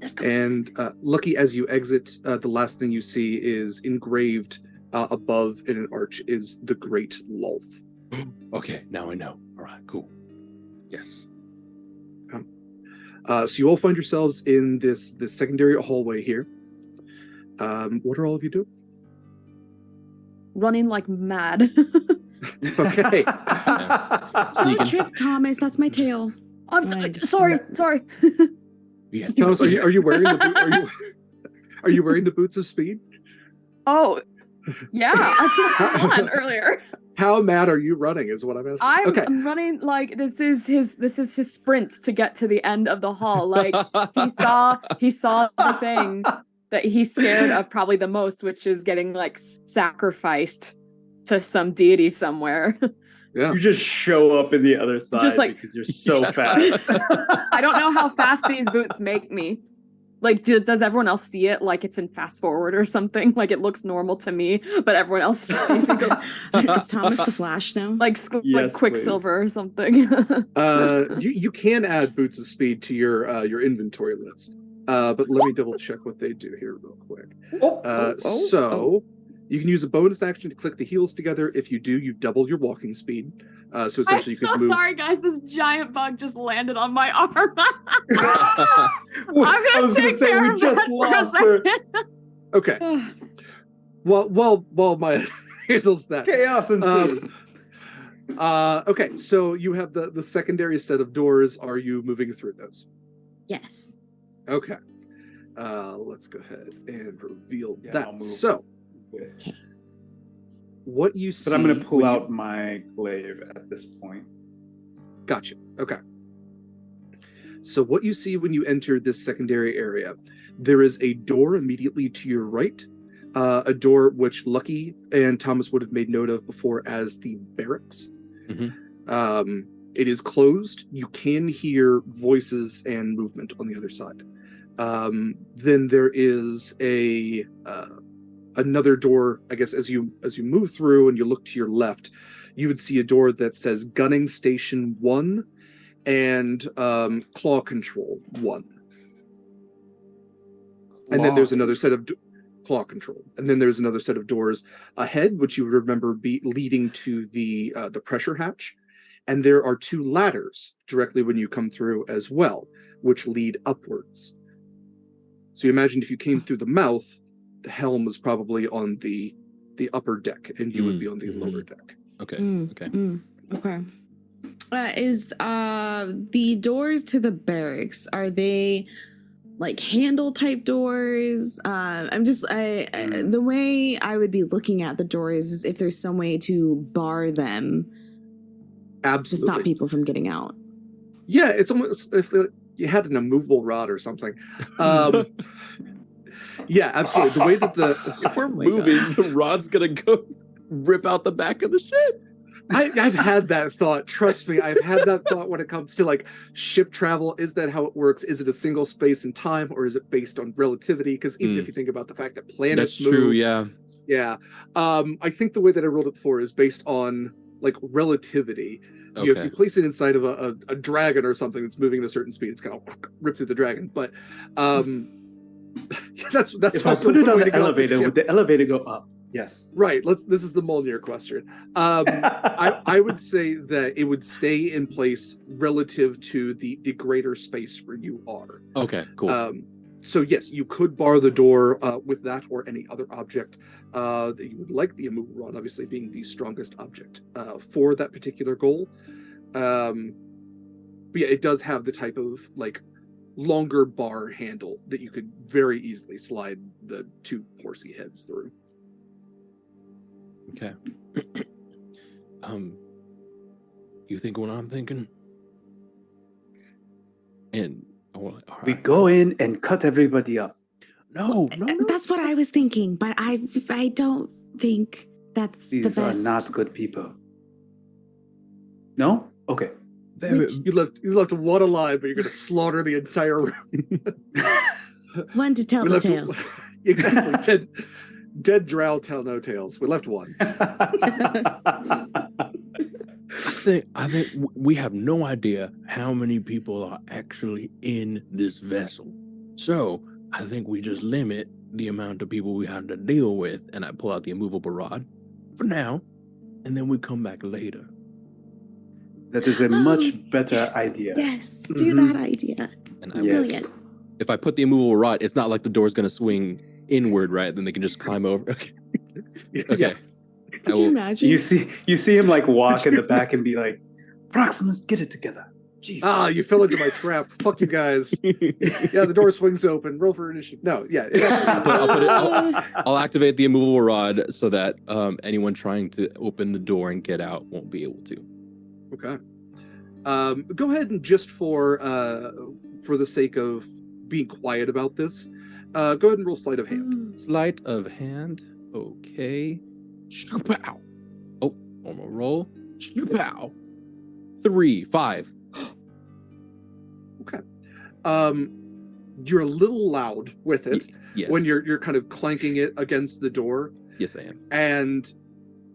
let's go. And Lucky, as you exit, the last thing you see is engraved above in an arch is the Great Lulth. Okay, now I know. All right, cool. Yes. So you all find yourselves in this secondary hallway here. What are all of you doing? Running like mad. Okay. Don't Sneaking. trip, Thomas. That's my tail. I'm I just- sorry. Yeah. Thomas, are you wearing the are you wearing the boots of speed? Oh, yeah. I put one earlier. How mad are you running? Is what I'm asking. I'm running like this is his sprint to get to the end of the hall. Like he saw the thing that he's scared of probably the most, which is getting like sacrificed to some deity somewhere. Yeah. You just show up in the other side Just like- because you're so fast. I don't know how fast these boots make me. Like, does everyone else see it like it's in fast forward or something? Like it looks normal to me, but everyone else just sees me go Is Thomas the Flash now? like Yes, Quicksilver or something. You can add boots of speed to your inventory list. But let me double check what they do here real quick. So you can use a bonus action to click the heels together. If you do, you double your walking speed. So essentially, you I'm can so move. sorry, guys. This giant bug just landed on my arm. I was take gonna say care we of just that for a lost her. second. Okay. While my handles that. Chaos ensues. Okay, so you have the secondary set of doors. Are you moving through those? Yes. Okay. Let's go ahead and reveal Yeah, I'll that. move. So, Okay. what you see. But I'm going to pull when you- out my glaive at this point. Gotcha. Okay. So what you see when you enter this secondary area, there is a door immediately to your right, a door which Lucky and Thomas would have made note of before as the barracks. It is closed. You can hear voices and movement on the other side. Then there is another door. I guess as you move through and you look to your left, you would see a door that says Gunning Station 1 and Claw Control 1. And then there's another set of Claw Control. And then there's another set of doors ahead, which you would remember be leading to the pressure hatch. And there are 2 ladders directly when you come through as well, which lead upwards. So you imagine if you came through the mouth, the helm was probably on the upper deck, and you would be on the lower deck. Okay. Okay. Is the doors to the barracks, are they like handle type doors? The way I would be looking at the doors is if there's some way to bar them to Absolutely. stop people from getting out. Yeah, it's almost if you had an immovable rod or something. Yeah, absolutely. The way that If we're moving, the rod's gonna go rip out the back of the ship. I've had that thought. Trust me, I've had that thought when it comes to like ship travel. Is that how it works? Is it a single space and time, or is it based on relativity? Because even if you think about the fact that planets That's true. move, Yeah. I think the way that I rolled it before is based on like relativity. Okay. If you place it inside of a dragon or something that's moving at a certain speed, it's gonna rip through the dragon. But that's If I also put it one on way the to get off elevator, ship. would the elevator go up? Yes. Right. This is the Molnir question. I would say that it would stay in place relative to the greater space where you are. Okay. Cool. So yes, you could bar the door with that or any other object that you would like. The immovable rod, obviously, being the strongest object for that particular goal. But yeah, it does have the type of like longer bar handle that you could very easily slide the 2 horsey heads through. Okay. You think what I'm thinking? And all We right. go in and cut everybody up. No. That's what I was thinking, but I don't think that's the These are best. not good people. No? Okay. You left one alive, but you're going to slaughter the entire room. One to tell We the left tale. exactly. Dead drow tell no tales. We left one. I think we have no idea how many people are actually in this vessel. So I think we just limit the amount of people we have to deal with, and I pull out the immovable rod for now, and then we come back later. That is a much better Yes, idea. Yes, do Mhm. that idea. And Yes. Brilliant. if I put the immovable rod, it's not like the door's gonna swing inward, right? Then they can just climb over. Okay. Okay. Could you imagine? You see him like walk in the back and be like, Proximus, get it together. Jeez. You fell into my trap. Fuck you guys. Yeah, the door swings open. Roll for initiative. No, yeah. I'll activate the immovable rod so that anyone trying to open the door and get out won't be able to. Okay. Go ahead and just for the sake of being quiet about this, Go ahead and roll sleight of hand. Sleight of hand. Okay. Pow. Oh, one more roll. Pow. 3, 5. Okay. You're a little loud with it Yes. when you're kind of clanking it against the door. Yes, I am. And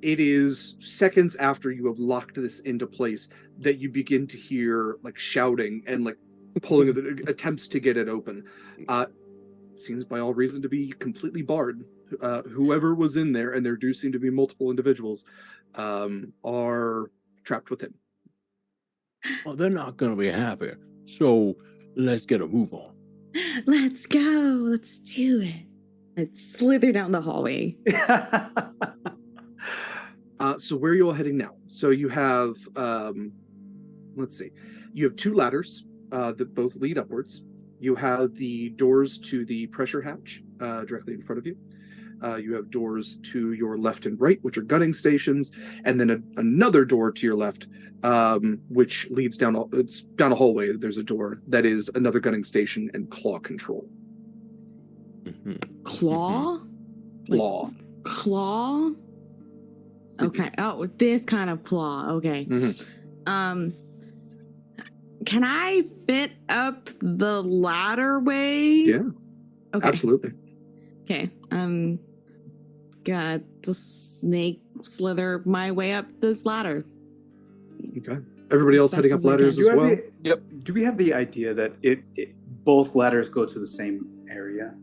it is seconds after you have locked this into place that you begin to hear like shouting and like pulling attempts to get it open. Seems by all reason to be completely barred. Whoever was in there, and there do seem to be multiple individuals, are trapped with him. Well, they're not going to be happy. So let's get a move on. Let's go. Let's do it. I'd slither down the hallway. So where are you all heading now? So you have, let's see, you have 2 ladders that both lead upwards. You have the doors to the pressure hatch directly in front of you. You have doors to your left and right, which are gunning stations, and then another door to your left, which leads down a hallway. There's a door that is another gunning station and claw control. Mm-hmm. Claw? Claw. Claw? Okay. Oh, this kind of claw. Okay. Mm-hmm. Can I fit up the ladder way? Yeah. Okay. Absolutely. Okay. Gonna just snake slither my way up this ladder. Okay. Everybody else As heading best up as I ladders can. as well? Yep. Do we have the idea that both ladders go to the same area?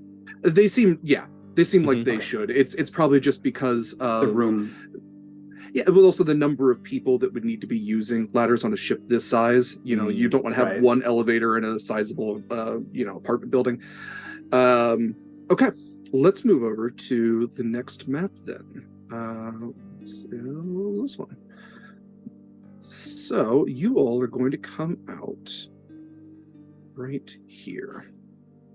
They seem like they Okay. should. It's probably just because of The room. Yeah, but also the number of people that would need to be using ladders on a ship this size. You know, you don't want to have right. one elevator in a sizable, apartment building. Okay, let's move over to the next map then. So this one. So you all are going to come out right here,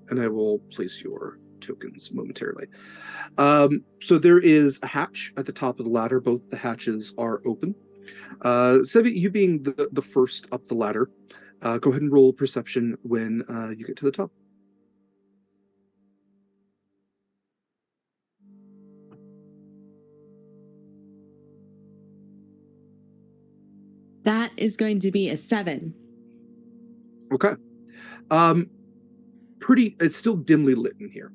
and I will place your tokens momentarily. So there is a hatch at the top of the ladder. Both the hatches are open. Sevie, you being the first up the ladder, go ahead and roll perception when you get to the top. That is going to be a 7. Okay. It's still dimly lit in here.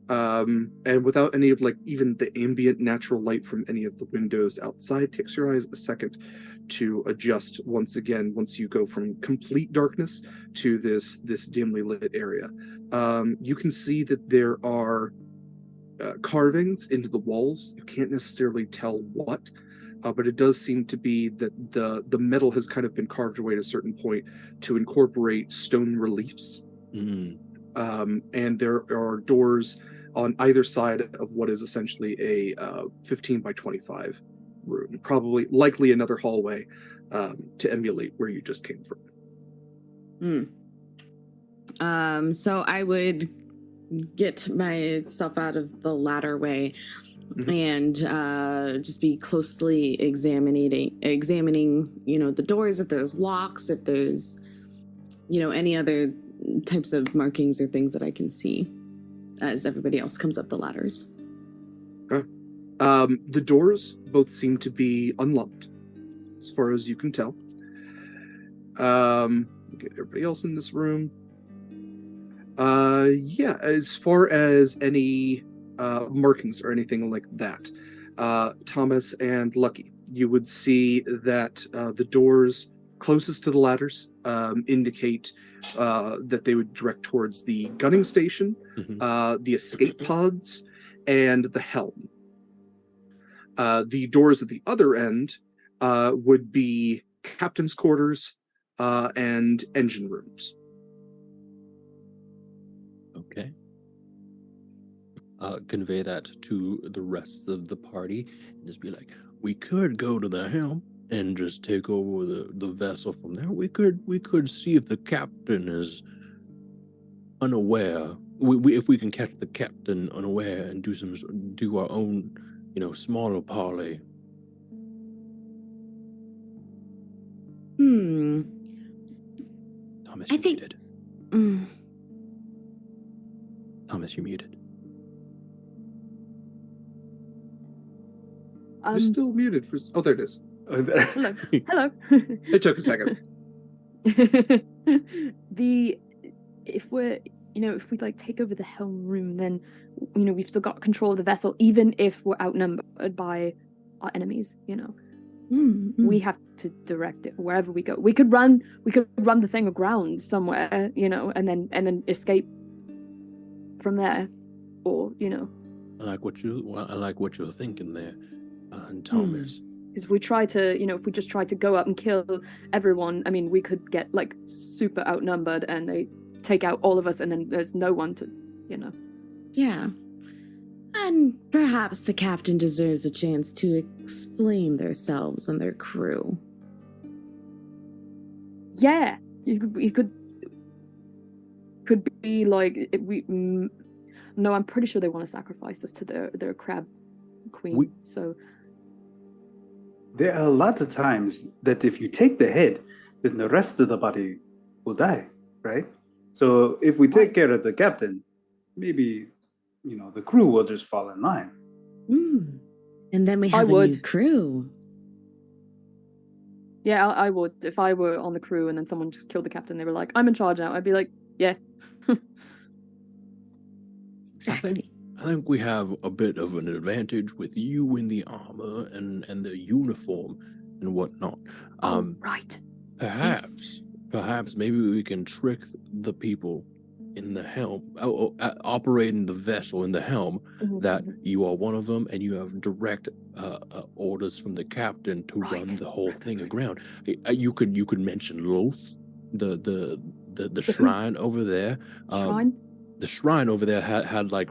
And without any of even the ambient natural light from any of the windows outside, takes your eyes a second to adjust once again once you go from complete darkness to this dimly lit area. You can see that there are carvings into the walls. You can't necessarily tell what, but it does seem to be that the metal has kind of been carved away at a certain point to incorporate stone reliefs. And there are doors on either side of what is essentially a 15 by 25 room, likely another hallway to emulate where you just came from. So I would get myself out of the ladder way and just be closely examining, the doors, if there's locks, if there's, any other types of markings or things that I can see as everybody else comes up the ladders. Okay. The doors both seem to be unlocked, as far as you can tell. Get everybody else in this room. As far as any markings or anything like that, Thomas and Lucky, you would see that the doors closest to the ladders indicate that they would direct towards the gunning station, the escape pods, and the helm. The doors at the other end would be captain's quarters and engine rooms. Okay. Convey that to the rest of the party and just be like, we could go to the helm and just take over the vessel from there. We could see if the captain is unaware. If we can catch the captain unaware and do our own, smaller parley. I Thomas, you think. did. Thomas, you muted. You're still muted for. Oh, there it is. Hello. Hello. It took a second. If we like take over the helm room, then we've still got control of the vessel, even if we're outnumbered by our enemies. We have to direct it wherever we go. We could run the thing aground somewhere, and then escape from there, or I like what you're thinking there, Thomas. Because if we try to, if we just try to go up and kill everyone, I mean, we could get like super outnumbered and they take out all of us, and then there's no one to, Yeah. And perhaps the captain deserves a chance to explain themselves and their crew. Yeah, you could be like No, I'm pretty sure they want to sacrifice us to their crab queen. So there are a lot of times that if you take the head, then the rest of the body will die, right? So if we take care of the captain, maybe the crew will just fall in line. And then we have a new crew. Yeah, I would. If I were on the crew and then someone just killed the captain, they were like, I'm in charge now, I'd be like, yeah. Exactly. I think we have a bit of an advantage with you in the armor and the uniform and whatnot. Right. Perhaps maybe we can trick the people in the helm, operating the vessel in the helm, that you are one of them and you have direct orders from the captain to run the whole thing aground. You could mention Loth, the shrine over there. Shrine? The shrine over there had like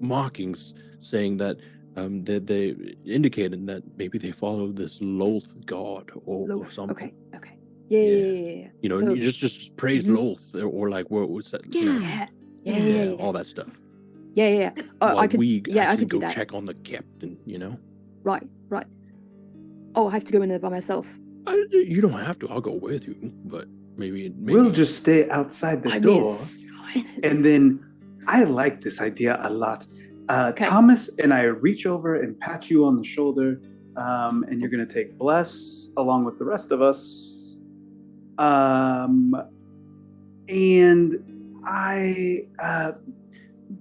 markings saying that they indicated that maybe they follow this Loth god or something. Okay. Yeah. So, you just praise Loth or like what was that? Yeah, all that stuff. Yeah. I could go do that. check on the captain. Right. Oh, I have to go in there by myself. You don't have to. I'll go with you, but maybe we'll just stay outside the door, and then I like this idea a lot. Thomas and I reach over and pat you on the shoulder, and you're gonna take bless along with the rest of us. And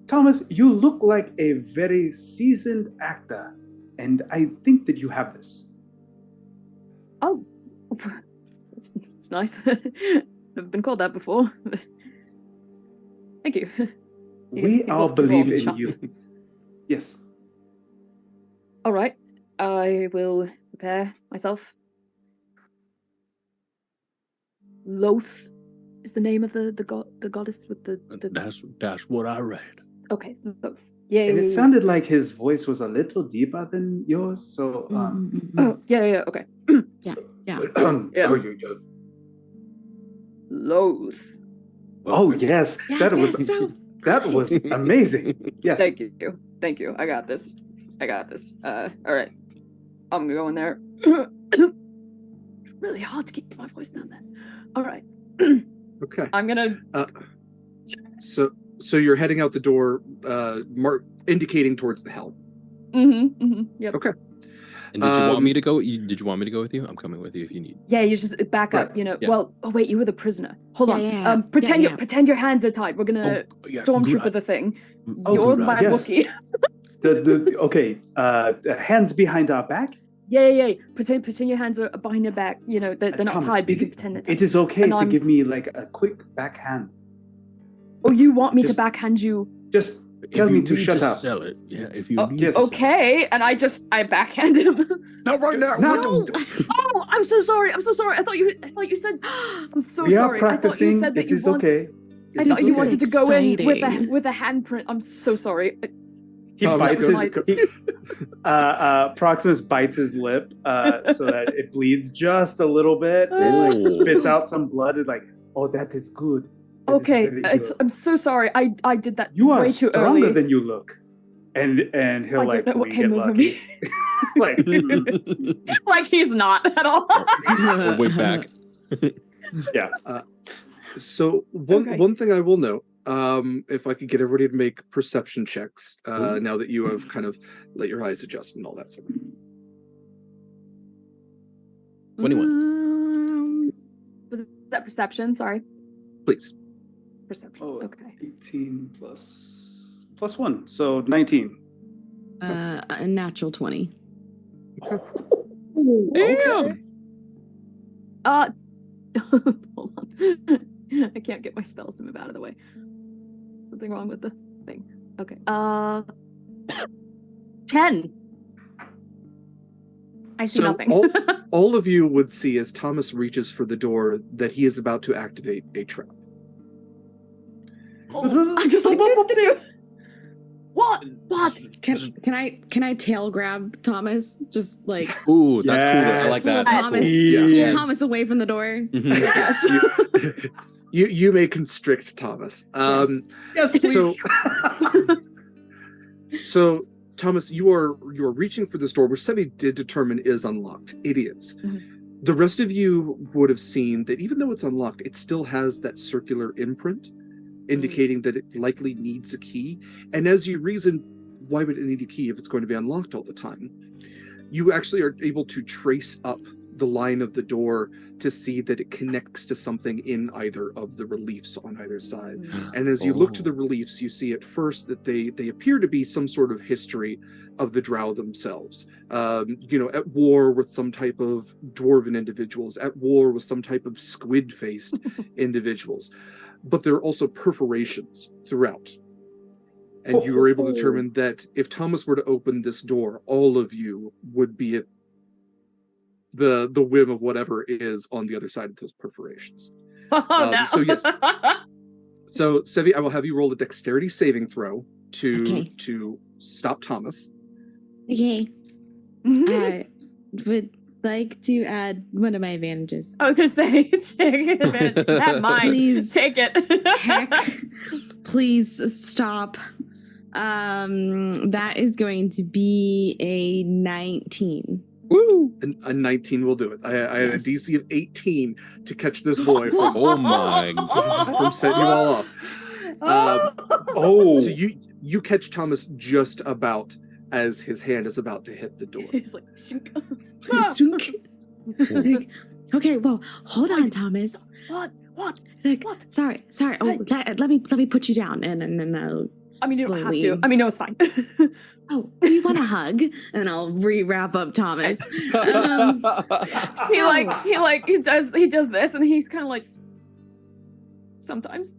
Thomas, you look like a very seasoned actor, and I think that you have this. Oh, it's nice. Never been called that before. Thank you. We all believe in you. Yes. All right. I will prepare myself. Loth is the name of the goddess with the. That's what I read. Okay, Loth. Yeah. And it sounded like his voice was a little deeper than yours. So. Yeah. Okay. Yeah. Loth. Oh yes, that was amazing. Yes. Thank you. I got this. All right. I'm gonna go in there. It's really hard to keep my voice down there. All right. Okay. I'm gonna. So you're heading out the door, indicating towards the helm. Yep. Okay. And did you want me to go? Did you want me to go with you? I'm coming with you if you need. Yeah, you just back up. Yeah. Well, oh wait, you were the prisoner. Hold on. Yeah. Pretend your hands are tied. We're gonna stormtrooper the thing. You're my Wookiee. Okay. Hands behind our back. Yeah. Pretend your hands are behind your back. They're not Thomas, tied, but you can pretend they're it is okay to give me like a quick backhand. Oh, you want me to backhand you? Just tell me to shut up. Sell it. Yeah, if you need. Yes. Okay, and I backhand him. Not right now. No. Oh, I'm so sorry. I thought you said. I'm so we sorry. are practicing. I thought you said that it is okay. I thought you wanted to go in exciting. with a handprint. I'm so sorry. He bites Proximus bites his lip so that it bleeds just a little bit and spits out some blood. It's like, oh, that is good. Okay, I'm so sorry. I did that you are way too stronger early. than you look. And he'll I don't know what we came get over lucky. me. Like he's not at all. We'll wait back. Yeah. So one thing I will note if I could get everybody to make perception checks, now that you have kind of let your eyes adjust and all that sort of thing. 21. Was that perception? Sorry. Please. Perception. Oh, Okay. 18 plus 1, so 19. A natural 20. Okay. Hold on. I can't get my spells to move out of the way. Something wrong with the thing. Okay. 10. I see nothing. all of you would see as Thomas reaches for the door that he is about to activate a trap. I'm just like, what? Can I tail grab Thomas? Just like Ooh, that's cool. I like that. Yes. Thomas, Yes. pull Thomas away from the door. Yes. You may constrict Thomas. Yes, please. So Thomas, you are reaching for this door, which Sevie did determine is unlocked. It is. Mhm. The rest of you would have seen that even though it's unlocked, it still has that circular imprint, indicating that it likely needs a key. And as you reason, why would it need a key if it's going to be unlocked all the time? You actually are able to trace up the line of the door to see that it connects to something in either of the reliefs on either side. And as you look to the reliefs, you see at first that they appear to be some sort of history of the drow themselves. At war with some type of dwarven individuals, at war with some type of squid-faced individuals. But there are also perforations throughout. And you were able to determine that if Thomas were to open this door, all of you would be at the whim of whatever is on the other side of those perforations. No. So yes. So Sevie, I will have you roll a dexterity saving throw to stop Thomas. Okay. I would like to add one of my advantages. I was gonna say, take advantage. That mine. Please. Take it. Heck, please stop. That is going to be a 19. Woo! A 19 will do it. I had a Yes. DC of 18 to catch this boy from, Oh my from setting you all off. So you catch Thomas just about as his hand is about to hit the door. He's like, shink. Like, okay, well, hold on, Thomas. What? Like, What? sorry. Oh, let me put you down, and I'll I mean, you don't have slowly- to. I mean, no, it's fine. Oh, do you want a hug? And I'll re-wrap up Thomas. He does this, and he's kind of like, sometimes.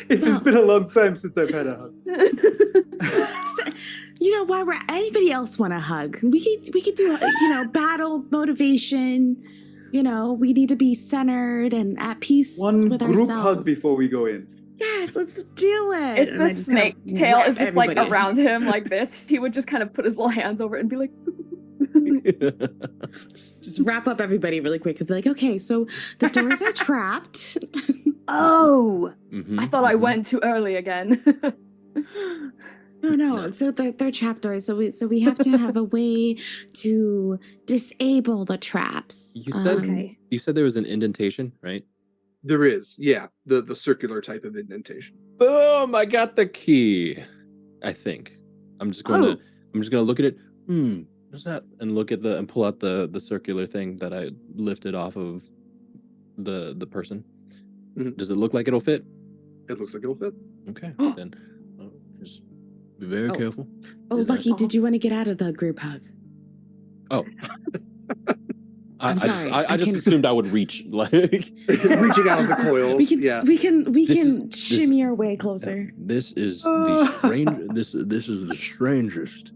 It has been a long time since I've had a hug. You know, why would anybody else want a hug? We could do battle motivation. We need to be centered and at peace One with group ourselves. hug before we go in. Yes, let's do it. It's And I the just kind snake of tail wrap is just like everybody. around him like this. He would just kind of put his little hands over it and be like, Just wrap up everybody really quick and be like, okay, so the doors are trapped. oh, Mhm, I thought I mhm. went too early again. No. So they're trap doors. So we have to have a way to disable the traps. You said Okay. you said there was an indentation, right? There is, yeah, the circular type of indentation. Boom! I got the key. I think I'm just gonna look at it. What's that? And look at and pull out the circular thing that I lifted off of the person. Mhm. Does it look like it'll fit? It looks like it'll fit. Okay, then just be very Oh. careful. Oh, Is that- Lucky, did you want to get out of the group hug? Oh. I'm sorry, I I just can- assumed I would reach like Reaching out of the coils. We can yeah. we can This shimmy our way closer. This is the strange. This is the strangest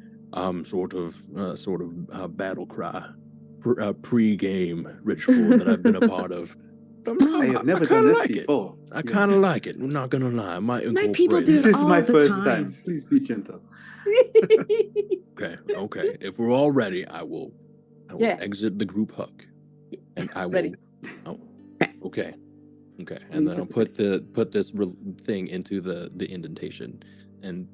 sort of battle cry, pre-game ritual that I've been a part of. I have never done this before. I kind of like it. I'm not gonna lie. I might My people incorporate do it. This is all my the first time. time. Please be gentle. Okay. If we're all ready, I will Yeah. exit the group hug, and I will. Ready. Oh, okay. And then I'll put this thing into the indentation. And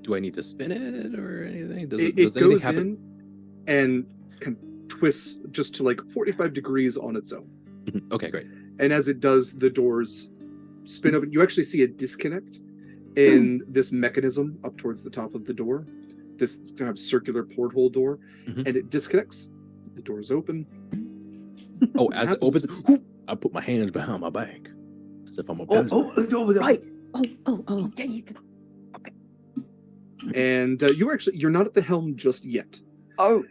do I need to spin it or anything? Does It anything goes happen? in and twists just to like 45 degrees on its own. Okay, great. And as it does, the doors spin open. You actually see a disconnect in this mechanism up towards the top of the door, this kind of circular porthole door, and it disconnects. The doors open. Oh, as it opens, whoop, I put my hands behind my back as if I'm a businessman. Right. Oh. Okay. And you're not at the helm just yet. Oh.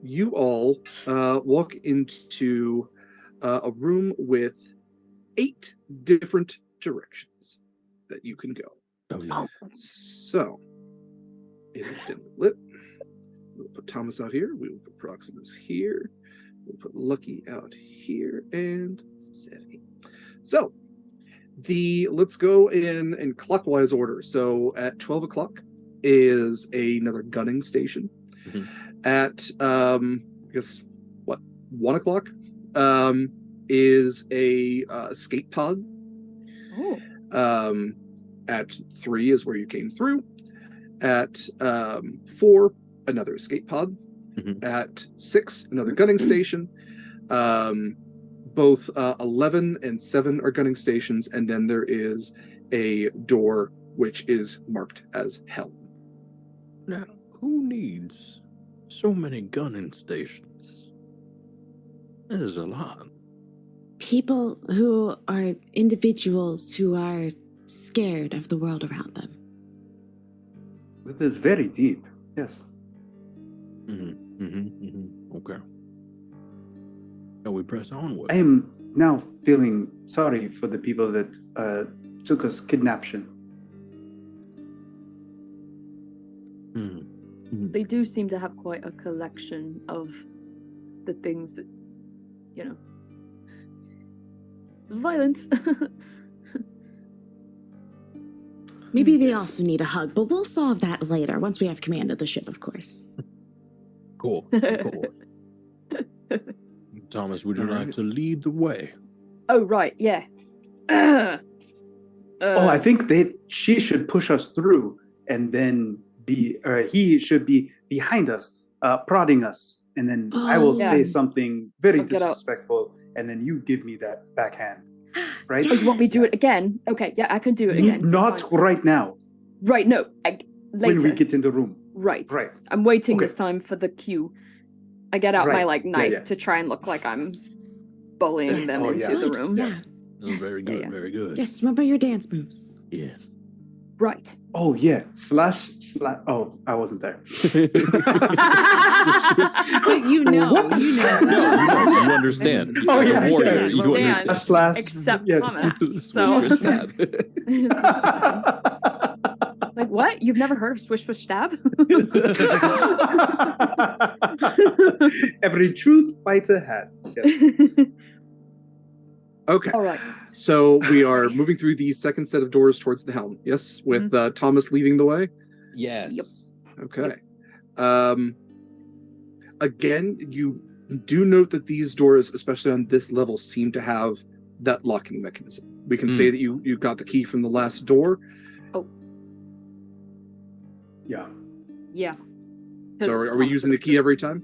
You all walk into a room with 8 different directions that you can go. Oh, no. So it is dimly lit. We'll put Thomas out here. We will put Proximus here. We'll put Lucky out here and Sevie. So let's go in clockwise order. So at 12 o'clock is another gunning station. At I guess 1 o'clock is a escape pod. At 3 is where you came through. At 4, another escape pod. At 6, another gunning station. Both 11 and 7 are gunning stations, and then there is a door which is marked as helm. Now, who needs so many gunning stations? That is a lot. People who are individuals who are scared of the world around them. It is very deep. Yes. Okay. Shall we press onward? I am now feeling sorry for the people that took us kidnaption. They do seem to have quite a collection of the things that, violence. Maybe they also need a hug, but we'll solve that later, once we have command of the ship, of course. Cool. Thomas, would you like to lead the way? Oh, right, yeah. I think she should push us through, and then he should be behind us, prodding us, and then I will say something very disrespectful, and then you give me that backhand. Right? Oh, you want me to do it again? Okay, yeah, I can do it again. Not right now. Right, no, later. When we get in the room. Right. Right. I'm waiting this time for the cue. I get out my knife to try and look like I'm bullying them into the room. Yeah. Yes. Very good, very good. Yes, remember your dance moves. Yes. Right. Oh, yeah. Slash. Oh, I wasn't there. you know. No, you understand. Oh, yeah. As a warrior, you understand. Slash. Except yes. Thomas. So. Like, what? You've never heard of swish swish stab? Every true fighter has. Yes. Okay. All right. So we are moving through the second set of doors towards the helm. Yes, with Thomas leading the way. Yes. Yep. Okay. Again, you do note that these doors, especially on this level, seem to have that locking mechanism. We can say that you got the key from the last door. Oh. Yeah. Yeah. So are we using the key every time?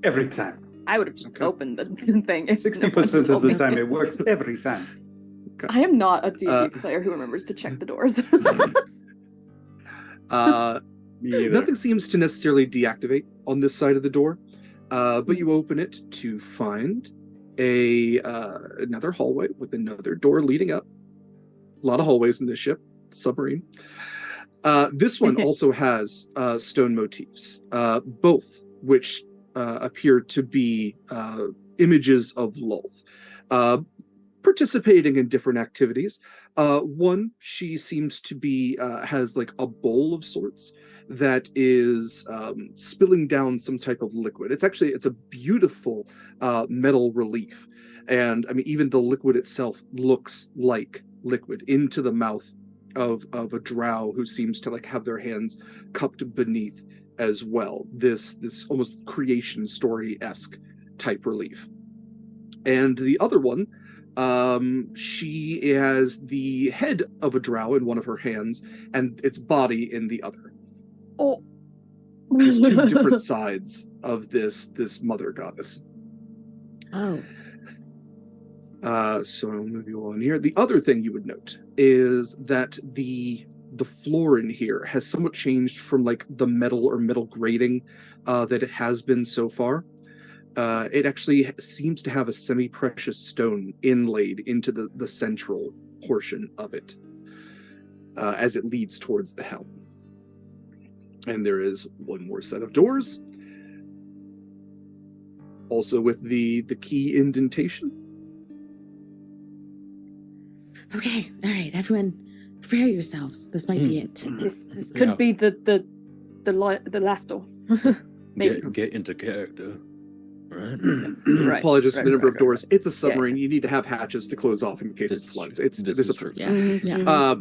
Every time. I would have just opened the thing. 60% of the time it works every time. Okay. I am not a D&D player who remembers to check the doors. Nothing seems to necessarily deactivate on this side of the door, but you open it to find another hallway with another door leading up. A lot of hallways in this ship, submarine. This one also has stone motifs, both which appear to be images of Lolth, participating in different activities. One, she seems to be has like a bowl of sorts that is spilling down some type of liquid. It's a beautiful metal relief, and I mean even the liquid itself looks like liquid into the mouth of a drow who seems to like have their hands cupped beneath as well. This almost creation story-esque type relief. And the other one, she has the head of a drow in one of her hands and its body in the other. There's two different sides of this mother goddess. Oh. So I'll move you on here. The other thing you would note is that the floor in here has somewhat changed from like the metal or metal grating that it has been so far. It actually seems to have a semi-precious stone inlaid into the central portion of it as it leads towards the helm. And there is one more set of doors, also with the key indentation. Okay, all right, everyone, prepare yourselves. This might be it. This could be the last door. Maybe. Get into character. Right. Right. Apologies for the number of right, doors. right. It's a submarine. You need to have hatches to close off in case it floods. This is true. Yeah. Yeah.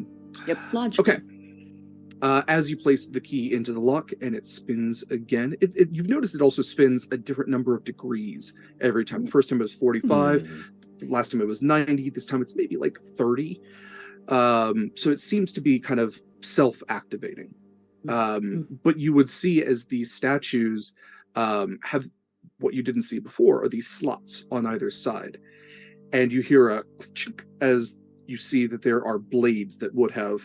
Yep. Logical. Okay. As you place the key into the lock and it spins again, you've noticed it also spins a different number of degrees every time. The first time it was 45, last time it was 90, this time it's maybe like 30. So it seems to be kind of self-activating. But you would see as these statues have what you didn't see before are these slots on either side. And you hear a chink as you see that there are blades that would have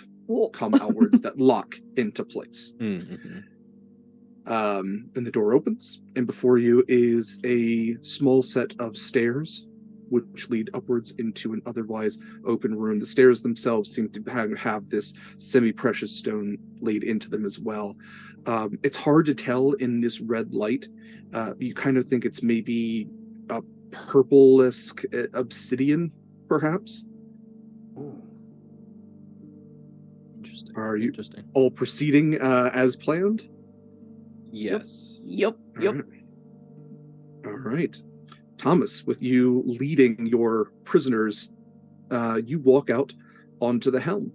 come outwards that lock into place. Then the door opens, and before you is a small set of stairs which lead upwards into an otherwise open room. The stairs themselves seem to have this semi-precious stone laid into them as well. It's hard to tell in this red light. You kind of think it's maybe a purple-esque obsidian, perhaps. Interesting. Are you Interesting. all proceeding as planned? Yes. Yep. All right. Thomas, with you leading your prisoners, you walk out onto the helm.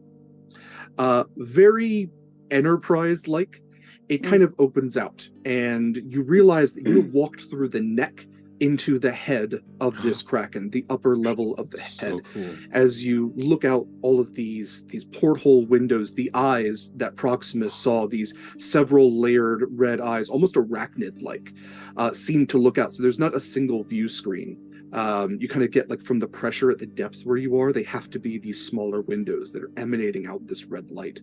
Very Enterprise-like. It kind of opens out, and you realize that you have walked through the neck into the head of this kraken, the upper level of the head. So cool. As you look out all of these porthole windows, the eyes that Proximus saw, these several layered red eyes, almost arachnid-like, seem to look out. So there's not a single view screen. You kind of get like from the pressure at the depth where you are, they have to be these smaller windows that are emanating out this red light.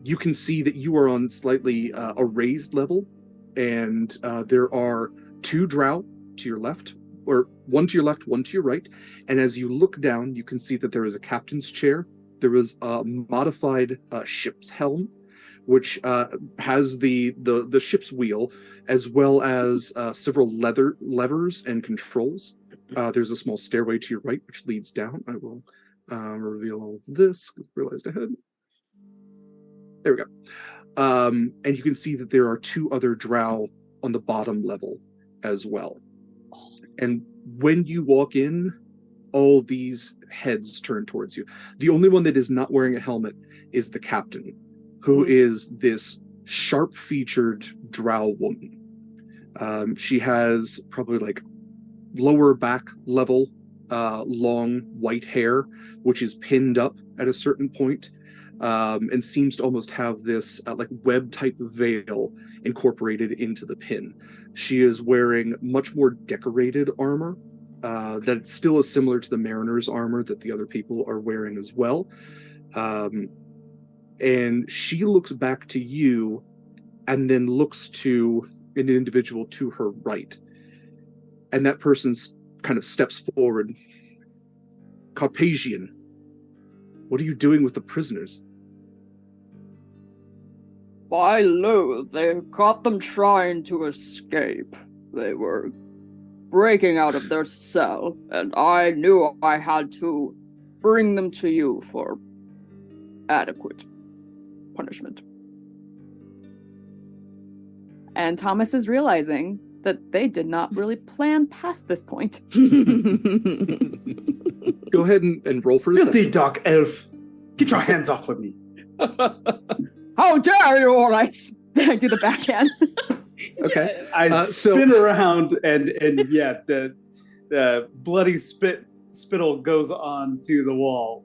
You can see that you are on slightly a raised level, and there are two drow to your left, or one to your left, one to your right. And as you look down, you can see that there is a captain's chair. There is a modified ship's helm, which has the ship's wheel, as well as several levers and controls. There's a small stairway to your right, which leads down. I will reveal all of this. Realized ahead. There we go. And you can see that there are two other drow on the bottom level as well. And when you walk in, all these heads turn towards you. The only one that is not wearing a helmet is the captain, who is this sharp-featured drow woman. She has probably like lower back level, long white hair, which is pinned up at a certain point. And seems to almost have this like web type veil incorporated into the pin. She is wearing much more decorated armor that still is similar to the mariner's armor that the other people are wearing as well. And she looks back to you and then looks to an individual to her right. And that person's kind of steps forward. Carpasian, what are you doing with the prisoners? Why, lo, they caught them trying to escape. They were breaking out of their cell, and I knew I had to bring them to you for adequate punishment. And Thomas is realizing that they did not really plan past this point. Go ahead and roll for a Filthy second. dark elf. Get your hands off of me. How dare you! All right, I do the backhand. Okay. I spin around and yeah, the bloody spittle goes onto the wall.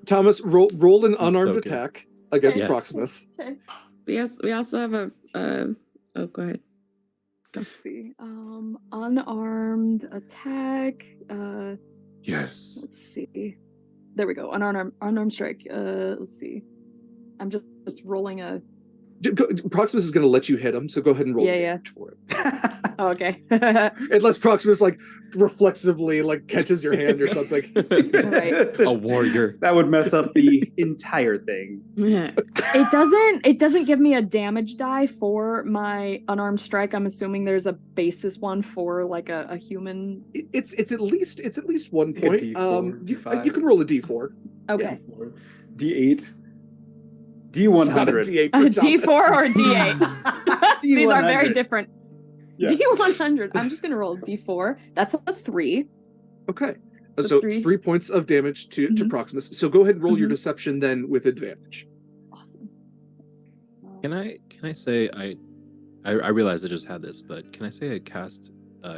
Thomas, roll an unarmed So good. attack against Yes. Proximus. Okay. We also have Oh, go ahead. Let's see. Unarmed attack. Yes. Let's see. There we go. Unarmed strike. Let's see. I'm just rolling a. Proximus is going to let you hit him, so go ahead and roll damage for it. Oh, okay. Unless Proximus like reflexively like catches your hand or something. Right. A warrior. That would mess up the entire thing. It doesn't give me a damage die for my unarmed strike. I'm assuming there's a basis one for like a human. It's at least 1 point. D4, You D5. can roll a D4. Okay. D8. D100. It's not a D8 A for D4 Thomas. or a D8. These are very different. Yeah. D100. I'm just gonna roll a D4. That's a 3. Okay. So So three. 3 points of damage to Mhm. Proximus. So go ahead and roll your Mhm. deception then with advantage. Awesome. Can I say I realize I just had this, but can I say I cast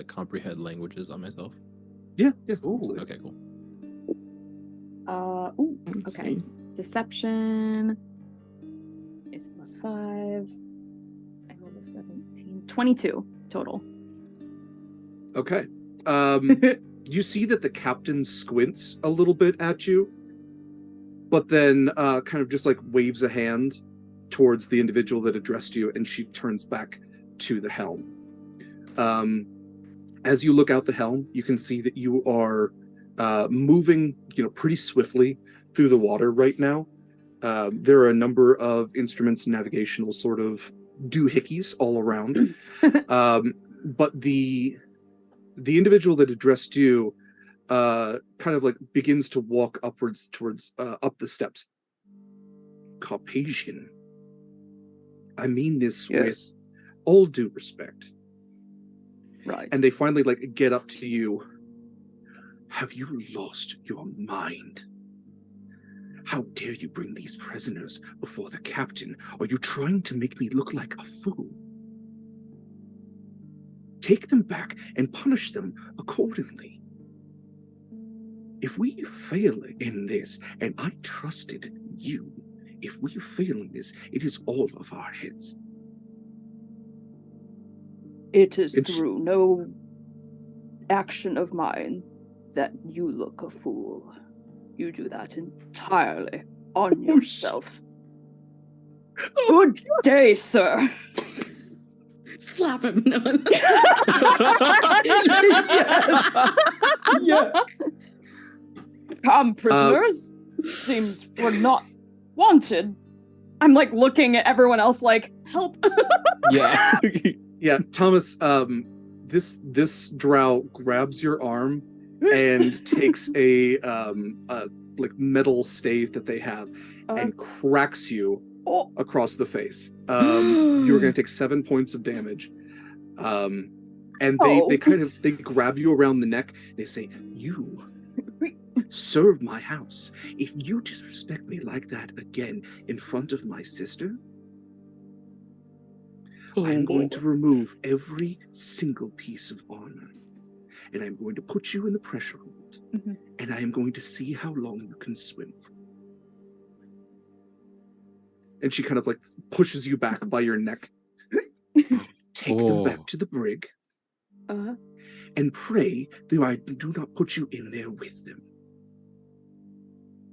comprehend languages on myself? Yeah. Ooh. Okay, cool. Ooh, Let's okay. see. Deception is +5. I rolled a 17. 22 total. Okay. You see that the captain squints a little bit at you, but then kind of just like waves a hand towards the individual that addressed you, and she turns back to the helm. As you look out the helm, you can see that you are moving, pretty swiftly through the water right now. There are a number of instruments and navigational sort of doohickeys all around. But the individual that addressed you kind of like begins to walk upwards towards up the steps. Carpasian. I mean this with all due respect. Right. And they finally like get up to you. Have you lost your mind? How dare you bring these prisoners before the captain? Are you trying to make me look like a fool? Take them back and punish them accordingly. If we fail in this, and I trusted you, if we fail in this, it is all of our heads. It is It's- through no action of mine that you look a fool. You do that entirely on yourself. Good day, sir. Slap him. No. Yes. Come, prisoners. Seems we're not wanted. I'm like looking at everyone else like, help. Yeah. Yeah, Thomas, this drow grabs your arm and takes a like metal stave that they have and cracks you Oh. across the face. You're going to take 7 points of damage. And they kind of grab you around the neck. They say, "You serve my house. If you disrespect me like that again in front of my sister, I'm going to remove every single piece of armor, and I'm going to put you in the pressure hold, and I am going to see how long you can swim for." And she kind of like pushes you back by your neck. Take them back to the brig, and pray that I do not put you in there with them.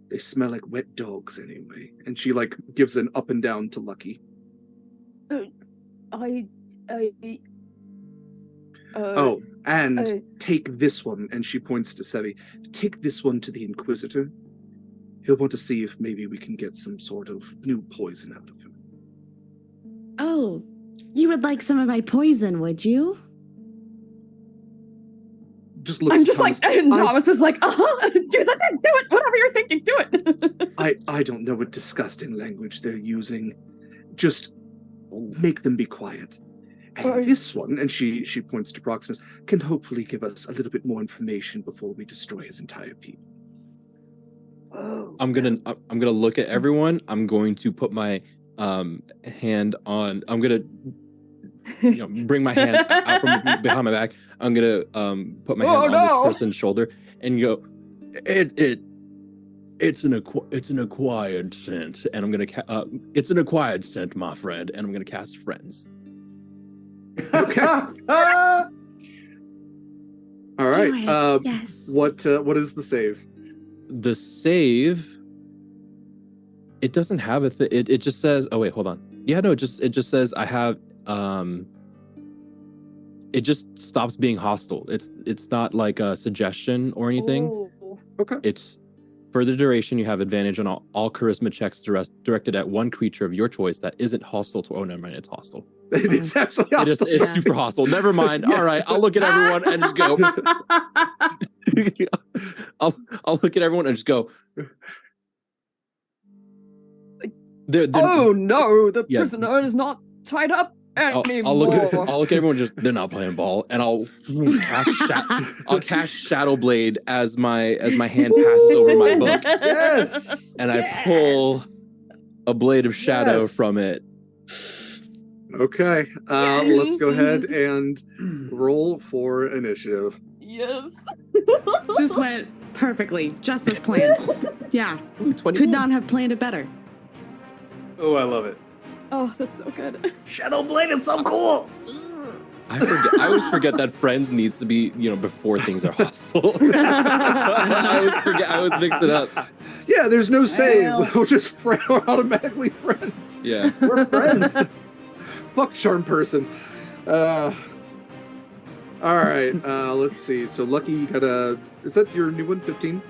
They smell like wet dogs anyway. And she like gives an up and down to Lucky. Take this one, and she points to Sevie. Take this one to the Inquisitor. He'll want to see if maybe we can get some sort of new poison out of him. Oh, you would like some of my poison, would you? Just looks I'm at just Thomas. like, and Thomas is like, do it, whatever you're thinking, do it. I don't know what disgusting language they're using. Just make them be quiet. And this one, and she points to Proximus, can hopefully give us a little bit more information before we destroy his entire people. I'm gonna look at everyone. I'm going to put my hand on. I'm gonna bring my hand out from behind my back. I'm gonna put my hand on this person's shoulder and go. It's an acquired scent, and I'm gonna it's an acquired scent, my friend, and I'm gonna cast friends. Okay. All right. Do it. Yes. What is the save? The save. It doesn't have a thing. It just says. Oh wait, hold on. Yeah, no. It just says I have. It just stops being hostile. It's not like a suggestion or anything. Oh. Okay. It's for the duration you have advantage on all charisma checks directed at one creature of your choice that isn't hostile to. Oh, never mind. It's hostile. It is absolutely hostile. It's super hostile. Never mind. All right, I'll look at everyone and just go. I'll look at everyone and just go. They're, Oh no, the Yeah. prisoner is not tied up anymore. I'll look at everyone. Just they're not playing ball, and I'll cast Shadow Blade as my hand passes over my book, Yes. and I pull a blade of shadow Yes. from it. Okay. Let's go ahead and roll for initiative. Yes. This went perfectly, just as planned. Yeah, Ooh, 21. could not have planned it better. Oh, I love it. Oh, that's so good. Shadow Blade is so cool. I always forget that friends needs to be before things are hostile. I always mix it up. Yeah, there's no saves. Well. We're just we're automatically friends. Yeah. We're friends. Fuck charm person. All right. Let's see. So Lucky, you got a. Is that your new one? 15.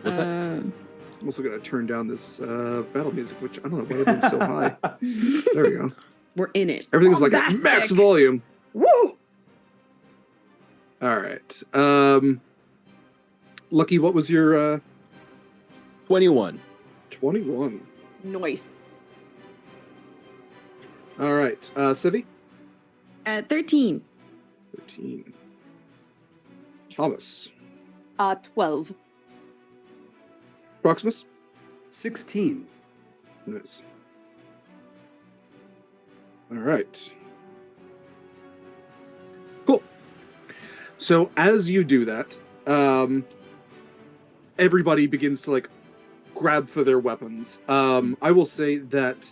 What's that? I'm also gonna turn down this battle music, which I don't know why everything's so high. There we go. We're in it. Everything's like at Bombastic. max volume. Woo! All right. Lucky, what was your 21. 21? Nice. All right. Sevie? 13. 13. Thomas? 12. Proximus? 16. Nice. All right. Cool. So as you do that, everybody begins to grab for their weapons. I will say that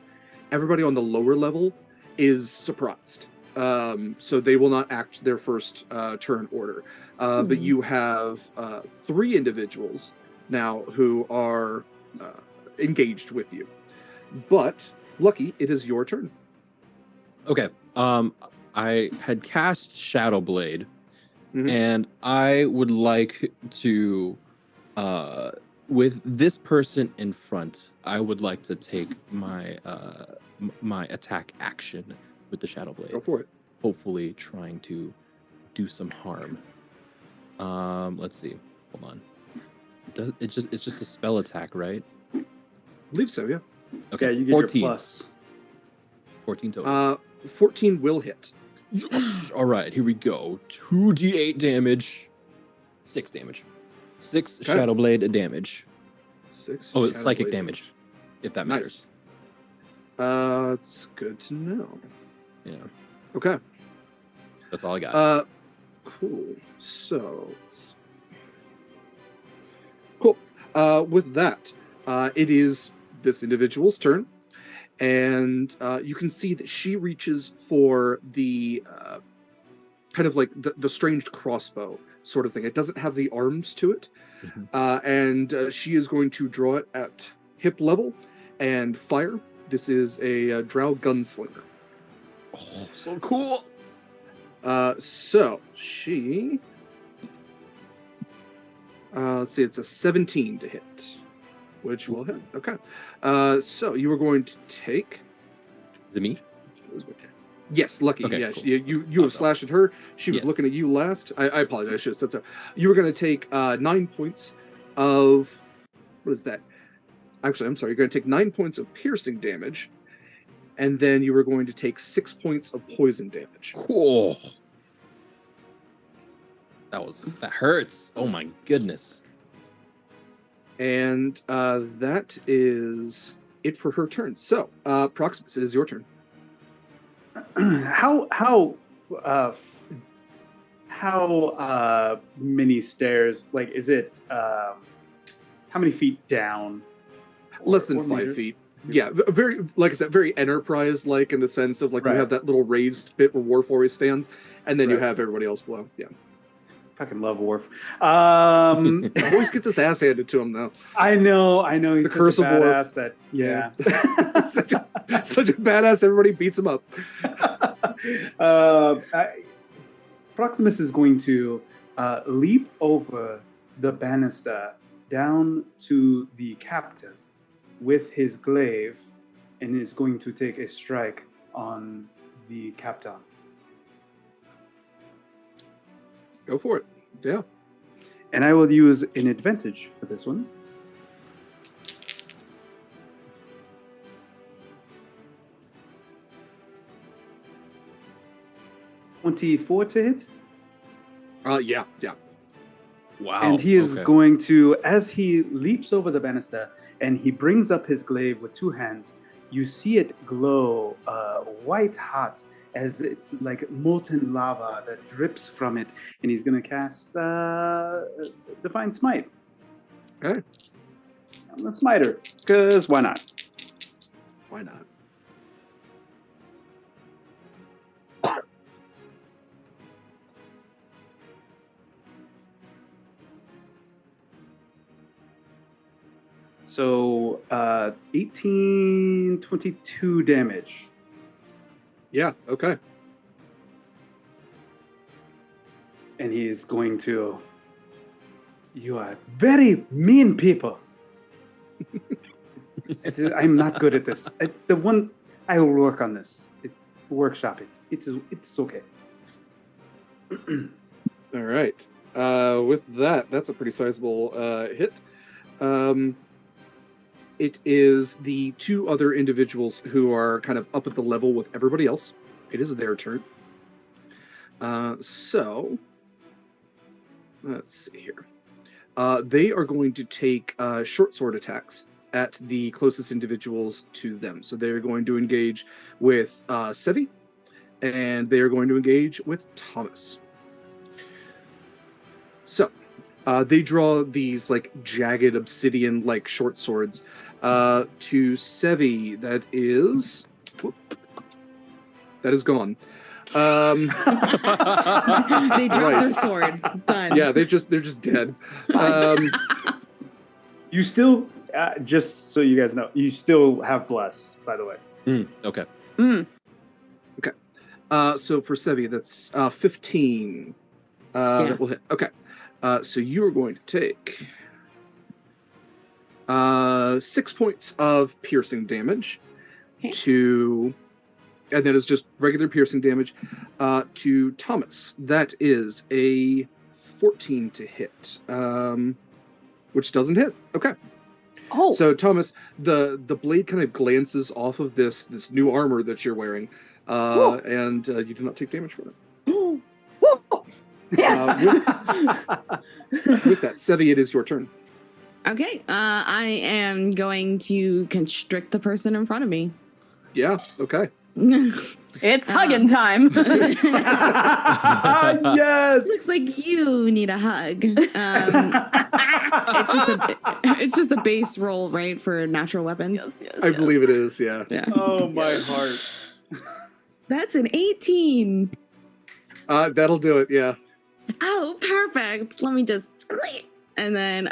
everybody on the lower level is surprised. So they will not act their first turn order. But you have 3 individuals now who are engaged with you. But Lucky, it is your turn. Okay. I had cast Shadow Blade, Mhm. and I would like to, with this person in front, I would like to take my my attack action with the Shadow Blade. Go for it. Hopefully, trying to do some harm. Let's see. Hold on. It's just a spell attack, right? I believe so, yeah. Okay. Yeah, you get 14. your plus. 14 total. 14 will hit. Yes. All right, here we go. 2d8 damage. 6 damage. 6 Okay. Shadow Blade damage. 6. Oh, it's Shadow psychic Blade damage, if that matters. Nice. It's good to know. Yeah, Okay. that's all I got. Cool. So, cool. With that, it is this individual's turn, and you can see that she reaches for the kind of like the strange crossbow sort of thing. It doesn't have the arms to it, and she is going to draw it at hip level and fire. This is a drow gunslinger. Oh, so cool. So she, let's see, it's a 17 to hit, which will hit. Okay. So you are going to take. Is it me? Yes, Lucky. Okay, Yeah, cool. you have Awesome. slashed at her. She was Yes. looking at you last. I apologize. I should have said so. You were going to take 9 points of, what is that? Actually, I'm sorry. You're going to take 9 points of piercing damage, and then you were going to take 6 points of poison damage. Cool. That hurts. Oh my goodness. And that is it for her turn. So, Proximus, it is your turn. How many stairs? Like, is it how many feet down? Less than Or 5 meters? feet. Yeah, very, like I said, very Enterprise-like in the sense of like we Right. have that little raised bit where Worf always stands, and then you Right. have everybody else below. Yeah, Fucking love Worf. always gets his ass handed to him though. I know. He's The such curse a of Worf. badass that such a badass. Everybody beats him up. Proximus is going to leap over the banister down to the captain with his glaive and is going to take a strike on the captain. Go for it. Yeah. And I will use an advantage for this one. $24 to hit. Yeah. Wow. And he is going to, as he leaps over the banister and he brings up his glaive with two hands, you see it glow white hot as it's like molten lava that drips from it. And he's going to cast Divine Smite. Okay. I'm a smiter, because why not? Why not? So 18, 22 damage. Yeah. Okay. And he is going to... You are very mean people. I'm not good at this. I will work on this. Workshop it. It's okay. All right. With that, that's a pretty sizable hit. It is the two other individuals who are kind of up at the level with everybody else. It is their turn. So let's see here. They are going to take short sword attacks at the closest individuals to them. So they're going to engage with Sevie, and they are going to engage with Thomas. So they draw these like jagged obsidian like short swords to Sevie. That is gone. They dropped their sword. Done. Yeah, they're just dead. You still, just so you guys know, you still have bless, by the way. Okay. Okay. So for Sevie, that's 15. That will hit. Okay. So you are going to take 6 points of piercing damage to, and that is just regular piercing damage to Thomas. That is a 14 to hit, which doesn't hit. Okay. Oh. So Thomas, the blade kind of glances off of this new armor that you're wearing, and you do not take damage from it. Yes. With that, Sevie, it is your turn. Okay. I am going to constrict the person in front of me. Yeah. Okay. It's hugging time. Yes. Looks like you need a hug. It's just a base roll, right, for natural weapons. Yes, I believe it is. Yeah. Oh, my heart. That's an 18. That'll do it. Yeah. Oh, perfect. Let me just click. And then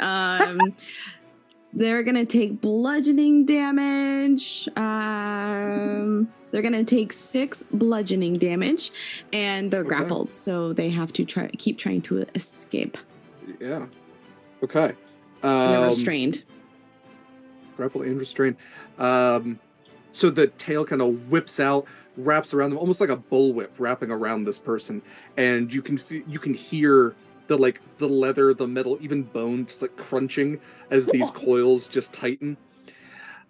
they're gonna take bludgeoning damage. They're gonna take 6 bludgeoning damage, and they're grappled, so they have to keep trying to escape. Yeah. Okay. And they're restrained. Grappled and restrained. So the tail kind of whips out, wraps around them, almost like a bullwhip wrapping around this person, and you can hear the leather, the metal, even bone just like crunching as these coils just tighten.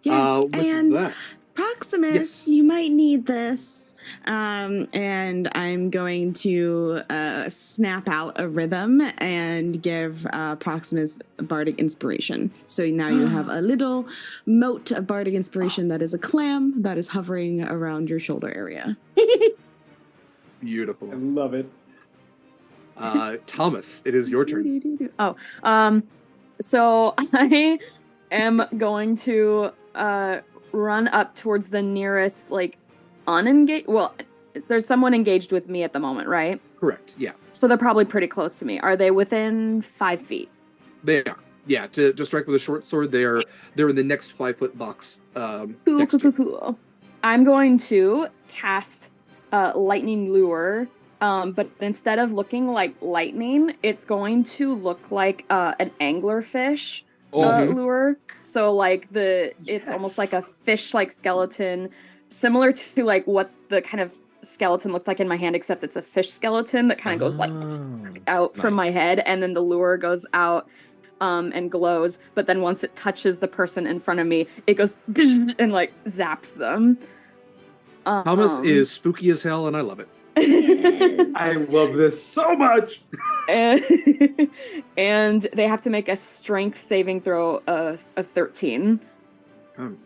Yes, and that, Proximus, yes. you might need this. And I'm going to snap out a rhythm and give Proximus Bardic Inspiration. So now you have a little mote of Bardic Inspiration that is a clam that is hovering around your shoulder area. Beautiful. I love it. Thomas, it is your turn. So I am going to run up towards the nearest, like, unengaged. Well, there's someone engaged with me at the moment, right? Correct. Yeah. So they're probably pretty close to me. Are they within 5 feet? They are. Yeah. To strike with a short sword, they're in the next 5-foot box. Cool. I'm going to cast lightning lure. But instead of looking like lightning, it's going to look like an anglerfish lure. So like it's almost like a fish-like skeleton, similar to like what the kind of skeleton looked like in my hand, except it's a fish skeleton that kind of goes like out from my head, and then the lure goes out and glows. But then once it touches the person in front of me, it goes and like zaps them. Thomas is spooky as hell, and I love it. I love this so much. And they have to make a strength saving throw of 13. Or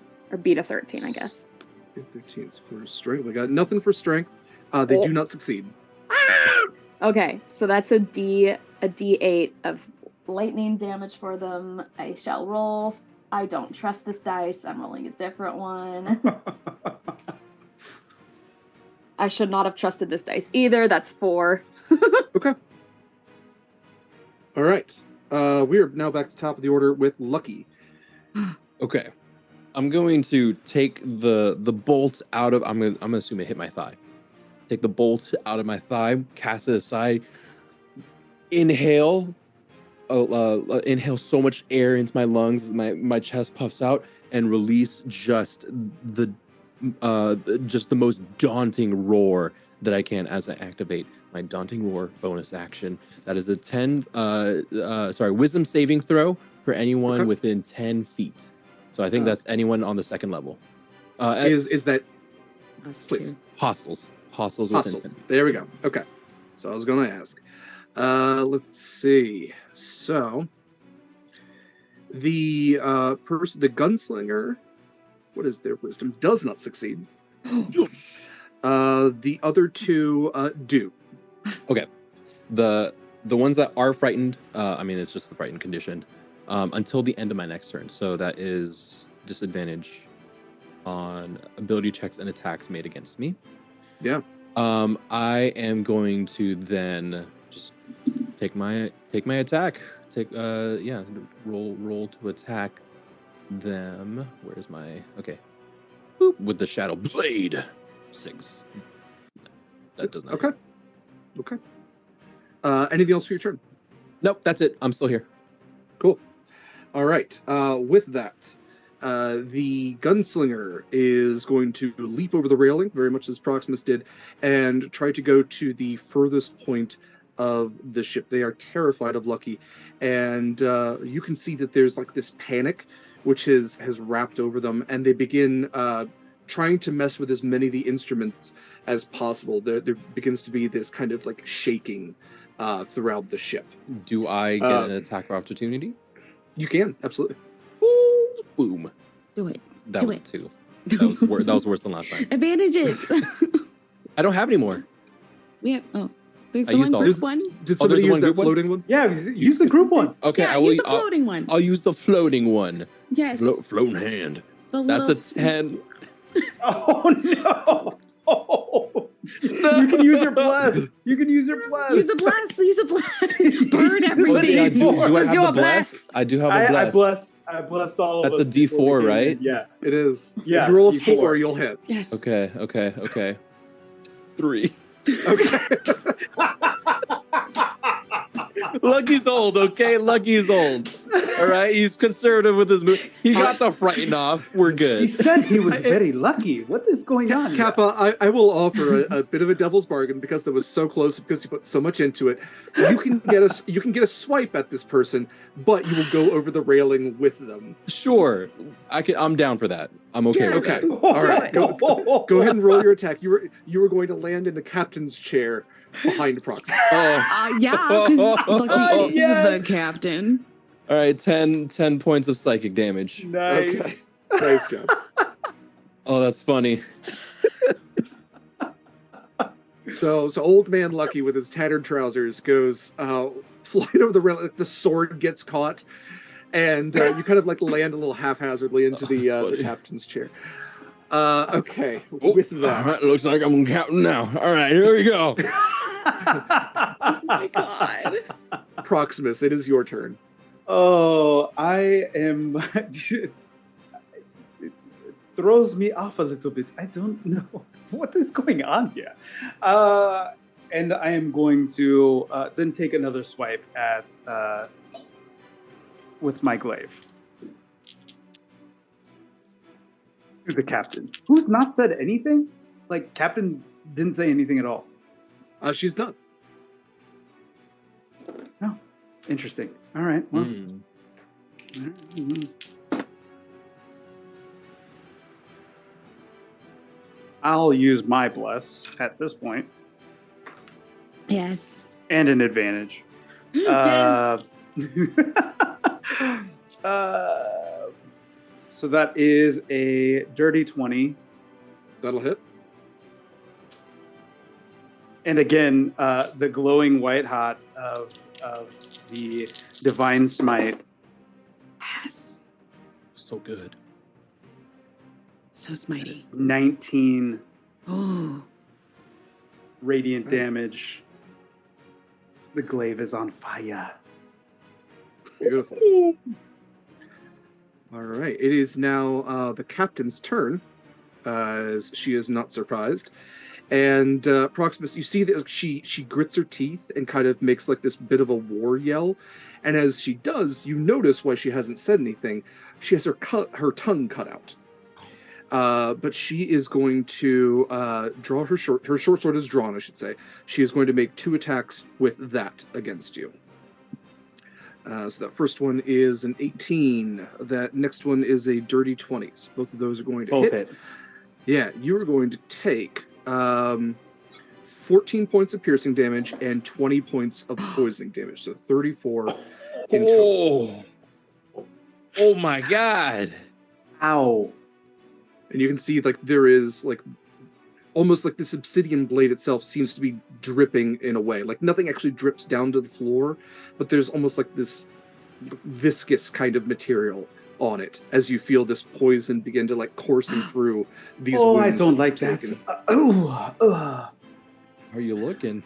beat a 13, I guess. 13 is for strength. They got nothing for strength. They do not succeed. Okay, so that's a D8 of lightning damage for them. I shall roll. I don't trust this dice. I'm rolling a different one. I should not have trusted this dice either. That's 4. Okay. All right. We are now back to top of the order with Lucky. Okay. I'm going to take the bolt out of. I'm gonna assume it hit my thigh. Take the bolt out of my thigh, cast it aside. Inhale so much air into my lungs, my chest puffs out, and release just the most daunting roar that I can as I activate my daunting roar bonus action. That is a wisdom saving throw for anyone within 10 feet. So I think that's anyone on the second level. Is that please? Hostiles within 10. There we go. Okay. So I was going to ask. Let's see. So the the gunslinger, what is their wisdom? Does not succeed. The other two do. Okay. The ones that are frightened, it's just the frightened condition, until the end of my next turn. So that is disadvantage on ability checks and attacks made against me. Yeah. I am going to then just take my attack. Roll to attack them. Where's my Boop, with the shadow blade. 6. That does not. Okay. Anything else for your turn? Nope, that's it. I'm still here. Cool. All right. With that, the gunslinger is going to leap over the railing, very much as Proximus did, and try to go to the furthest point of the ship. They are terrified of Lucky, and you can see that there's like this panic which has wrapped over them, and they begin trying to mess with as many of the instruments as possible. There begins to be this kind of like shaking throughout the ship. Do I get an attack of opportunity? You can, absolutely. Ooh, boom. Do it. That was 2. That was worse than last time. Advantages. I don't have any more. There's I the used one all group of one. Did somebody there's use one that group one? floating one? Yeah, use the group one. Okay, Yeah, I will use the floating one. I'll use the floating one. Yes. Floating hand. The That's little- a 10. Oh no! Oh. You can use your bless. You can use your bless. Use a blast. Use a blast. Burn everything. Do I Where's have your the bless? I do have a bless. I blessed all of That's us. a D4, right? Yeah. It is. Yeah, If you roll a D4. 4, you'll hit. Yes. Okay. 3. Okay. Lucky's old, okay? Lucky's old. All right, he's conservative with his move. He got the frighten off. We're He good. said he was very lucky. What is going on? Kappa, I will offer a bit of a devil's bargain because that was so close, because you put so much into it. You can get a swipe at this person, but you will go over the railing with them. Sure, I'm down for that. I'm okay with Okay. that. All right. Go ahead and roll your attack. You were going to land in the captain's chair behind Proximus. Oh, Yeah, because Lucky yes. is the captain. all right. 10 points of psychic damage. Nice. Okay. Nice job. Oh, that's funny. So old man Lucky with his tattered trousers goes flying over the rail. The sword gets caught, And you kind of like land a little haphazardly into the captain's chair. Okay, with that. All right, looks like I'm captain now. All right, here we go. Oh my god. Proximus, it is your turn. Oh, I am. It throws me off a little bit. I don't know what is going on here. And I am going to then take another swipe at with my glaive. To the captain, who's not said anything. Like, captain didn't say anything at all. She's not. Oh, interesting. All right. Well. I'll use my bless at this point. Yes. And an advantage. Yes. So that is a dirty 20. That'll hit. And again, the glowing white hot of the divine smite. Yes. So good. So smitey. 19 Oh. radiant damage. The glaive is on fire. Beautiful. All right. It is now the captain's turn, as she is not surprised. And Proximus, you see that she grits her teeth and kind of makes like this bit of a war yell. And as she does, you notice why she hasn't said anything. She has her tongue cut out. But she is going to draw her short sword is drawn, I should say. She is going to make 2 attacks with that against you. So that first one is an 18. That next one is a dirty 20s. Both of those are going to hit. Yeah, you are going to take 14 points of piercing damage and 20 points of poisoning damage. So 34 in total. Oh my god. Ow. And you can see like there is like almost like this obsidian blade itself seems to be dripping in a way. Like nothing actually drips down to the floor, but there's almost like this viscous kind of material on it as you feel this poison begin to like coursing through these wounds. I don't like that. How are you looking?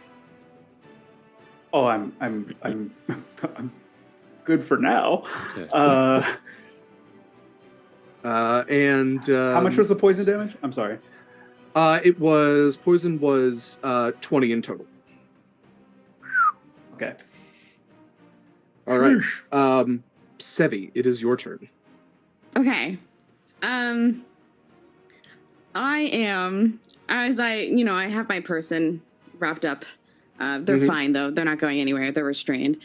Oh, I'm good for now. Okay. And how much was the poison damage? I'm sorry. Poison was 20 in total. Okay. All right. Sevie, it is your turn. Okay. I am, as I have my person wrapped up. They're fine though. They're not going anywhere. They're restrained.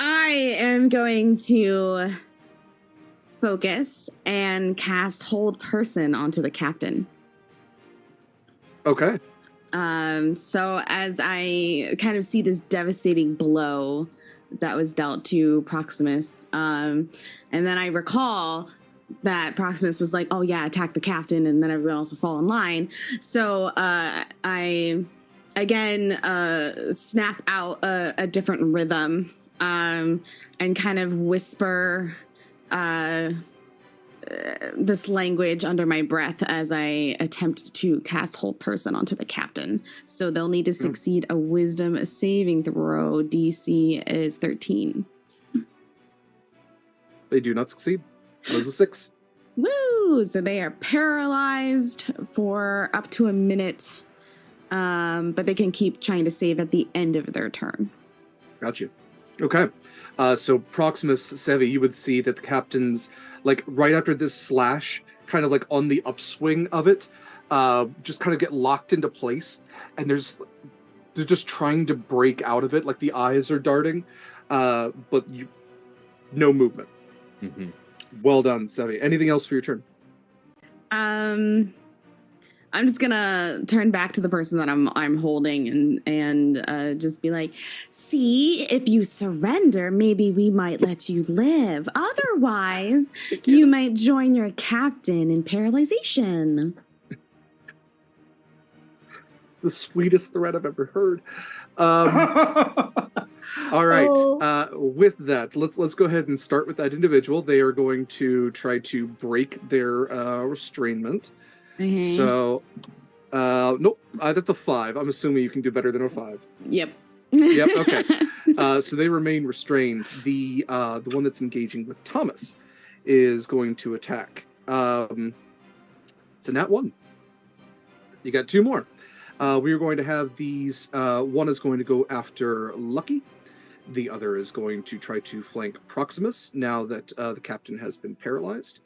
I am going to focus and cast Hold Person onto the captain. Okay. So as I kind of see this devastating blow that was dealt to Proximus, and then I recall that Proximus was like, oh yeah, attack the captain, and then everyone else will fall in line. So I again snap out a different rhythm and kind of whisper this language under my breath as I attempt to cast Hold Person onto the captain. So they'll need to succeed a wisdom saving throw. DC is 13. They do not succeed. That was a 6. Woo! So they are paralyzed for up to a minute, but they can keep trying to save at the end of their turn. Got you. Okay. So Proximus, Sevie, you would see that the captain's, like, right after this slash, kind of like on the upswing of it, just kind of get locked into place. And they're just trying to break out of it, like the eyes are darting, but no movement. Mm-hmm. Well done, Sevie. Anything else for your turn? I'm just gonna turn back to the person that I'm holding and just be like, see, if you surrender, maybe we might let you live. Otherwise, you might join your captain in paralyzation. It's the sweetest threat I've ever heard. All right. Oh. With that, let's go ahead and start with that individual. They are going to try to break their restrainment. Okay. So, nope, that's a 5. I'm assuming you can do better than a 5. Yep. Yep. Okay. So they remain restrained. The one that's engaging with Thomas is going to attack. It's a nat 1. You got 2 more. We are going to have these. One is going to go after Lucky. The other is going to try to flank Proximus now that the captain has been paralyzed.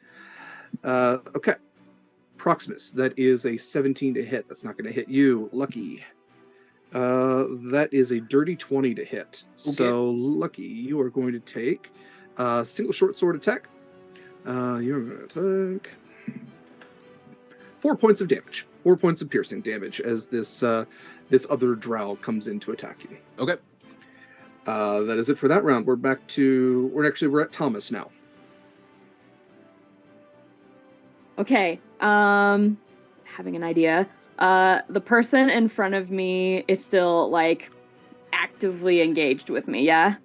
Okay. Proximus, that is a 17 to hit. That's not going to hit you, Lucky. That is a dirty 20 to hit. Okay. So, Lucky, you are going to take a single short sword attack. You're going to take 4 points of damage. 4 points of piercing damage as this other drow comes in to attack you. Okay. That is it for that round. We're at Thomas now. Okay. Having an idea. The person in front of me is still like actively engaged with me, yeah?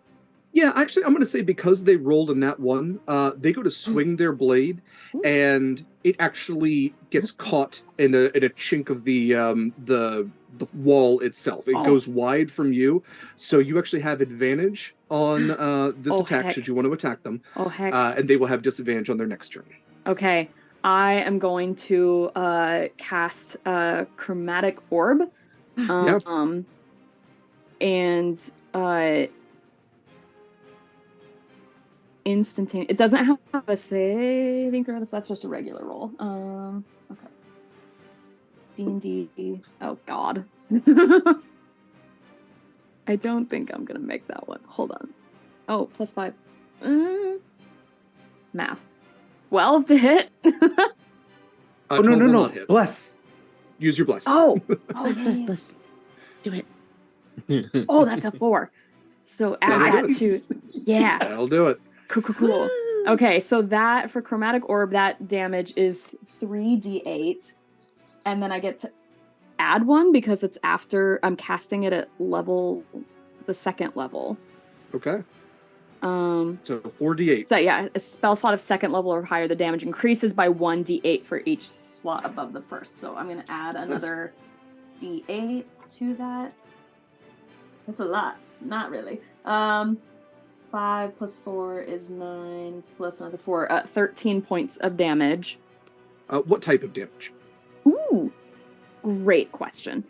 Yeah, actually, I'm going to say because they rolled a nat 1, they go to swing their blade, and it actually gets caught in a chink of the wall itself. It goes wide from you, so you actually have advantage on this attack should you want to attack them. Oh, heck. And they will have disadvantage on their next turn. Okay. I am going to cast a chromatic orb. And instantaneous. It doesn't have a saving throw, so that's just a regular roll. Okay. D&D. Oh God. I don't think I'm gonna make that one. Hold on. Oh, +5. Math. 12 to hit. No. Bless. Use your bless. Bless. Do it. Oh, that's a 4. So add that to. Yeah. That'll do it. Cool. Okay, so that for chromatic orb, that damage is 3d8, and then I get to add 1 because it's after I'm casting it at the 2nd level. Okay. So 4d8. So yeah, a spell slot of 2nd level or higher, the damage increases by 1d8 for each slot above the first. So I'm gonna add another d8 to that. That's a lot. Not really. 5 plus 4 is 9, plus another 4. 13 points of damage. What type of damage? Ooh, great question.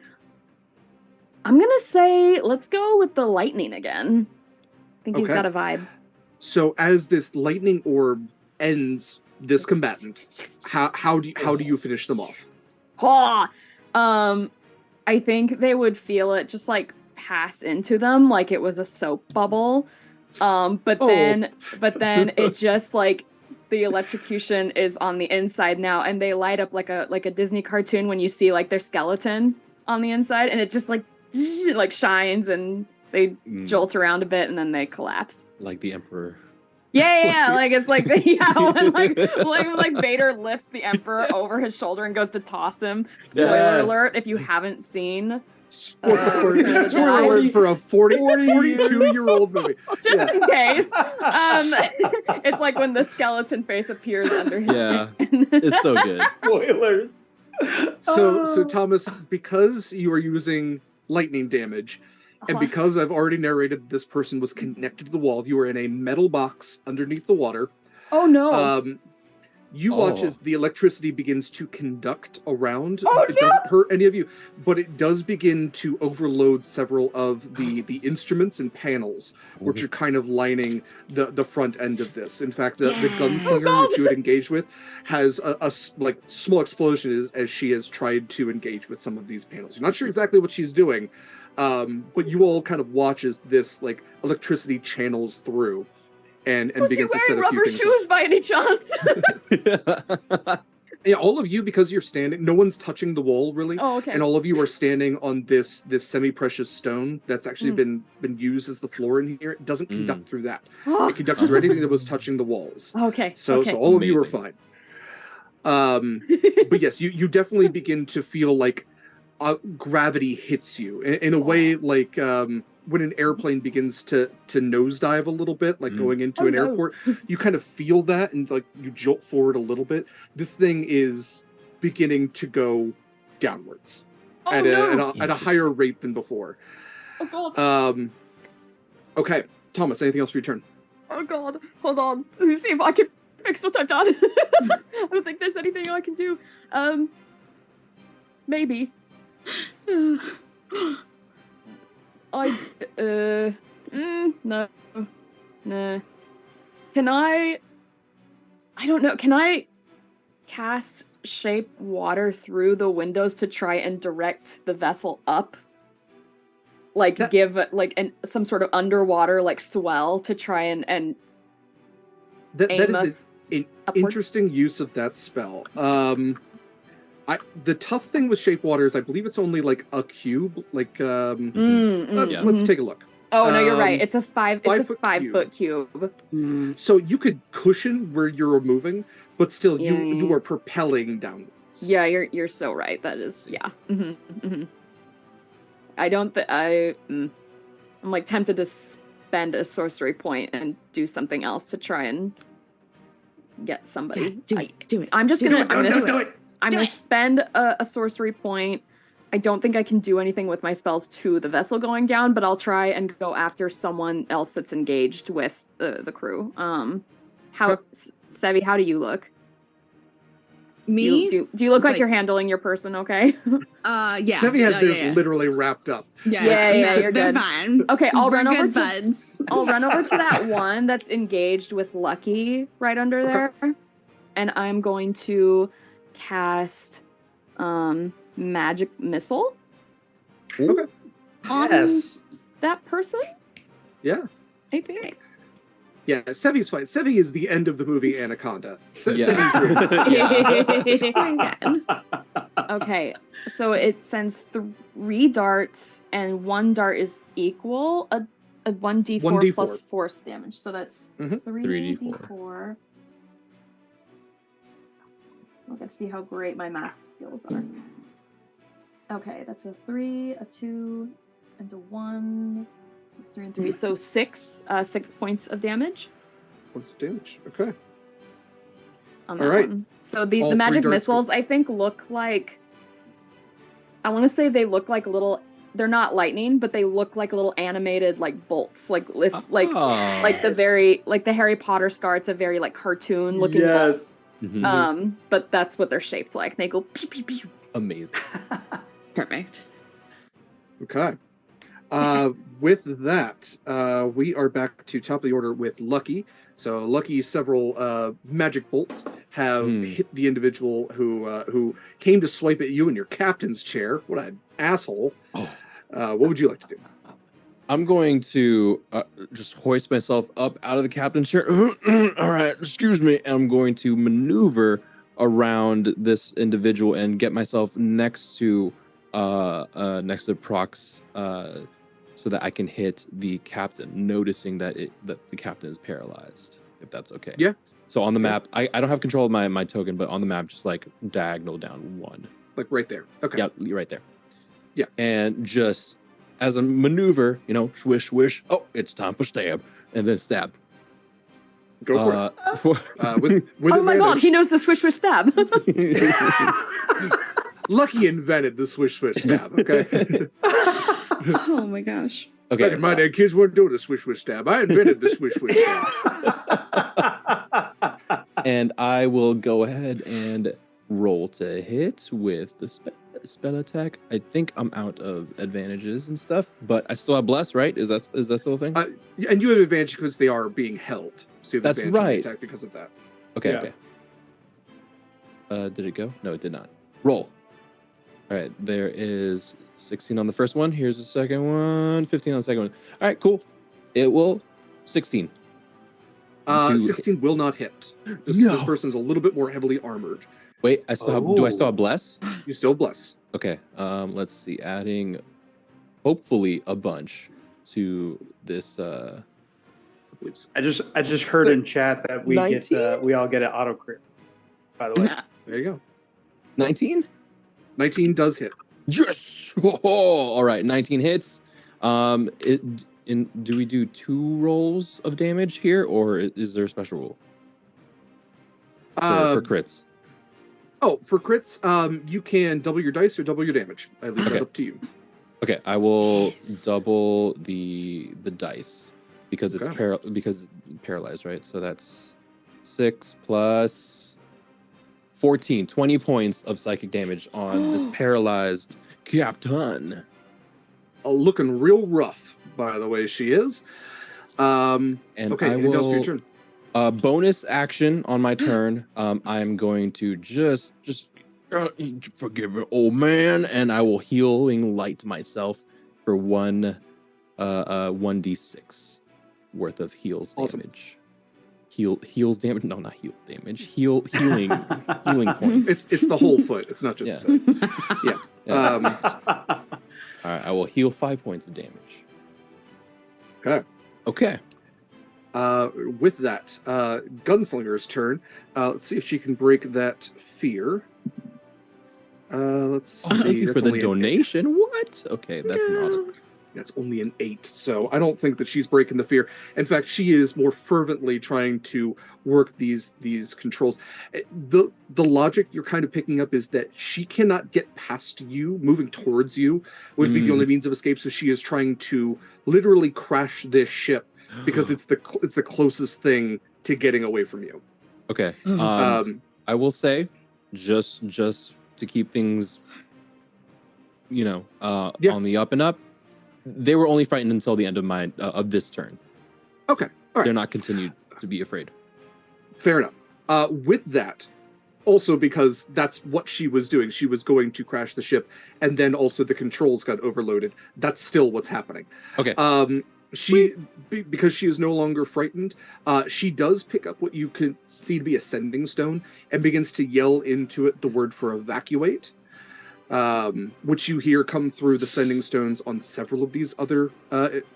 I'm going to say, let's go with the lightning again. I think he's got a vibe. So as this lightning orb ends this combatant, how do you finish them off? I think they would feel it just like pass into them like it was a soap bubble. But then it just like the electrocution is on the inside now, and they light up like a Disney cartoon when you see like their skeleton on the inside, and it just like shines, and they jolt around a bit, and then they collapse. Like the Emperor. Yeah. Like it's like when like Vader lifts the Emperor over his shoulder and goes to toss him. Spoiler alert if you haven't seen. Spoiler alert for a 42-year-old movie. Just in case. It's like when the skeleton face appears under his skin. It's so good. Spoilers. So Thomas, because you are using lightning damage, and because I've already narrated this person was connected to the wall, you are in a metal box underneath the water. Oh no. You watch as the electricity begins to conduct around. It doesn't hurt any of you, but it does begin to overload several of the instruments and panels, which are kind of lining the front end of this. In fact, the gunslinger that you had engaged with has a small explosion as she has tried to engage with some of these panels. You're not sure exactly what she's doing, but you all kind of watch as this like electricity channels through. And begins to set a few things. Was he wearing rubber shoes by any chance? Yeah, all of you, because you're standing, no one's touching the wall really. Oh, okay. And all of you are standing on this semi-precious stone that's actually been used as the floor in here. It doesn't conduct through that. It conducts through anything that was touching the walls. Okay. So all of you are fine. But yes, you definitely begin to feel like gravity hits you in a way like when an airplane begins to nosedive a little bit, like going into an no. airport, you kind of feel that and like you jolt forward a little bit. This thing is beginning to go downwards at a higher rate than before. Oh god. Okay, Thomas, anything else for your turn? Oh god. Hold on. Let me see if I can fix what I've done. I don't think there's anything I can do. Maybe. No. Nah. Can I don't know. Can I cast shape water through the windows to try and direct the vessel up? Like give like some sort of underwater like swell to try and that aim is us an upward? interesting use of that spell. The tough thing with shape water is I believe it's only like a cube. Like let's take a look. Oh no, you're right. It's a 5 5-foot foot cube. So you could cushion where you're moving, but still you are propelling downwards. Yeah, you're so right. That is I don't I'm like tempted to spend a sorcery point and do something else to try and get somebody. Yeah, do it. I'm just Do gonna it. I'm gonna spend a sorcery point. I don't think I can do anything with my spells to the vessel going down, but I'll try and go after someone else that's engaged with the crew. Sevie, how do you look? Me? Do you look like you're handling your person okay? Yeah. Sevie has theirs literally wrapped up. Yeah, you're They're good. fine. Okay, I'll We're run over good buds. I'll run over to that one that's engaged with Lucky right under there, and I'm going to cast magic missile Okay. on that person. Yeah. I think. Yeah, Sevie's fine. Sevie is the end of the movie Anaconda. Yeah. Sevie's Yeah. Okay, so it sends 3 darts, and 1 dart is equal a 1d4 1d4 plus force damage. So that's 3d4. 3d4. Let's see how great my math skills are. Okay, that's a 3, a 2, and a 1. 6, 3, and 3. So 6 points of damage. Points of damage. Okay. On that All right. one. So All the 3 magic darts missiles, I think, look like. I want to say they look like little. They're not lightning, but they look like little animated like bolts, like if like the Harry Potter scar. It's a very like cartoon looking bolt. But that's what they're shaped like. They go. Pew, pew, pew. Amazing. Perfect. Okay. With that, we are back to top of the order with Lucky. So Lucky, several magic bolts have hit the individual who came to swipe at you in your captain's chair. What an asshole! What would you like to do? I'm going to just hoist myself up out of the captain's chair. All right, excuse me. And I'm going to maneuver around this individual and get myself next to Prox, so that I can hit the captain, noticing that the captain is paralyzed. If that's okay. Yeah. So on the map, I don't have control of my token, but on the map, just like diagonal down 1. Like right there. Okay. Yeah, right there. Yeah. And just as a maneuver, swish, swish. Oh, it's time for stab, and then stab. Go for it. With Oh my god, advantage. he knows the swish swish stab. Lucky invented the swish swish stab. Okay. Oh my gosh. Okay. Back in my day, kids weren't doing the swish swish stab. I invented the swish swish stab. And I will go ahead and roll to hit with the spell attack. I think I'm out of advantages and stuff, but I still have bless, right? Is that still a thing? And you have advantage because they are being held. So you have That's advantage on the right. attack because of that. Okay. Yeah. Okay. Did it go? No, it did not. Roll. All right. There is 16 on the first one. Here's the second one. 15 on the second one. All right. Cool. It will 16. 16 will not hit. This person's a little bit more heavily armored. Wait, I still have. Do I still have bless? You still bless. Okay. Let's see. Adding, hopefully, a bunch to this. I just heard in chat that we 19? get we all get an auto crit. By the way, There you go. 19. 19 does hit. Yes. Oh, all right. 19 hits. Do we do 2 rolls of damage here, or is there a special rule for crits? Oh, for crits, you can double your dice or double your damage. I leave that up to you. Okay, I will double the dice because it's paralyzed, right? So that's 6 plus 14, 20 points of psychic damage on this paralyzed captain. Looking real rough, by the way, she is. And okay, I anything else for your will turn? bonus action on my turn. I'm going to just forgive me, old man, and I will healing light myself for 1d6 worth of heals damage. Heals damage? No, not heal damage. Healing points. It's the whole foot. It's not just yeah. All right, I will heal 5 points of damage. Okay. With that, Gunslinger's turn. Let's see if she can break that fear. Let's see. Thank you for the donation. What? Okay, that's not. That's only an 8, so I don't think that she's breaking the fear. In fact, she is more fervently trying to work these controls. The logic you're kind of picking up is that she cannot get past you. Moving towards you would be the only means of escape. So she is trying to literally crash this ship because it's the closest thing to getting away from you. Okay. I will say, just to keep things, on the up and up. They were only frightened until the end of of this turn. Okay, all right. They're not continued to be afraid. Fair enough. With that, also because that's what she was doing. She was going to crash the ship, and then also the controls got overloaded. That's still what's happening. Okay. Because she is no longer frightened, she does pick up what you can see to be a sending stone and begins to yell into it the word for evacuate. Which you hear come through the sending stones on several of these other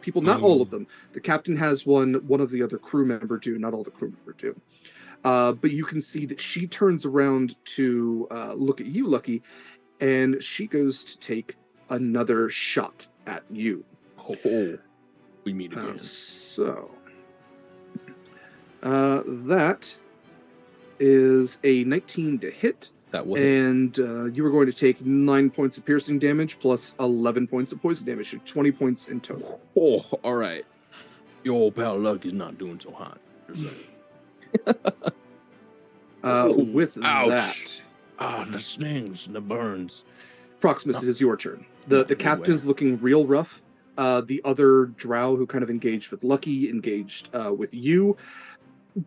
people. Not all of them. The captain has one of the other crew member do. Not all the crew member do. But you can see that she turns around to look at you, Lucky, and she goes to take another shot at you. Oh, we meet again. That is a 19 to hit. And you were going to take 9 points of piercing damage plus 11 points of poison damage, so 20 points in total. Oh, all right. Your old pal Luck is not doing so hot. With ouch. that, the stings and the burns. Proximus, it is your turn. The captain's looking real rough. The other drow who kind of engaged with Lucky engaged with you.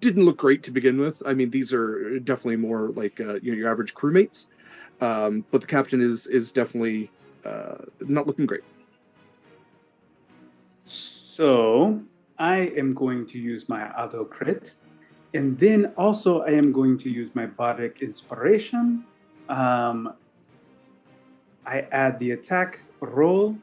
Didn't look great to begin with. I mean, these are definitely more like your average crewmates, but the captain is definitely not looking great. So I am going to use my auto crit, and then also I am going to use my bardic inspiration. I add the attack roll.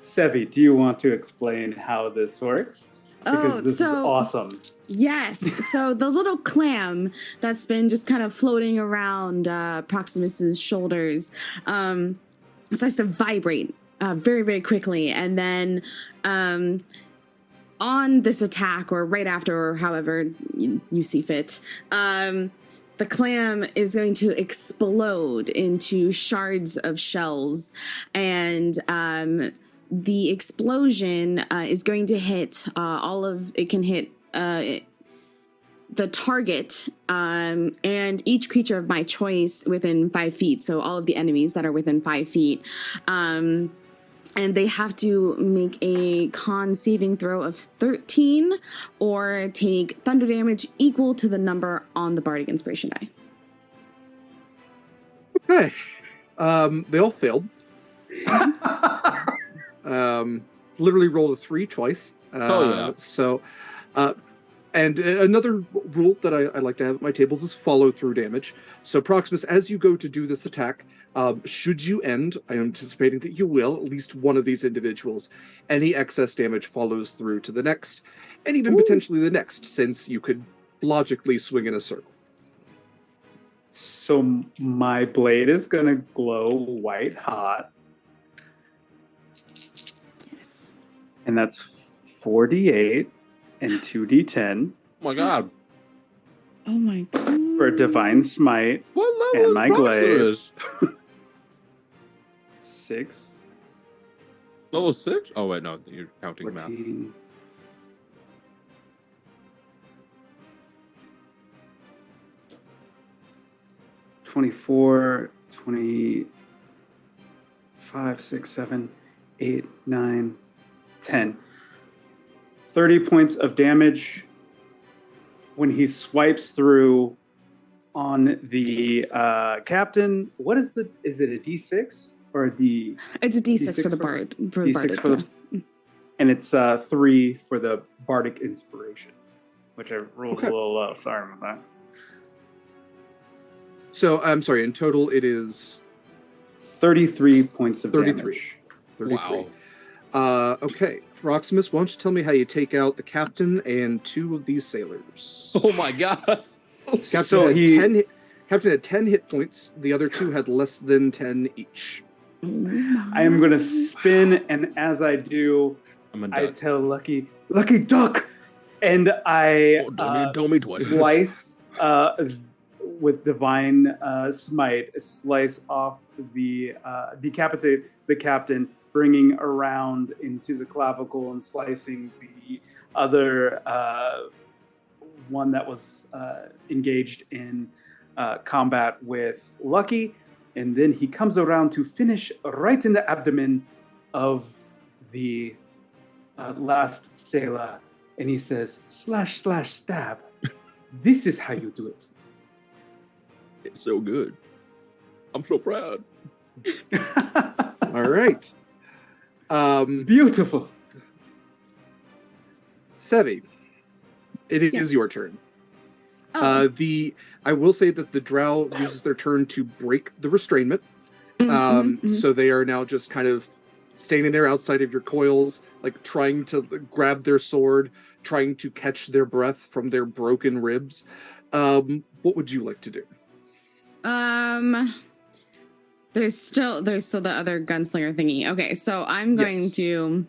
Sevie, do you want to explain how this works? Because this is awesome. Yes. So the little clam that's been just kind of floating around Proximus's shoulders starts to vibrate very, very quickly. And then on this attack, or right after, or however you see fit, the clam is going to explode into shards of shells, and the explosion is going to hit it can hit the target and each creature of my choice within 5 feet. So all of the enemies that are within 5 feet. And they have to make a con saving throw of 13 or take thunder damage equal to the number on the bardic inspiration die. Okay. They all failed. Literally rolled a 3 twice. So, and another rule that I like to have at my tables is follow through damage. So Proximus, as you go to do this attack, should you end, I'm anticipating that you will, at least one of these individuals, any excess damage follows through to the next, and even potentially the next, since you could logically swing in a circle. So my blade is gonna glow white hot. And that's 4d8 and 2d10 Oh my god. Oh my god. for a divine smite. What And level my is glaive. Proximus? 6, Level 6? Oh wait, no, you're counting math. 14. $24, 25, 6, 7, 8, 9, 10. 30 points of damage when he swipes through on the captain. What is is it a D6 or a D? It's a D6 D6 for the for- bard. For the D6 bardic, for the, and it's 3 for the bardic inspiration, which I rolled Okay. a little low. Sorry about that. So I'm sorry. In total, it is 33 points of 33. damage. 33. Wow. Okay, Proximus, why don't you tell me how you take out the captain and 2 of these sailors? Oh my god. Captain So had he 10 Captain had 10 hit points. The other 2 had less than 10 each. I am going to spin, and as I do, I'm a I duck. tell Lucky, duck! And I Oh, don't me twice. slice with divine smite, slice off the decapitate the captain, bringing around into the clavicle and slicing the other one that was engaged in combat with Lucky. And then he comes around to finish right in the abdomen of the last sailor. And he says, slash, stab. This is how you do it. It's so good. I'm so proud. All right. Beautiful. Sevie, it is Yes. your turn. Oh. I will say that the drow uses their turn to break the restrainment. Mhm. So they are now just kind of standing there outside of your coils, like trying to grab their sword, trying to catch their breath from their broken ribs. What would you like to do? There's still the other gunslinger thingy. Okay, so I'm going Yes. to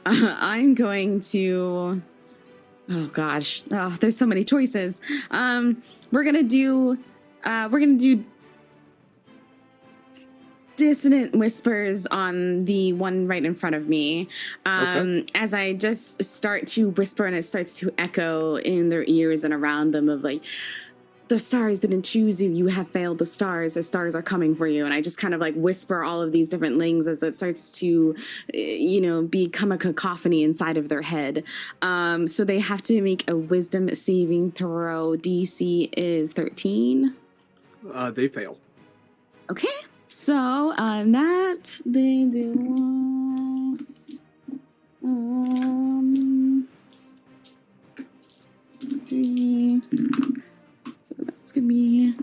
I'm going to oh gosh. Oh, there's so many choices. We're gonna do dissonant whispers on the one right in front of me. As I just start to whisper and it starts to echo in their ears and around them of like, the stars didn't choose you. You have failed the stars. The stars are coming for you. And I just kind of like whisper all of these different things as it starts to, become a cacophony inside of their head. So they have to make a wisdom saving throw. DC is 13. They fail. Okay. So that they do. Three. So that's gonna be.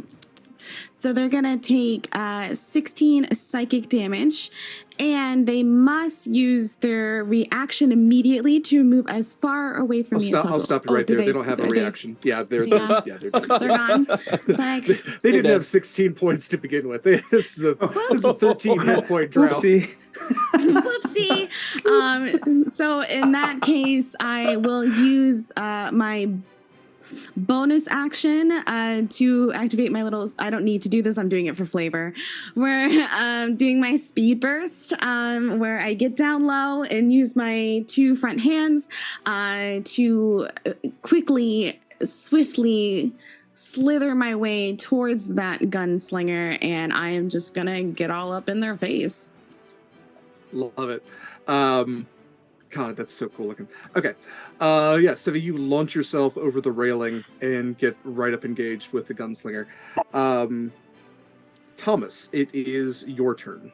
So they're gonna take 16 psychic damage, and they must use their reaction immediately to move as far away from me as possible. I'll stop you right do there. They don't have a they- reaction. Yeah, they're Yeah. they're They're gone. Like, they didn't have 16 points to begin with. This is a 13 hit point drow. Oopsie. whoopsie. So in that case, I will use my bonus action to activate my little. I don't need to do this. I'm doing it for flavor. We're doing my speed burst, where I get down low and use my 2 front hands to quickly, swiftly slither my way towards that gunslinger, and I am just gonna get all up in their face. Love it. God, that's so cool looking. Okay. Yeah, Sevie, you launch yourself over the railing and get right up engaged with the gunslinger. Thomas, it is your turn.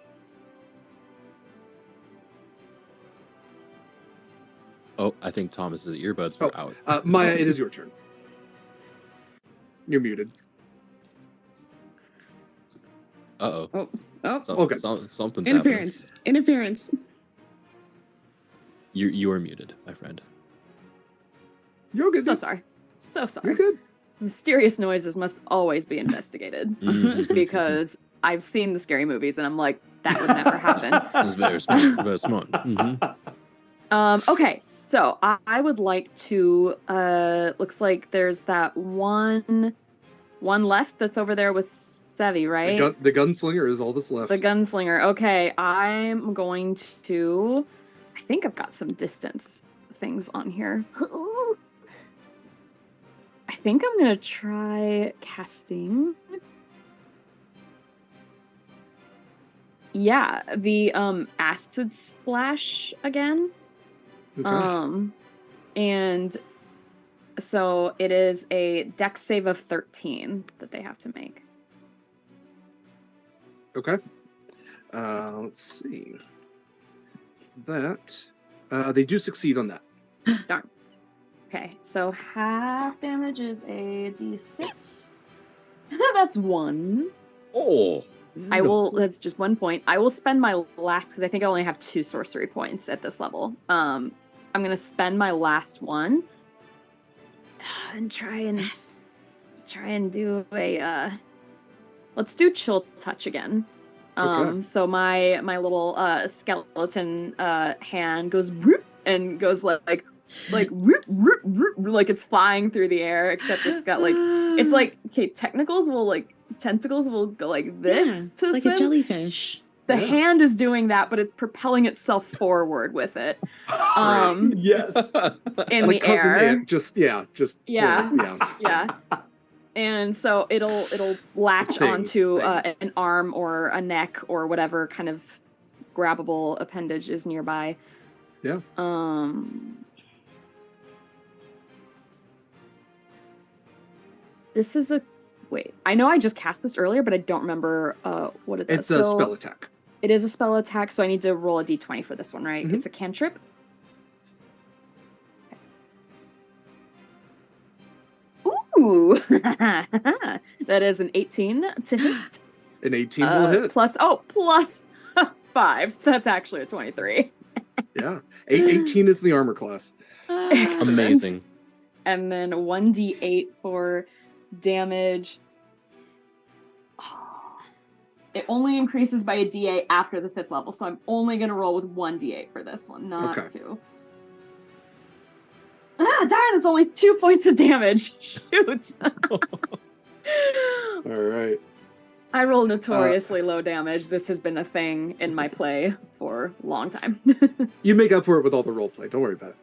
Oh, I think Thomas's earbuds were out. Maya, it is your turn. You're muted. Uh-oh. Oh, Okay. Something's interference. Interference. happening. You are muted, my friend. You're good. So sorry. So sorry. You're good. Mysterious noises must always be investigated Mhm. because I've seen the scary movies and I'm like, that would never happen. That's very smart. Very smart. Mm-hmm. Okay, so I would like to. Looks like there's that one left that's over there with Sevie, right? The gunslinger is all that's left. The gunslinger. Okay, I'm going to. I think I've got some distance things on here. I think I'm gonna try casting. Yeah, the acid splash again. Okay. And so it is a dex save of 13 that they have to make. Okay. Let's see. That they do succeed on that. Darn. Okay, so half damage is a d6. That's 1. Oh. I will. That's just 1 point. I will spend my last because I think I only have 2 sorcery points at this level. I'm gonna spend my last one and try and do a. Let's do chill touch again. Okay. So my little skeleton hand goes whoop, and goes like whoop, whoop, whoop, like it's flying through the air, except it's got like it's like okay, tentacles will go like this to like swim. a jellyfish. The hand is doing that, but it's propelling itself forward with it. Yes. In Like the air. Ant, just Yeah. forward, Yeah. And so it'll latch Thing. onto an arm or a neck or whatever kind of grabbable appendage is nearby. Yeah. This is a wait. I know I just cast this earlier, but I don't remember what it does. It's a spell attack. It is a spell attack, so I need to roll a d20 for this one, right? Mhm. It's a cantrip. Ooh, that is an 18 to hit. An 18 will hit. Plus 5, so that's actually a 23. Yeah. 18 is the armor class. Excellent. Amazing. And then 1d8 for damage. It only increases by a d8 after the 5th level, so I'm only going to roll with 1d8 for this one, not 2. Darn, it's only 2 points of damage. Shoot. All right. I roll notoriously low damage. This has been a thing in my play for a long time. You make up for it with all the role play. Don't worry about it.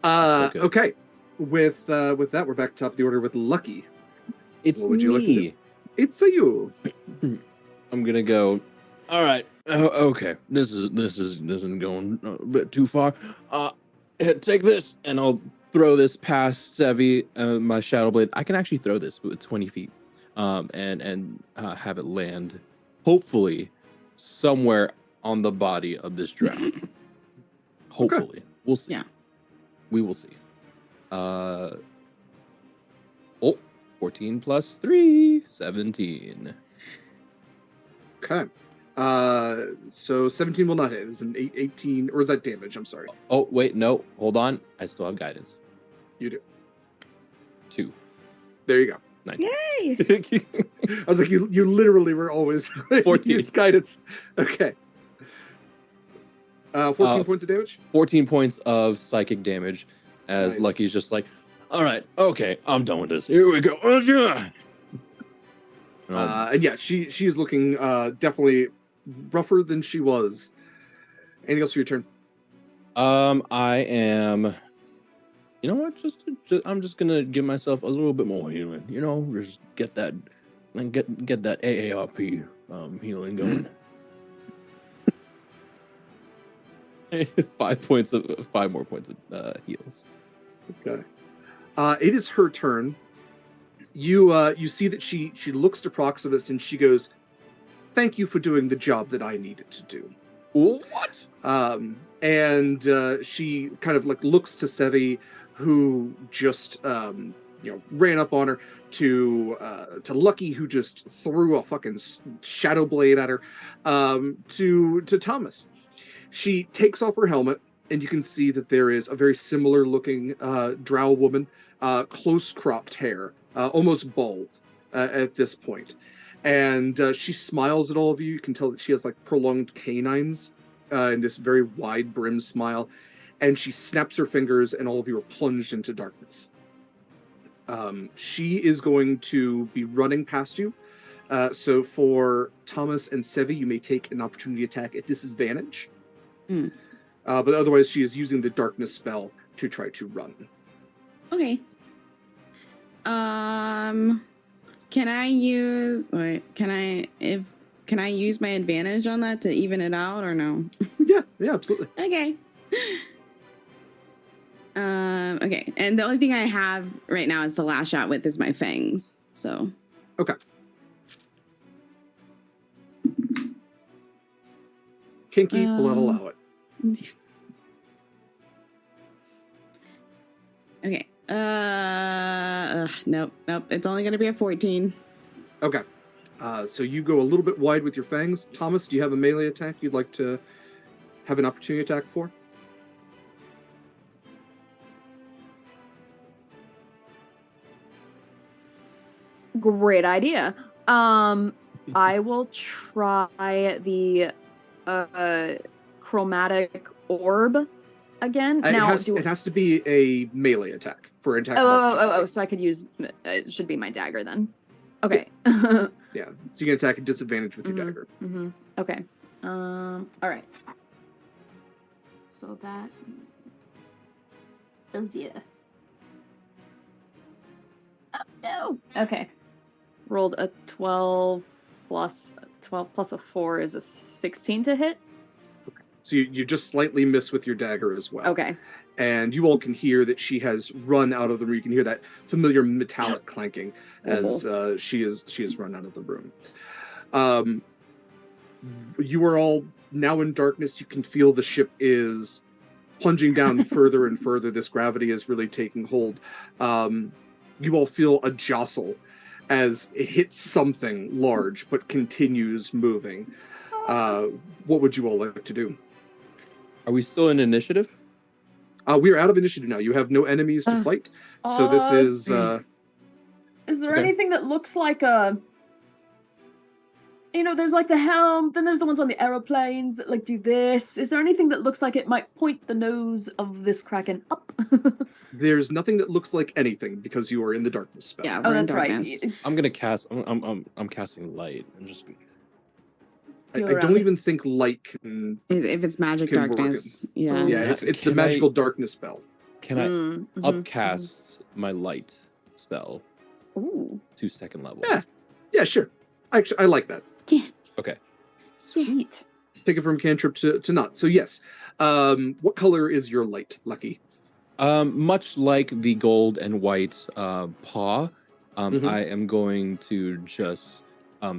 So good. Okay. With that, we're back top of the order with Lucky. It's What would you like to do? me. It's a you. I'm gonna go. All right. Okay. This isn't going a bit too far. Take this, and I'll throw this past Sevie. My shadow blade. I can actually throw this with 20 feet, and have it land, hopefully, somewhere on the body of this drow. Hopefully, we'll see. Yeah. We will see. 14 plus 3, 17. Okay. So 17 will not hit. It's an 18, or is that damage? I'm sorry. Oh, wait, no. Hold on. I still have guidance. You do. 2. There you go. 19. Yay! I was like, you literally were always 14. use guidance. Okay. 14 points of damage? 14 points of psychic damage as Nice. Lucky's just like, all right, okay, I'm done with this. Here we go. And yeah, she is looking definitely rougher than she was. Anything else for your turn? I am. You know what? I'm just gonna give myself a little bit more healing. You know, just get that and get that AARP healing going. 5 more points of heals. Okay. It is her turn. You see that she looks to Proximus and she goes, "Thank you for doing the job that I needed to do." What? And she kind of like looks to Sevie, who just ran up on her, to Lucky, who just threw a fucking shadow blade at her, to Thomas. She takes off her helmet, and you can see that there is a very similar looking drow woman, close cropped hair, almost bald at this point. And she smiles at all of you. You can tell that she has like prolonged canines and this very wide brimmed smile. And she snaps her fingers and all of you are plunged into darkness. She is going to be running past you. So for Thomas and Sevie, you may take an opportunity attack at disadvantage. But otherwise, she is using the darkness spell to try to run. Okay. Can I use my advantage on that to even it out or no? Yeah, absolutely. Okay. Okay. And the only thing I have right now is to lash out with is my fangs. So. Okay. Kinky, but allow it. Okay. Nope. It's only going to be a 14. Okay. So you go a little bit wide with your fangs. Thomas, do you have a melee attack you'd like to have an opportunity attack for? Great idea. I will try the chromatic orb again. Now, it has to be a melee attack for an attack. So I could use it should be my dagger then. Okay. Yeah. So you can attack at disadvantage with your dagger. Okay. All right. So that. Oh dear. Oh no. Okay. Rolled a 12 plus a 4 is a 16 to hit. Okay. So you just slightly miss with your dagger as well. Okay. And you all can hear that she has run out of the room. You can hear that familiar metallic clanking as she has run out of the room. You are all now in darkness. You can feel the ship is plunging down further and further. This gravity is really taking hold. You all feel a jostle as it hits something large but continues moving. What would you all like to do? Are we still in initiative? We are out of initiative now. You have no enemies to fight. So this is... Is there anything that looks like a... there's like the helm, then there's the ones on the aeroplanes that like do this. Is there anything that looks like it might point the nose of this Kraken up? There's nothing that looks like anything because you are in the darkness spell. Yeah, that's right. I'm gonna cast. I'm casting light. I'm just. I don't even think light can. If it's magic darkness, yeah. Yeah, it's the magical darkness spell. Can I upcast my light spell to second level? Yeah, sure. Actually, I like that. Yeah. Okay. Sweet. Take it from cantrip to not. So yes. What color is your light, Lucky? Much like the gold and white paw, I am going to just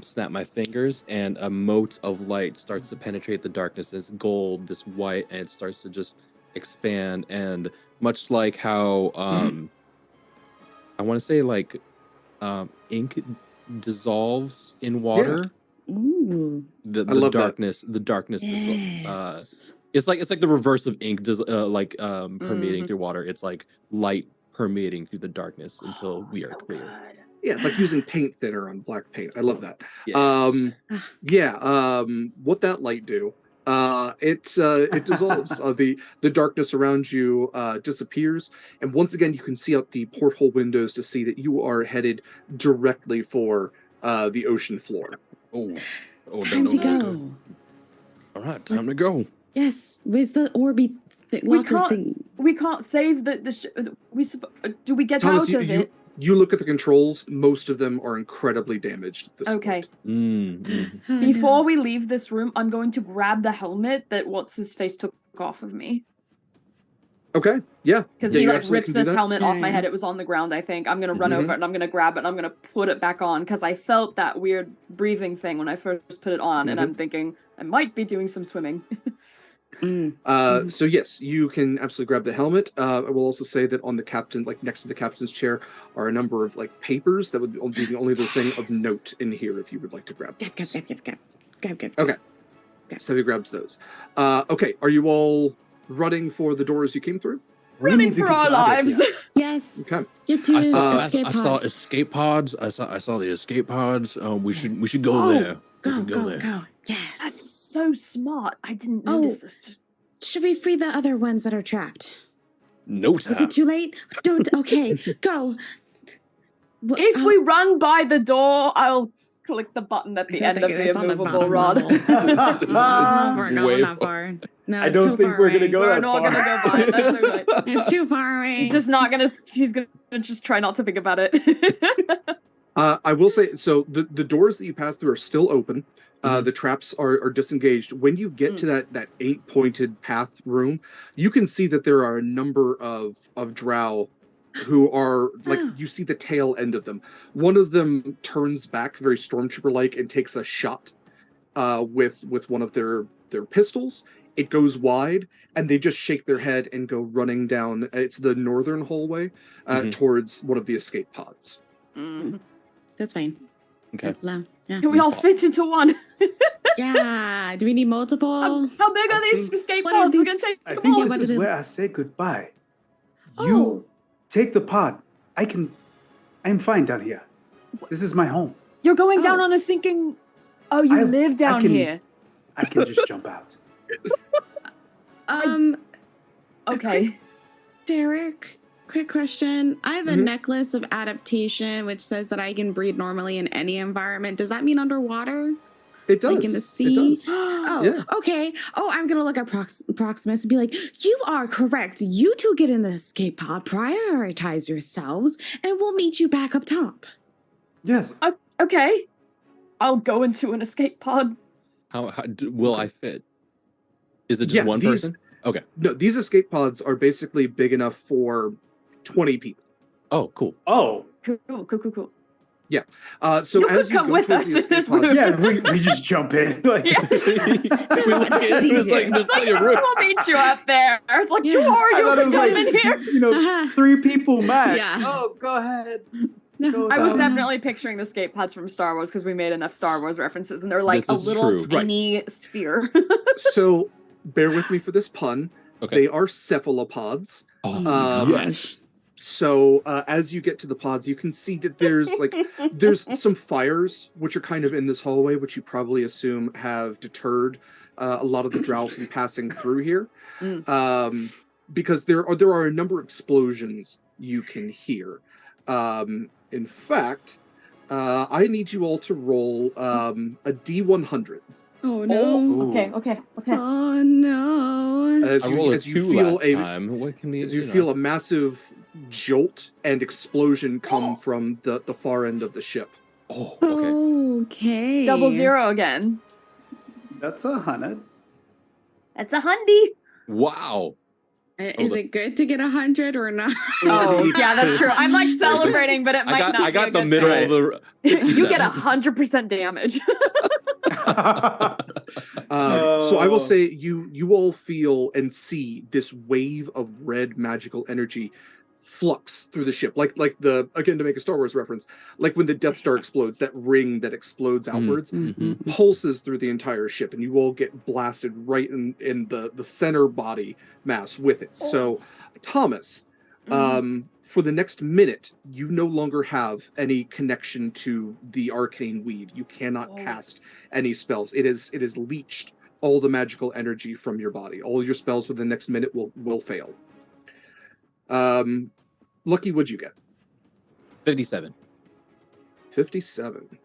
snap my fingers, and a mote of light starts to penetrate the darkness. It's gold, this white, and it starts to just expand. And much like how I want to say like ink dissolves in water. Yeah. Ooh. The darkness. That. The darkness. Yes. It's like the reverse of ink, permeating through water. It's like light permeating through the darkness until we are clear. Good. Yeah, it's like using paint thinner on black paint. I love that. Yes. What that light do? It dissolves. The darkness around you disappears, and once again you can see out the porthole windows to see that you are headed directly for the ocean floor. Time to go. All right, time to go. Yes, where's the Orby locker thing? We can't save the do we get Thomas, out of it? You look at the controls. Most of them are incredibly damaged at this Okay. point. Before we leave this room, I'm going to grab the helmet that what's-his-face took off of me. Okay, yeah. Because he ripped this helmet off my head. It was on the ground, I think. I'm going to run over it, and I'm going to grab it, and I'm going to put it back on, because I felt that weird breathing thing when I first put it on, and I'm thinking, I might be doing some swimming. So yes, you can absolutely grab the helmet. I will also say that on the captain, like next to the captain's chair, are a number of like papers that would be the only other thing of note in here if you would like to grab those. Grab. Okay. So he grabs those. Okay, are you all running for the doors you came through? We running need to for get our you out of lives. here. Yes. Okay. Get to I saw escape I saw pods. escape pods. I saw the escape pods. We should go there. We Go, should go, there. go. Yes. That's so smart. I didn't Oh. notice this. Just Should we free the other ones that are trapped? No time. Is it too late? Don't. Okay, go. Well, if we run by the door, I'll click the button at the I end think of the it's on the immovable bottom rod. level. We're Way going that far. No, I it's don't so think far we're away. gonna go We're that not far. gonna go by it. That's okay. It's too far away. She's just not gonna. She's gonna just try not to think about it. I will say, so the doors that you pass through are still open. Mhm. The traps are disengaged. When you get to that 8-pointed path room, you can see that there are a number of drow who are like, Oh. you see the tail end of them. One of them turns back very stormtrooper-like and takes a shot with one of their pistols. It goes wide, and they just shake their head and go running down. It's the northern hallway towards one of the escape pods. That's fine. Okay. Yeah. Can we all fit into one? Yeah. Do we need multiple? How big are I these think- escape What are pods? We're gonna these- take I them think all. what this are is they- where I say goodbye. Oh. You take the pod. I'm fine down here. This is my home. You're going down Oh. on a sinking. Oh, you I- live down I can- here. I can just jump out. Okay. Derek, quick question. I have a Mhm. necklace of adaptation which says that I can breathe normally in any environment. Does that mean underwater? It does. Like in the It sea? does. Oh, Yeah. okay. Oh, I'm gonna look at Proximus and be like, "You are correct. You two get in the escape pod. Prioritize yourselves, and we'll meet you back up top." Yes. Okay. I'll go into an escape pod. How will I fit? Is it just Yeah, one these- person? Okay. No, these escape pods are basically big enough for 20 people. Oh, cool. Oh, Cool. So You as could come go with towards us the in this escape pods- room. yeah. We just jump in. Like, Yeah. We look at it, it's like there's plenty of room. We'll meet you up there. It's like, Yeah. sure, I you thought it can was come like, in here. you know, 3 people max. Yeah. Oh, go ahead. No. I was Oh, definitely picturing the escape pods from Star Wars because we made enough Star Wars references, and they're like This a is little true. tiny sphere. So bear with me for this pun. Okay. They are cephalopods. Oh, yes. So as you get to the pods, you can see that there's some fires which are kind of in this hallway, which you probably assume have deterred a lot of the drow from passing through here, because there are a number of explosions you can hear. In fact, I need you all to roll a D100. Oh no. Okay. Oh no. As I you, rolled a as you 2 feel last time. What can we as you know? feel a massive jolt and explosion come from the far end of the ship. Oh, okay. Okay. 00 again. That's 100. That's a hundy. Wow. Is it good to get 100 or not? Oh, yeah, that's true. I'm like celebrating, but it might not. I got be the a good middle thing. of the. You get 57. 100% damage. So I will say you all feel and see this wave of red magical energy flux through the ship, like the, again, to make a Star Wars reference, like when the Death Star explodes, that ring that explodes outwards pulses through the entire ship, and you all get blasted right in the center body mass with it. So Thomas, for the next minute, you no longer have any connection to the arcane weave. You cannot cast any spells. It is leached all the magical energy from your body. All your spells within the next minute will fail. Lucky, what'd you get? 57. 57.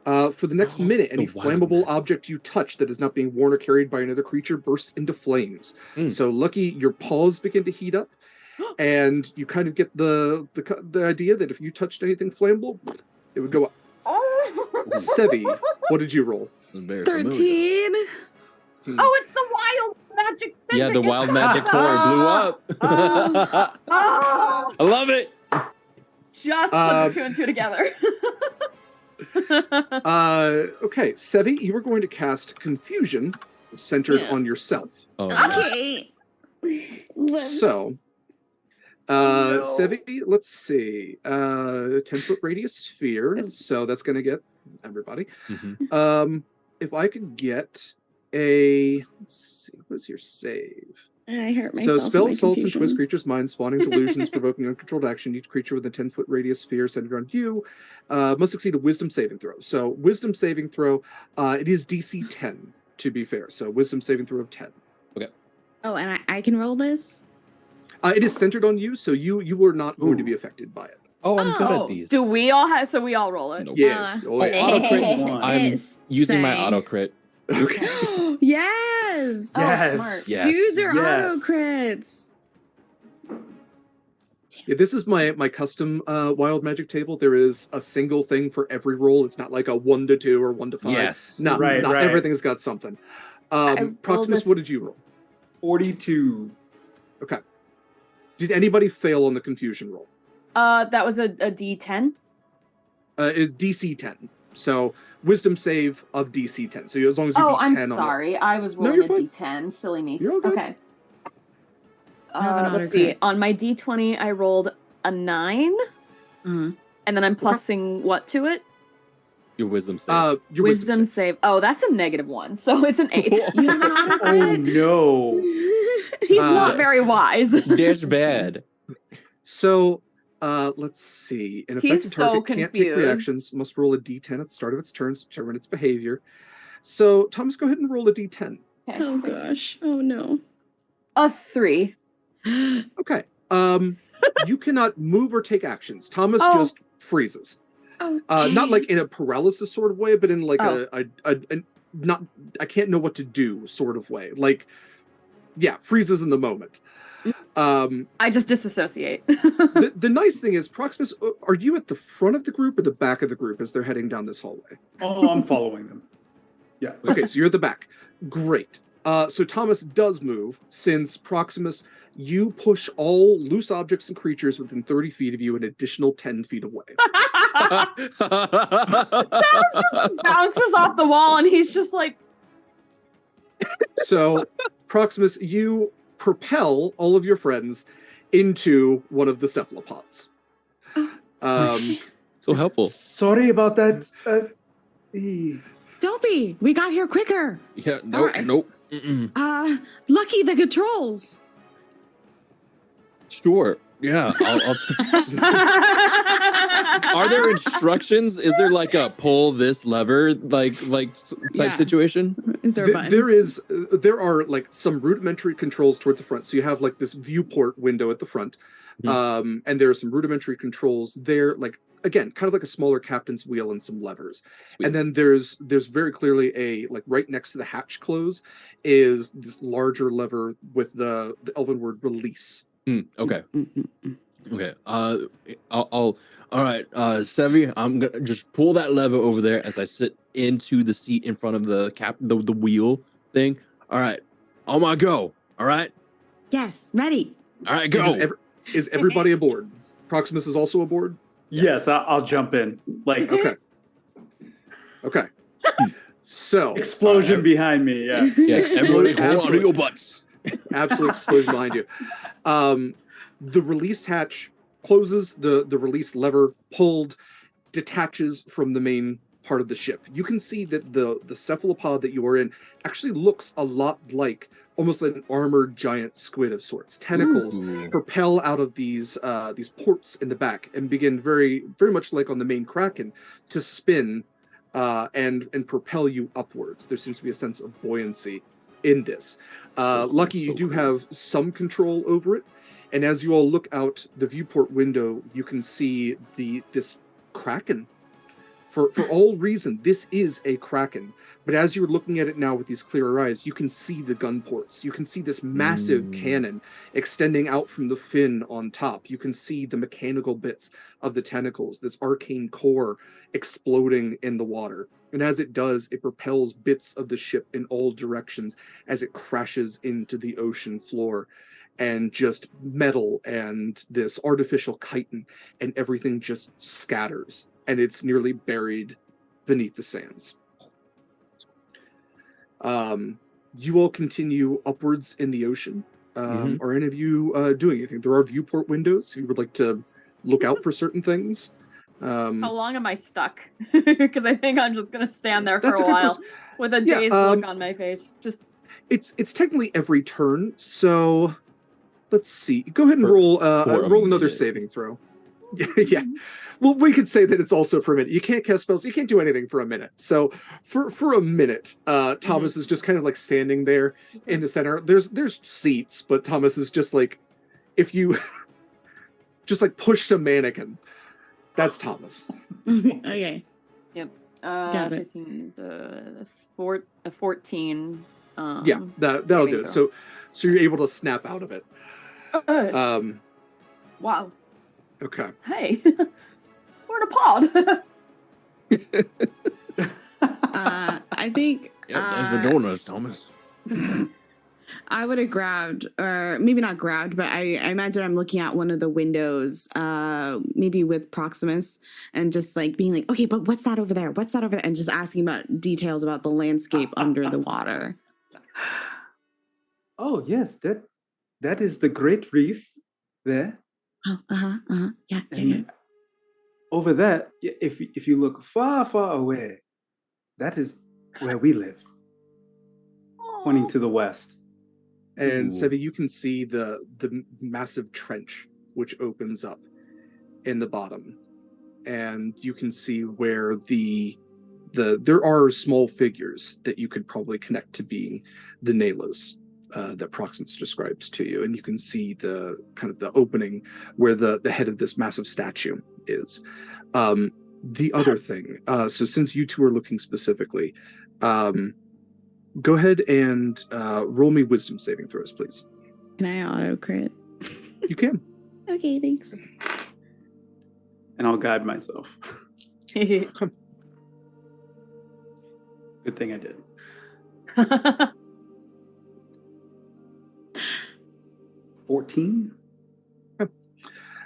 For the next minute, any the wild flammable man. object you touch that is not being worn or carried by another creature bursts into flames. So Lucky, your paws begin to heat up, and you kind of get the idea that if you touched anything flammable, it would go up. Sevie, what did you roll? Very familiar. 13. Oh, it's the wild magic thing. Yeah, that the you- wild magic core blew up. Oh, I love it. just put the 2 and 2 together. Okay, Sevie, you were going to cast Confusion centered Yeah. on yourself. Oh, Okay. So, Sevie, let's see. 10-foot radius sphere. So that's going to get everybody. Mhm. If I could get a, let's see, what is your save? I hurt myself. So in spell my assaults and confusion. twist creatures' minds, spawning delusions, provoking uncontrolled action. Each creature with a 10-foot radius sphere centered around you must succeed a wisdom saving throw. So wisdom saving throw, it is DC 10 to be fair. So wisdom saving throw of 10. Okay. Oh, and I can roll this? It is centered on you, so you are not going to be affected by it. Oh, I'm good Oh, at these. do we all have? So we all roll it. Nope. Yes. Uh, Oh, yeah. Auto crit. One. I'm Yes, using my say. auto crit. Okay. Yes! Oh, Yes. smart. Yes. Dudes are Yes. auto crits. Yeah, this is my custom wild magic table. There is a single thing for every roll. It's not like a 1 to 2 or 1 to 5. Yes. No, Right, not right. everything's got something. rolled Proximus, a- what did you roll? 42. Okay. Did anybody fail on the confusion roll? That was a D10. It's DC 10. So wisdom save of DC 10. So as long as you Oh, beat I'm 10 on sorry. I was No, rolling you're a fine. D10. Silly me. You're all good. Okay. have an Let's auto see. crit. On my D20, I rolled a 9, Mhm. and then I'm plussing what to it? Your wisdom save. Your Wisdom save. Oh, that's a -1, so it's an 8. You have an auto Oh crit? no. He's Uh, not very wise. Dash bad. So let's see. An He's affected so target can't take confused. reactions, must roll a D10 at the start of its turn to determine its behavior. So Thomas, go ahead and roll a D10. Okay, Oh thank you. gosh. Oh no. A 3. Okay. You cannot move or take actions. Thomas Oh. just freezes. Oh, Not like in a paralysis sort of way, but in like Oh. a not I can't know what to do sort of way. Like, yeah, freezes in the moment. I just disassociate. The nice thing is, Proximus, are you at the front of the group or the back of the group as they're heading down this hallway? Oh, I'm following them. Yeah. Okay, so you're at the back. Great. So Thomas does move, since Proximus, you push all loose objects and creatures within 30 feet of you an additional 10 feet away. Thomas just bounces off the wall, and he's just like, So, Proximus, you propel all of your friends into one of the cephalopods. So helpful. Sorry about that. don't be. We got here quicker. Yeah. Nope. right. Nope. Mm-mm. Lucky the controls. Sure. Yeah. I'll Are there instructions? Is there like a pull this lever type Yeah. situation? Is there a button? There are like some rudimentary controls towards the front. So you have like this viewport window at the front, and there are some rudimentary controls there, like again, kind of like a smaller captain's wheel and some levers. Sweet. And then there's very clearly a like right next to the hatch close is this larger lever with the elven word release. Okay. Mm-mm-mm. Okay. All right. Sevie, I'm gonna just pull that lever over there as I sit into the seat in front of the the wheel thing. All right. On my go. All right. Yes, ready. All right. And Go. is everybody aboard? Proximus is also aboard. Yes, I'll jump in. Like Okay. So explosion behind me. Yeah. Yeah. Everybody, hold on to Absolutely. your butts. Absolute explosion behind you. The release hatch closes, the release lever pulled, detaches from the main part of the ship. You can see that the cephalopod that you are in actually looks a lot like almost like an armored giant squid of sorts. Tentacles Ooh. propel out of these ports in the back and begin very much like on the main Kraken to spin and propel you upwards. There seems to be a sense of buoyancy in this. Lucky you do have some control over it, and as you all look out the viewport window, you can see this Kraken. For all reason, this is a Kraken. But as you're looking at it now with these clearer eyes, you can see the gun ports. You can see this massive cannon extending out from the fin on top. You can see the mechanical bits of the tentacles, this arcane core exploding in the water. And as it does, it propels bits of the ship in all directions as it crashes into the ocean floor. And just metal and this artificial chitin and everything just scatters. And it's nearly buried beneath the sands. You all continue upwards in the ocean. Are any of you doing anything? There are viewport windows. You would like to look out for certain things. how long am I stuck? Because I think I'm just gonna stand there for That's a a good while question. with a Yeah, dazed look on my face. Just It's technically every turn, so let's see. Go ahead and roll another minute. saving throw. Yeah. Well, we could say that it's also for a minute. You can't cast spells. You can't do anything for a minute. So for a minute, Thomas is just kind of like standing there in the center. There's seats, but Thomas is just like, if you just like push a mannequin, that's Thomas. Okay. Yep. Got it. 15, a 14. Yeah, that'll do it. So you're able to snap out of it. Wow. Okay. Hey, we're in a pod. I think. Thanks for joining us, Thomas. I would have grabbed, or maybe not grabbed, but I imagine I'm looking at one of the windows, maybe with Proximus, and just like being like, okay, but what's that over there? What's that over there? And just asking about details about the landscape under the water. Oh yes, that is the Great Reef there. Oh, yeah. And over there, if you look far away, that is where we live. Pointing to the west. And Sevie, you can see the massive trench which opens up in the bottom, and you can see where there are small figures that you could probably connect to being the Nalos that Proximus describes to you, and you can see the kind of the opening where the head of this massive statue is. The other thing, so since you two are looking specifically, go ahead and roll me wisdom saving throws, please. Can I auto crit? You can. Okay, thanks. And I'll guide myself. Good thing I did. 14.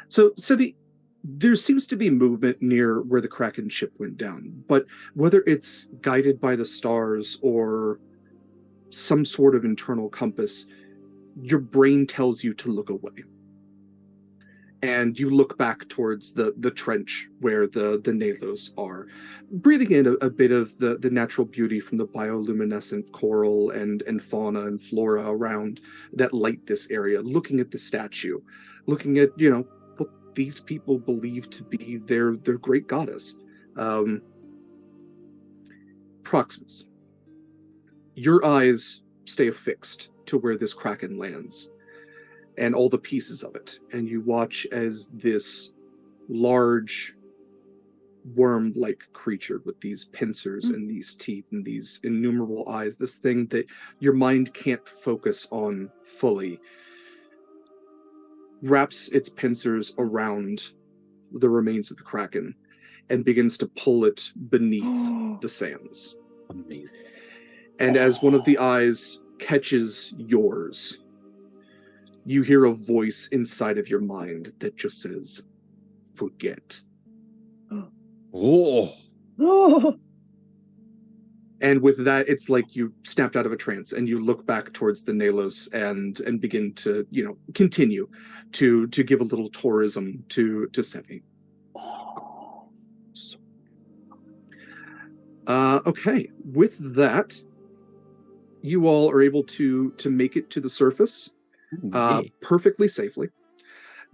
So, Sevie, there seems to be movement near where the Kraken ship went down, but whether it's guided by the stars or some sort of internal compass, your brain tells you to look away. And you look back towards the trench where the Nalos are, breathing in a bit of the natural beauty from the bioluminescent coral and fauna and flora around that light this area, looking at the statue, looking at, what these people believe to be their great goddess. Proximus, your eyes stay affixed to where this Kraken lands and all the pieces of it, and you watch as this large worm-like creature with these pincers and these teeth and these innumerable eyes, this thing that your mind can't focus on fully, wraps its pincers around the remains of the Kraken and begins to pull it beneath the sands. Amazing. And as one of the eyes catches yours, you hear a voice inside of your mind that just says, "Forget." Oh. And with that, it's like you snapped out of a trance and you look back towards the Nalos and begin to, continue to give a little tourism to Sevie. Okay, with that, you all are able to make it to the surface perfectly safely.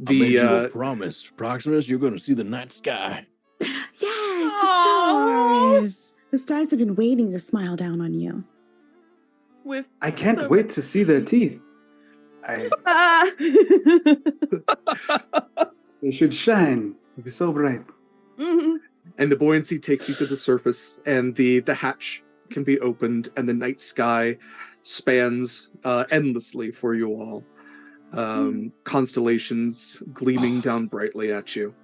I made you a promise, Proximus. You're going to see the night sky. Yes, the stars. The stars have been waiting to smile down on you. I can't wait to see their teeth. They should shine so bright. Mm-hmm. And the buoyancy takes you to the surface, and the hatch can be opened, and the night sky spans endlessly for you all. Constellations gleaming down brightly at you.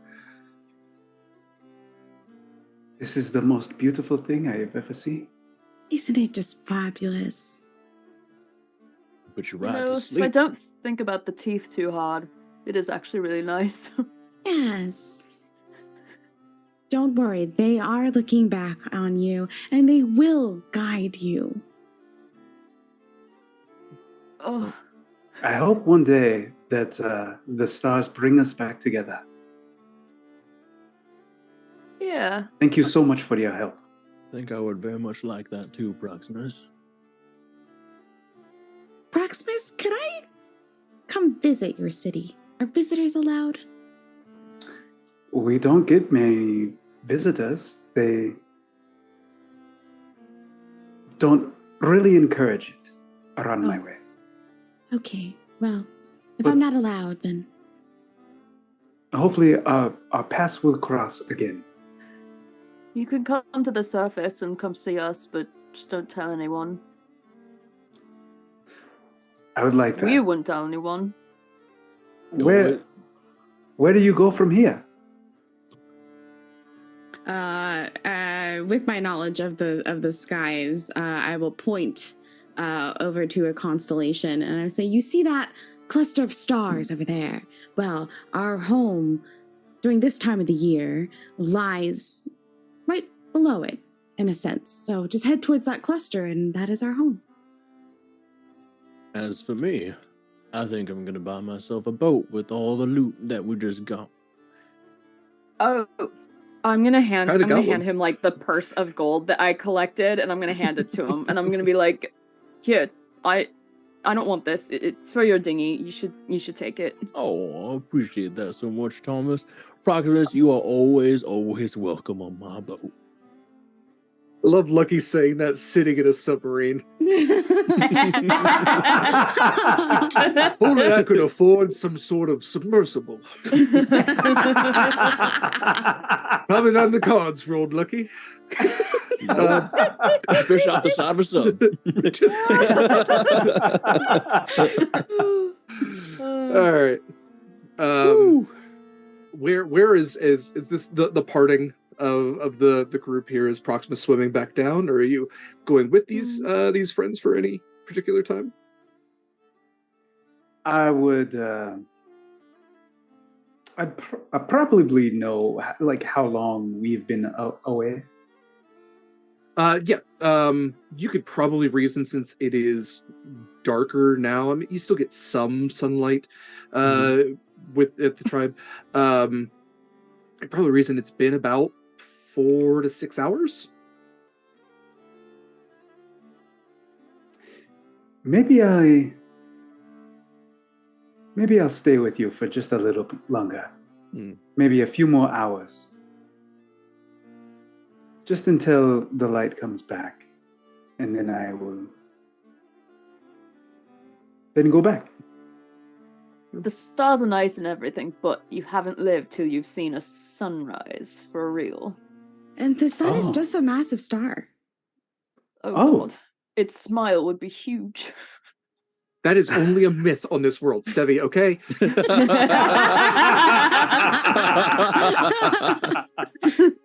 This is the most beautiful thing I have ever seen. Isn't it just fabulous? Put you right to If sleep. I don't think about the teeth too hard, it is actually really nice. Yes. Don't worry, they are looking back on you, and they will guide you. Oh, I hope one day that the stars bring us back together. yeah. Thank you so much for your help. I think I would very much like that too, Proximus. Proximus, could I come visit your city? Are visitors allowed? We don't get many visitors. They don't really encourage it around my way. Okay, well, if But- I'm not allowed, then... Hopefully our paths will cross again. You can come to the surface and come see us, but just don't tell anyone. I would like that. We wouldn't tell anyone. Where do you go from here? With my knowledge of the skies, I will point over to a constellation, and I say, "You see that cluster of stars over there? Well, our home during this time of the year lies right below it, in a sense. So just head towards that cluster, and that is our home." As for me, I think I'm gonna buy myself a boat with all the loot that we just got. Oh, I'm gonna hand one. him like the purse of gold that I collected, and I'm gonna hand it to him, and I'm gonna be like, "Here, I don't want this. It's for your dinghy. You should take it." Oh, I appreciate that so much, Thomas. Proximus, you are always welcome on my boat. I love Lucky saying that sitting in a submarine. Only I could afford some sort of submersible. Probably not in the cards for old Lucky. Fish out the side of a sub. All right. Where is this the parting of the group here? Is Proximus swimming back down, or are you going with these friends for any particular time? I would. I probably know like how long we've been away. Yeah. You could probably reason, since it is darker now. I mean, you still get some sunlight at the tribe. I'd probably reason it's been about 4 to 6 hours. Maybe I'll stay with you for just a little longer. Maybe a few more hours. Just until the light comes back. And then I will then go back. The stars are nice and everything, but you haven't lived till you've seen a sunrise for real. And the sun is just a massive star. Oh. God. Its smile would be huge. That is only a myth on this world, Sevie, okay?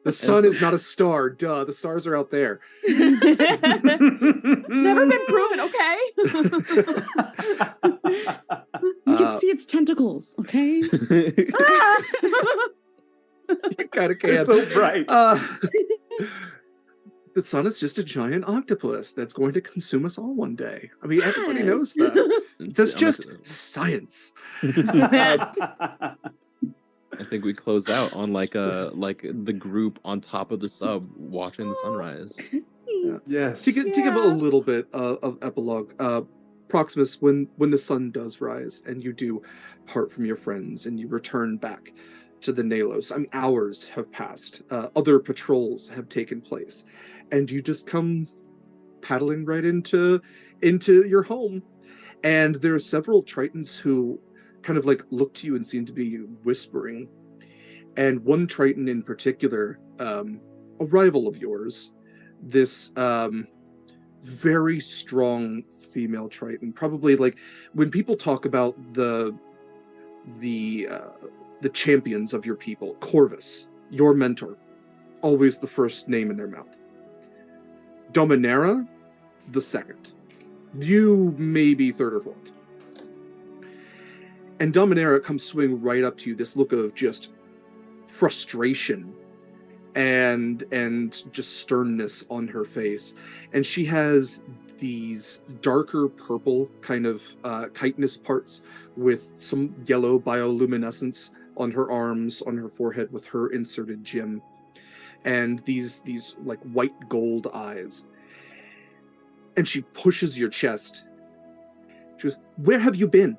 The sun is not a star. Duh, the stars are out there. It's never been proven, okay? You can see its tentacles, okay? You kind of can. It's so bright. The sun is just a giant octopus that's going to consume us all one day. I mean, everybody knows that. That's just science. I think we close out on like the group on top of the sub watching the sunrise. Yeah. Yes. To give a little bit of epilogue, Proximus, when the sun does rise and you do part from your friends and you return back to the Nalos, I mean, hours have passed. Other patrols have taken place, and you just come paddling right into your home. And there are several Tritons who kind of like look to you and seem to be whispering. And one Triton in particular, a rival of yours, this very strong female Triton, probably like when people talk about the champions of your people, Corvus, your mentor, always the first name in their mouth. Dominera, the second. You maybe third or fourth. And Dominera comes swinging right up to you, this look of just frustration and just sternness on her face. And she has these darker purple kind of chitinous parts with some yellow bioluminescence on her arms, on her forehead with her inserted gem, and these like white gold eyes. And she pushes your chest She goes, where have you been?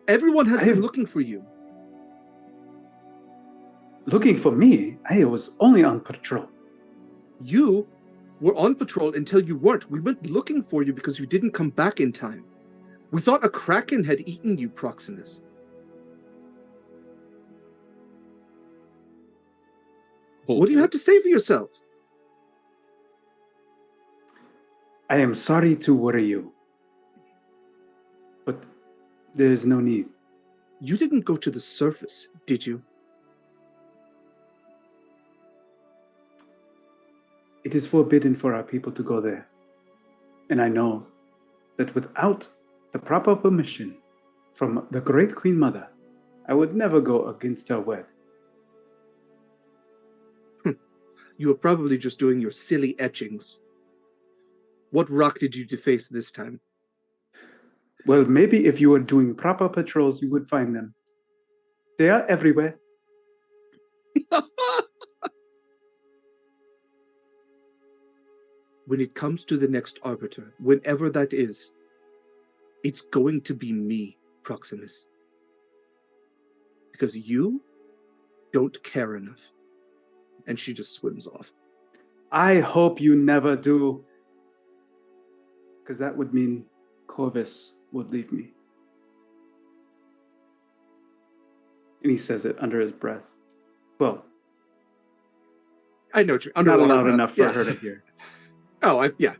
Everyone has been looking for you. Looking for me? I was only on patrol. You were on patrol until you weren't. We went looking for you because you didn't come back in time. We thought a kraken had eaten you, Proximus. What do you have to say for yourself? I am sorry to worry you, but there's no need. You didn't go to the surface, did you? It is forbidden for our people to go there. And I know that without the proper permission from the great Queen Mother, I would never go against her word. You were probably just doing your silly etchings. What rock did you deface this time? Well, maybe if you were doing proper patrols, you would find them. They are everywhere. When it comes to the next arbiter, whenever that is, it's going to be me, Proximus. Because you don't care enough. And she just swims off. I hope you never do. Because that would mean Corvus would leave me. And he says it under his breath. Well, I know what you're not loud enough for her to hear. Oh, yeah.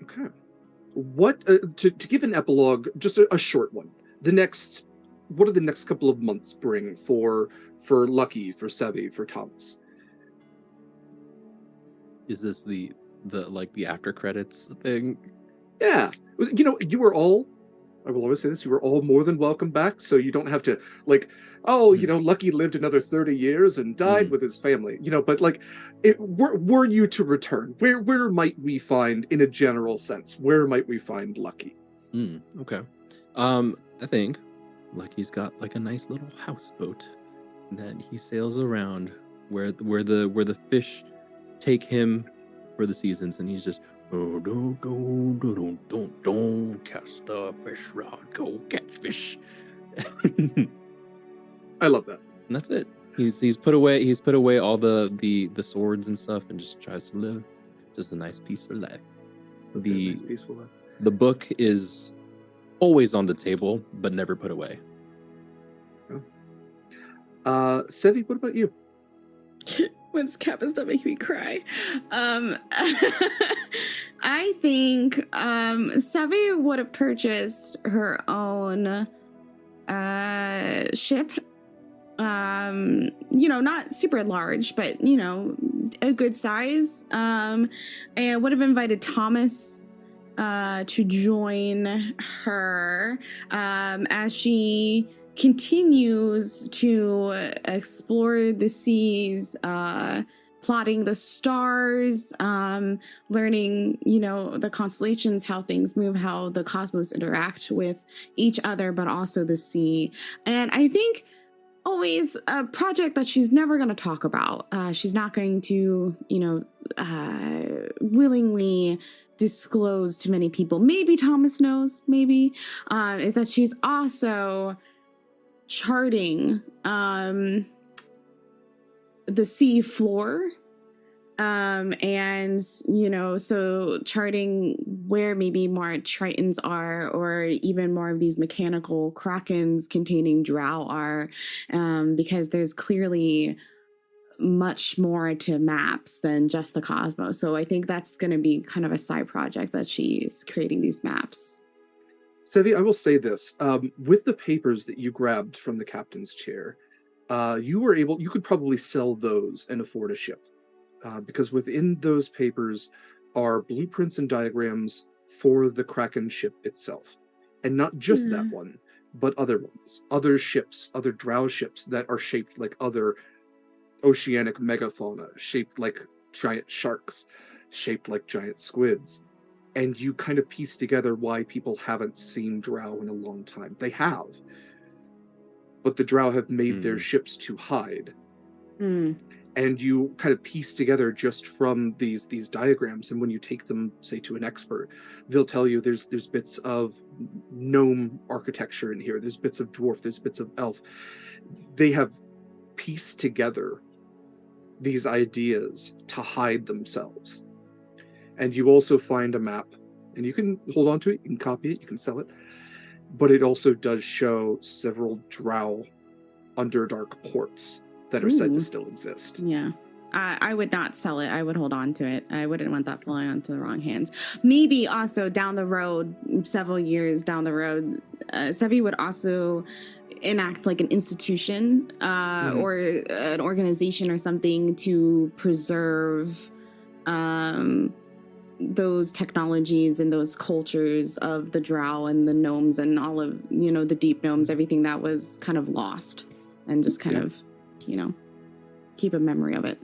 Okay. What to give an epilogue? Just a short one. What do the next couple of months bring for Lucky, for Sevie, for Thomas? Is this the after credits thing? Yeah, you were all. I will always say this: you were all more than welcome back. So you don't have to Lucky lived another 30 years and died with his family. But were you to return, where might we find, in a general sense, where might we find Lucky? Okay, I think Lucky's got like a nice little houseboat that he sails around where the fish take him for the seasons, and he's just don't cast the fish rod, go catch fish. I love that. And that's it. He's put away all the swords and stuff and just tries to live just a nice peaceful life. Nice peaceful life. The book is always on the table but never put away. Sevie, what about you? When's Kappa's not making me cry? I think Sevie would have purchased her own ship. Not super large, but a good size. And would have invited Thomas to join her as she continues to explore the seas, plotting the stars, learning, the constellations, how things move, how the cosmos interact with each other, but also the sea. And I think always a project that she's never going to talk about. She's not going to, willingly disclose to many people. Maybe Thomas knows, is that she's also charting the sea floor, and so charting where maybe more tritons are, or even more of these mechanical krakens containing drow are, because there's clearly much more to maps than just the cosmos. So I think that's going to be kind of a side project that she's creating these maps. Sevie, I will say this, with the papers that you grabbed from the captain's chair, you could probably sell those and afford a ship, because within those papers are blueprints and diagrams for the Kraken ship itself, and not just that one, but other ones, other ships, other drow ships that are shaped like other oceanic megafauna, shaped like giant sharks, shaped like giant squids. And you kind of piece together why people haven't seen drow in a long time. They have. But the drow have made their ships to hide. And and you kind of piece together just from these diagrams. And when you take them, say, to an expert, they'll tell you there's bits of gnome architecture in here, there's bits of dwarf, there's bits of elf. They have pieced together these ideas to hide themselves. And you also find a map, and you can hold on to it, you can copy it, you can sell it, but it also does show several drow Underdark ports that are said to still exist. Yeah. I would not sell it. I would hold on to it. I wouldn't want that falling onto the wrong hands. Maybe also down the road, several years down the road, Sevie would also enact like an institution or an organization or something to preserve those technologies and those cultures of the drow and the gnomes and all of, the deep gnomes, everything that was kind of lost, and just kind of, keep a memory of it.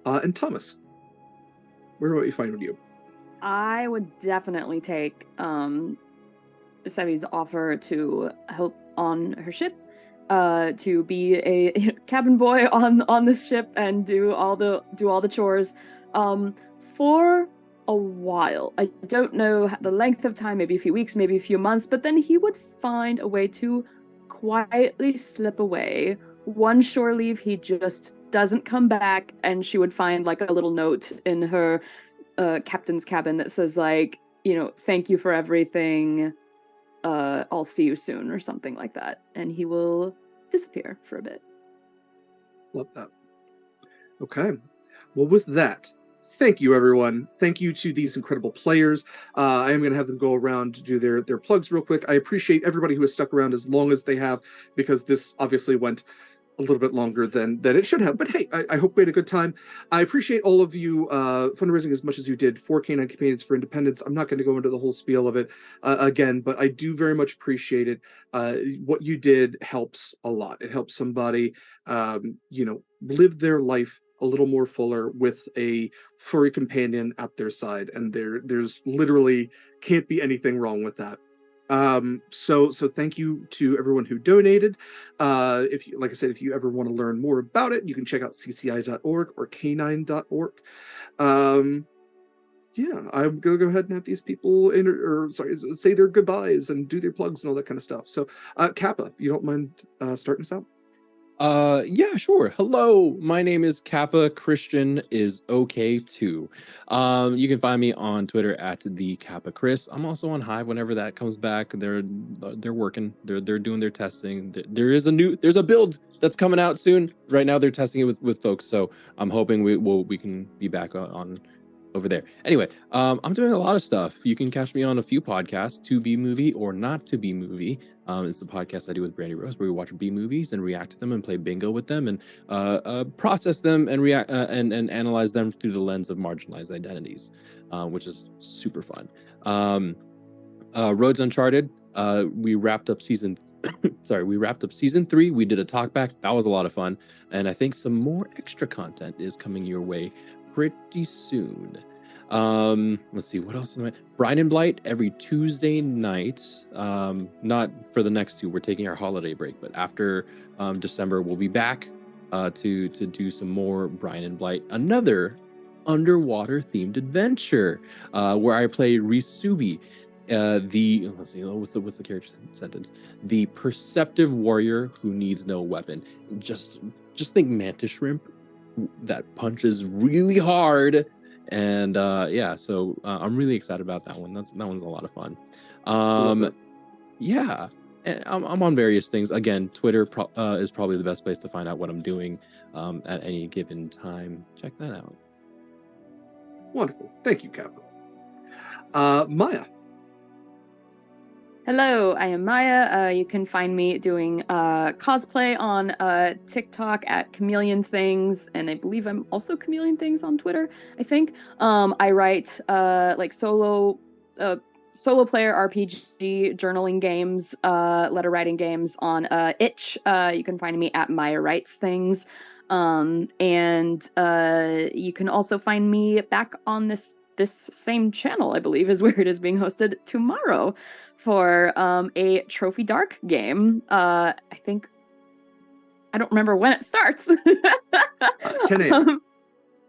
And Thomas, where do you find you? I would definitely take Sevie's offer to help on her ship, to be a cabin boy on this ship and do all the chores for a while. I don't know the length of time, maybe a few weeks, maybe a few months, but then he would find a way to quietly slip away. One shore leave, he just doesn't come back, and she would find like a little note in her captain's cabin that says like, thank you for everything, I'll see you soon, or something like that. And he will disappear for a bit. Love that. Okay. Well, with that, thank you, everyone. Thank you to these incredible players. I am going to have them go around to do their plugs real quick. I appreciate everybody who has stuck around as long as they have, because this obviously went a little bit longer than it should have. But hey, I hope we had a good time. I appreciate all of you fundraising as much as you did for Canine Companions for Independence. I'm not going to go into the whole spiel of it again, but I do very much appreciate it. What you did helps a lot. It helps somebody, live their life a little more fuller with a furry companion at their side, and there's literally can't be anything wrong with that. So thank you to everyone who donated. If you, like I said, if you ever want to learn more about it, you can check out cci.org or canine.org. Yeah, I'm gonna go ahead and have these people say their goodbyes and do their plugs and all that kind of stuff. So Kappa, if you don't mind starting us out. Yeah, sure. Hello, my name is Kappa. Christian is okay too. You can find me on Twitter at the Kappa Chris. I'm also on Hive whenever that comes back. They're working. They're doing their testing. There's a build that's coming out soon. Right now they're testing it with folks, so I'm hoping we can be back on over there. Anyway, I'm doing a lot of stuff. You can catch me on a few podcasts, To Be Movie or Not To Be Movie. It's the podcast I do with Brandy Rose, where we watch B movies and react to them and play bingo with them and process them and react and analyze them through the lens of marginalized identities, which is super fun. Roads Uncharted. We wrapped up season 3. We did a talk back. That was a lot of fun, and I think some more extra content is coming your way pretty soon. Let's see, what else am I? Brine and Blight every Tuesday night. Not for the next two, we're taking our holiday break, but after December we'll be back to do some more Brine and Blight, another underwater themed adventure where I play Risubi, let's see, what's the character sentence? The perceptive warrior who needs no weapon. Just think mantis shrimp that punches really hard. And so I'm really excited about that one. That one's a lot of fun. Yeah, and I'm on various things. Again, Twitter is probably the best place to find out what I'm doing at any given time. Check that out. Wonderful. Thank you, Kappa. Maya. Hello, I am Maya. You can find me doing cosplay on TikTok at Chameleon Things, and I believe I'm also Chameleon Things on Twitter, I think. I write like solo player RPG journaling games, letter writing games on Itch. You can find me at Maya Writes Things. And you can also find me back on this same channel, I believe, is where it is being hosted tomorrow for a Trophy Dark game. I I don't remember when it starts. 10 a.m.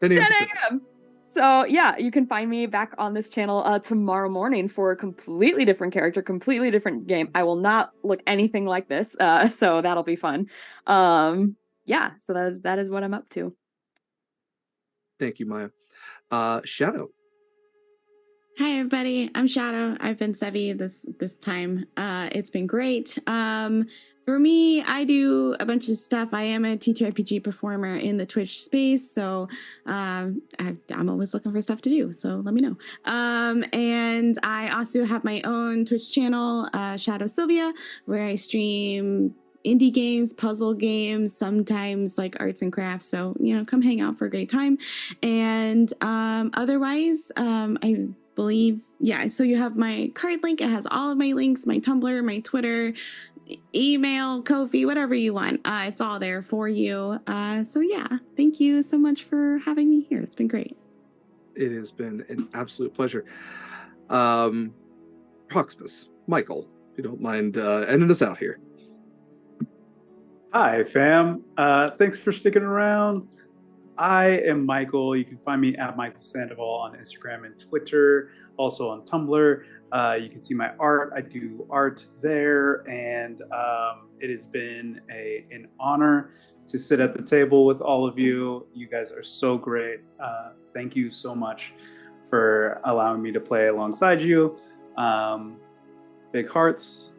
10 10 a.m. a.m. So yeah, you can find me back on this channel tomorrow morning for a completely different character, completely different game. I will not look anything like this, so that'll be fun. Yeah, so that is what I'm up to. Thank you, Maya. Shadow. Hi everybody, I'm Shadow. I've been Sevie this time. It's been great. For me, I do a bunch of stuff. I am a TTRPG performer in the Twitch space, so I'm always looking for stuff to do. So let me know. And I also have my own Twitch channel, Shadow Sylvia, where I stream indie games, puzzle games, sometimes like arts and crafts. So come hang out for a great time. And otherwise, I believe, so you have my card link. It has all of my links, my Tumblr, my Twitter, email, Ko-fi, whatever you want. It's all there for you. So yeah, thank you so much for having me here. It's been great. It has been an absolute pleasure. Proximus, Mikyl, if you don't mind ending us out here. Hi, fam. Thanks for sticking around. I am Mikyl. You can find me at Mikyl Sandoval on Instagram and Twitter, also on Tumblr. You can see my art. I do art there, and it has been an honor to sit at the table with all of you. You guys are so great. Thank you so much for allowing me to play alongside you. Big hearts.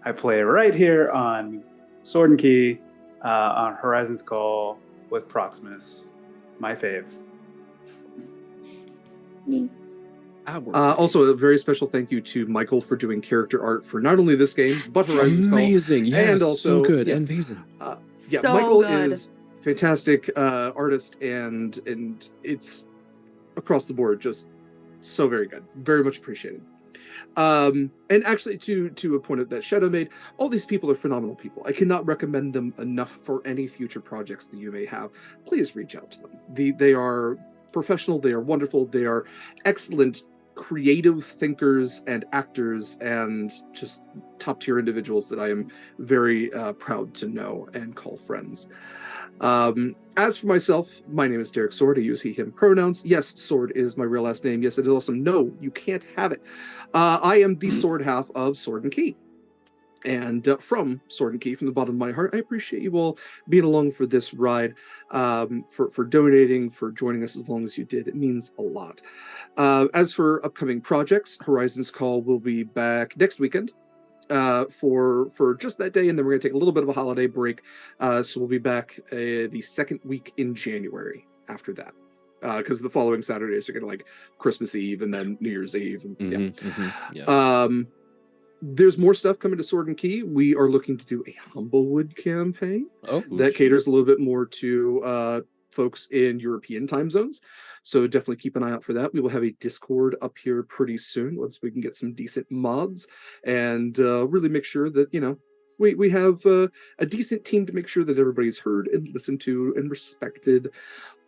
I play right here on Sword and Key on Horizon's Call with Proximus, my fave. Also, a very special thank you to Mikyl for doing character art for not only this game but Horizon's Call. Amazing, yes, and also so good, yes, amazing. So Mikyl good. is fantastic artist, and it's across the board just so very good, very much appreciated. And actually, to a point that Shadow made, all these people are phenomenal people. I cannot recommend them enough for any future projects that you may have. Please reach out to them. They are professional, they are wonderful, they are excellent creative thinkers and actors, and just top tier individuals that I am very proud to know and call friends. As for myself, my name is Derek Sword. I use he, him pronouns. Yes, Sword is my real last name. Yes, it is awesome. No, you can't have it. I am the sword half of Sword and Key. And from Sword and Key, from the bottom of my heart, I appreciate you all being along for this ride, for donating, for joining us as long as you did. It means a lot. As for upcoming projects, Horizon's Call will be back next weekend for just that day, and then we're going to take a little bit of a holiday break. So we'll be back the second week in January after that. Because the following Saturdays are going to like Christmas Eve and then New Year's Eve. And, there's more stuff coming to Sword and Key. We are looking to do a Humblewood campaign that caters a little bit more to folks in European time zones. So definitely keep an eye out for that. We will have a Discord up here pretty soon once we can get some decent mods and really make sure that, we have a decent team to make sure that everybody's heard and listened to and respected,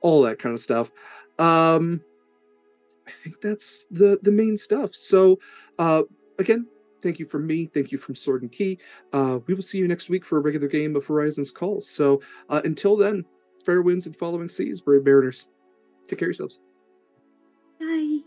all that kind of stuff. I think that's the main stuff. So again, thank you from me. Thank you from Sword and Key. We will see you next week for a regular game of Horizon's Call. So until then, fair winds and following seas, brave mariners. Take care of yourselves. Bye.